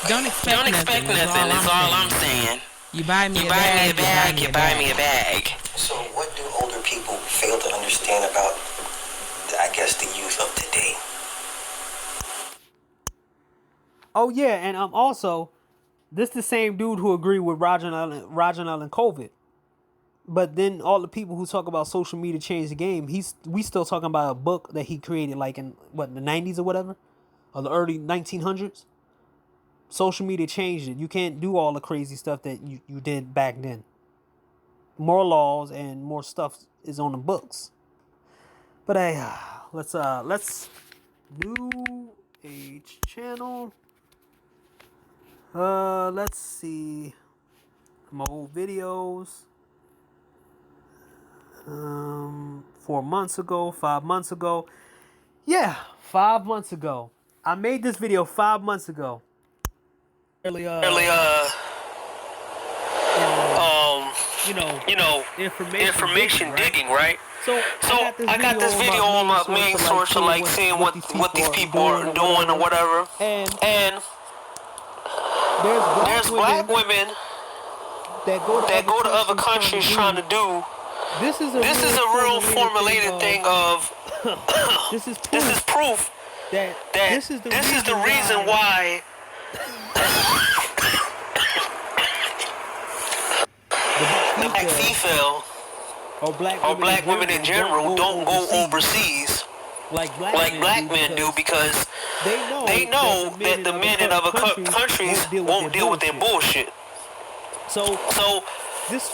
Don't expect nothing. Is all I'm saying. You buy me a bag. You buy me a bag. So what do older people fail to understand about, I guess, the youth of today? Oh yeah, and also, this the same dude who agreed with Roger Allen COVID. But then all the people who talk about social media changed the game. We still talking about a book that he created like in the 90s or whatever, or the early 1900s. Social media changed it. You can't do all the crazy stuff that you did back then. More laws and more stuff is on the books. But hey, let's new age channel. Let's see my old videos. 4 months ago, 5 months ago. Yeah, 5 months ago. I made this video 5 months ago. Information digging, right? So I got this video on my main source to like seeing what these people are doing or whatever. And there's black women that go to other countries trying to do. This is a real formulated thing of. This is proof that this is the reason why. The black female or black women in general don't go overseas like black men do, because they know that the men in other countries won't deal with their bullshit. So this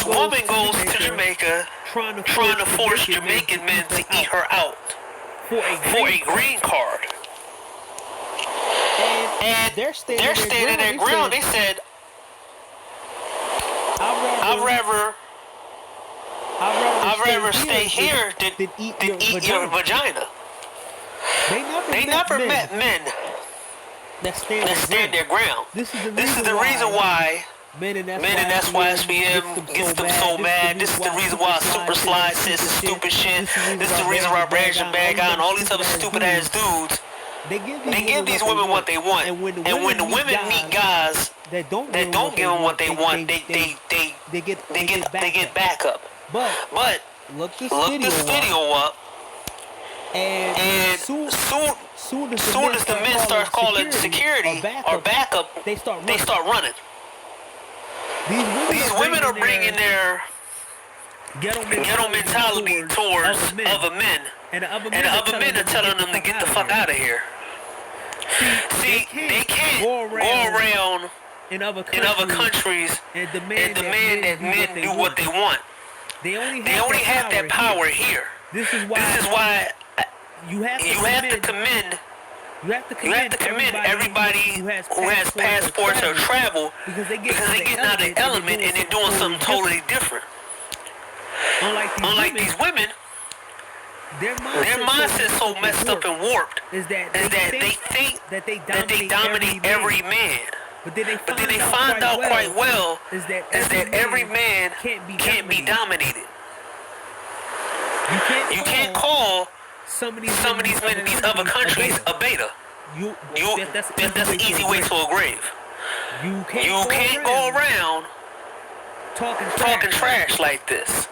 woman goes to Jamaica trying to force Jamaican men to eat her out for a green card. And they're standing their ground. They said, I'd rather stay here than eat your vagina. They never met men that stand their ground. This is the reason why men in SYSBM gets them so mad. This is the reason why Super Slide says some stupid shit. This is the reason why Branson Bag and all these other stupid ass dudes. They give these women what they want, and when the women meet guys that don't give them what they want, they get back up. But look this video up, and soon as the men start calling security or backup, they start running. These women are bringing their ghetto mentality towards other men. And the other men are telling them to get the fuck out of here. See, they can't go around in other countries and demand that men do what they want. They only have that power here. This is why you have to commend everybody who has passports or travel, because they get out of the element and they're doing something totally different. Unlike these women. Their mindset's so messed up and warped is that they think that they dominate every man. But then they find out quite well is that every man can't be dominated. You can't call some of these men in these other countries a beta. That's an easy way to a grave. You can't go around talking trash like this.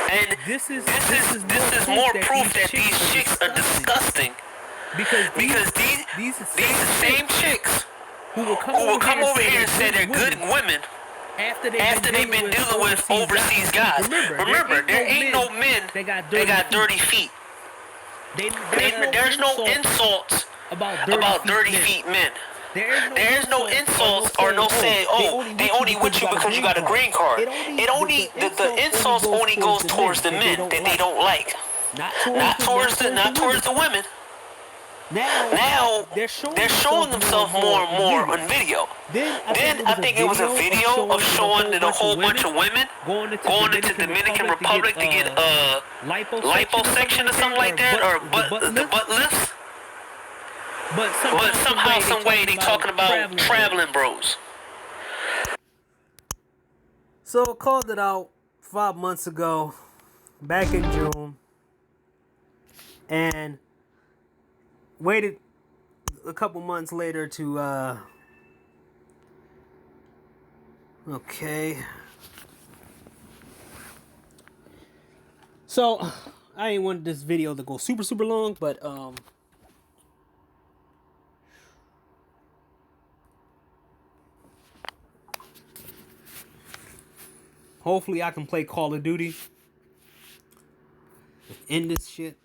And this is more proof that these chicks are disgusting. Because these same chicks who will come over here and say they're good women after they've been dealing with overseas guys. Remember, there ain't no men that got dirty feet. There's no insults about dirty feet men. There's no insults or no saying, oh, they only with you because you got a green card. The insults only goes towards the men that they don't like, not towards the women. Now they're showing themselves more and more on video. Then I think it was a video of showing that a whole bunch of women going into Dominican Republic to get a liposuction or something like that, or the butt lifts. But somehow, some way, they talking about traveling bros. So I called it out 5 months ago, back in June, and waited a couple months later to okay. So I ain't wanted this video to go super long, but hopefully I can play Call of Duty. End this shit.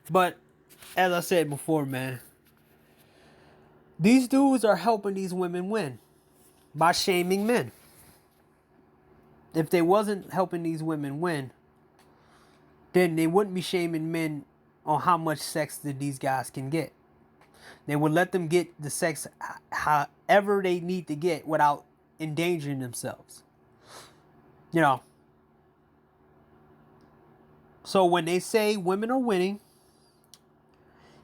But as I said before, man, these dudes are helping these women win by shaming men. If they wasn't helping these women win, then they wouldn't be shaming men on how much sex that these guys can get. They would let them get the sex however they need to get without endangering themselves. You know. So when they say women are winning,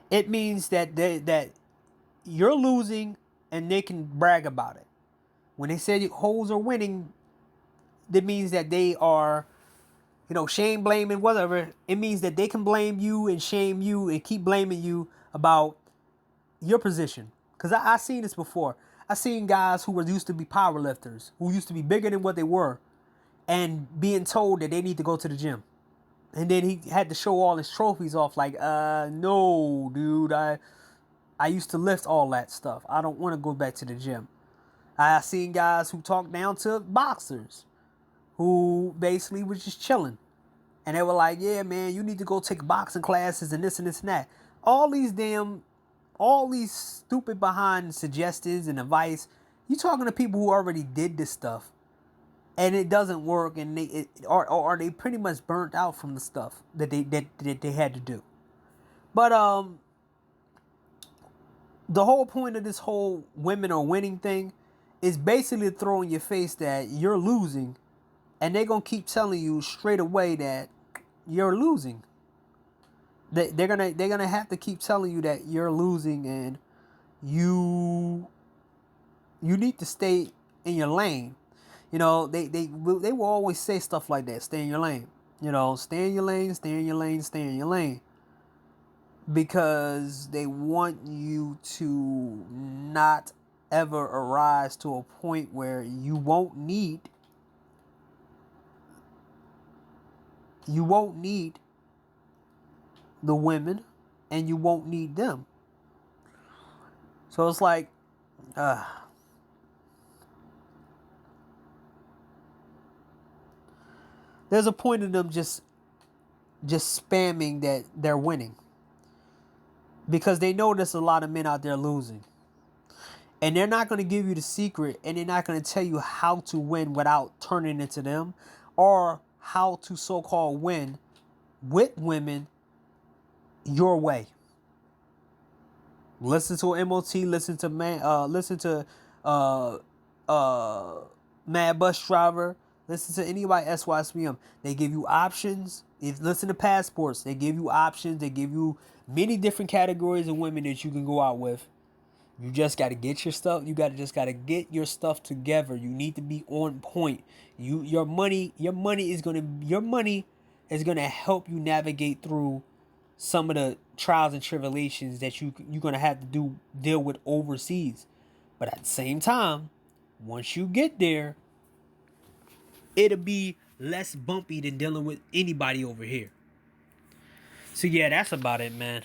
it means that that you're losing and they can brag about it. When they say hoes are winning, that means that they are, you know, shame, blaming, whatever. It means that they can blame you and shame you and keep blaming you about your position. Because I seen this before. I seen guys who used to be power lifters, who used to be bigger than what they were, and being told that they need to go to the gym. And then he had to show all his trophies off like, no, dude, I used to lift all that stuff. I don't want to go back to the gym. I seen guys who talked down to boxers who basically was just chilling. And they were like, yeah, man, you need to go take boxing classes and this and this and that. All these stupid behind suggestions and advice. You talking to people who already did this stuff. And it doesn't work, and or they pretty much burnt out from the stuff that they had to do. But the whole point of this whole women are winning thing is basically throwing your face that you're losing, and they're gonna keep telling you straight away that you're losing. They're gonna have to keep telling you that you're losing, and you need to stay in your lane. You know, they will always say stuff like that. Stay in your lane. You know, stay in your lane, stay in your lane, stay in your lane. Because they want you to not ever arise to a point where you won't need the women and you won't need them. So it's like, there's a point in them just spamming that they're winning. Because they know there's a lot of men out there losing. And they're not going to give you the secret, and they're not going to tell you how to win without turning into them, or how to so-called win with women your way. Listen to MOT, listen to Mad Bus Driver. Listen to anybody SYSBM. They give you options. Listen to Passports. They give you options. They give you many different categories of women that you can go out with. You just got to get your stuff. You just got to get your stuff together. You need to be on point. Your money is gonna help you navigate through some of the trials and tribulations that you're gonna have to deal with overseas. But at the same time, once you get there, it'll be less bumpy than dealing with anybody over here. So yeah, that's about it, man.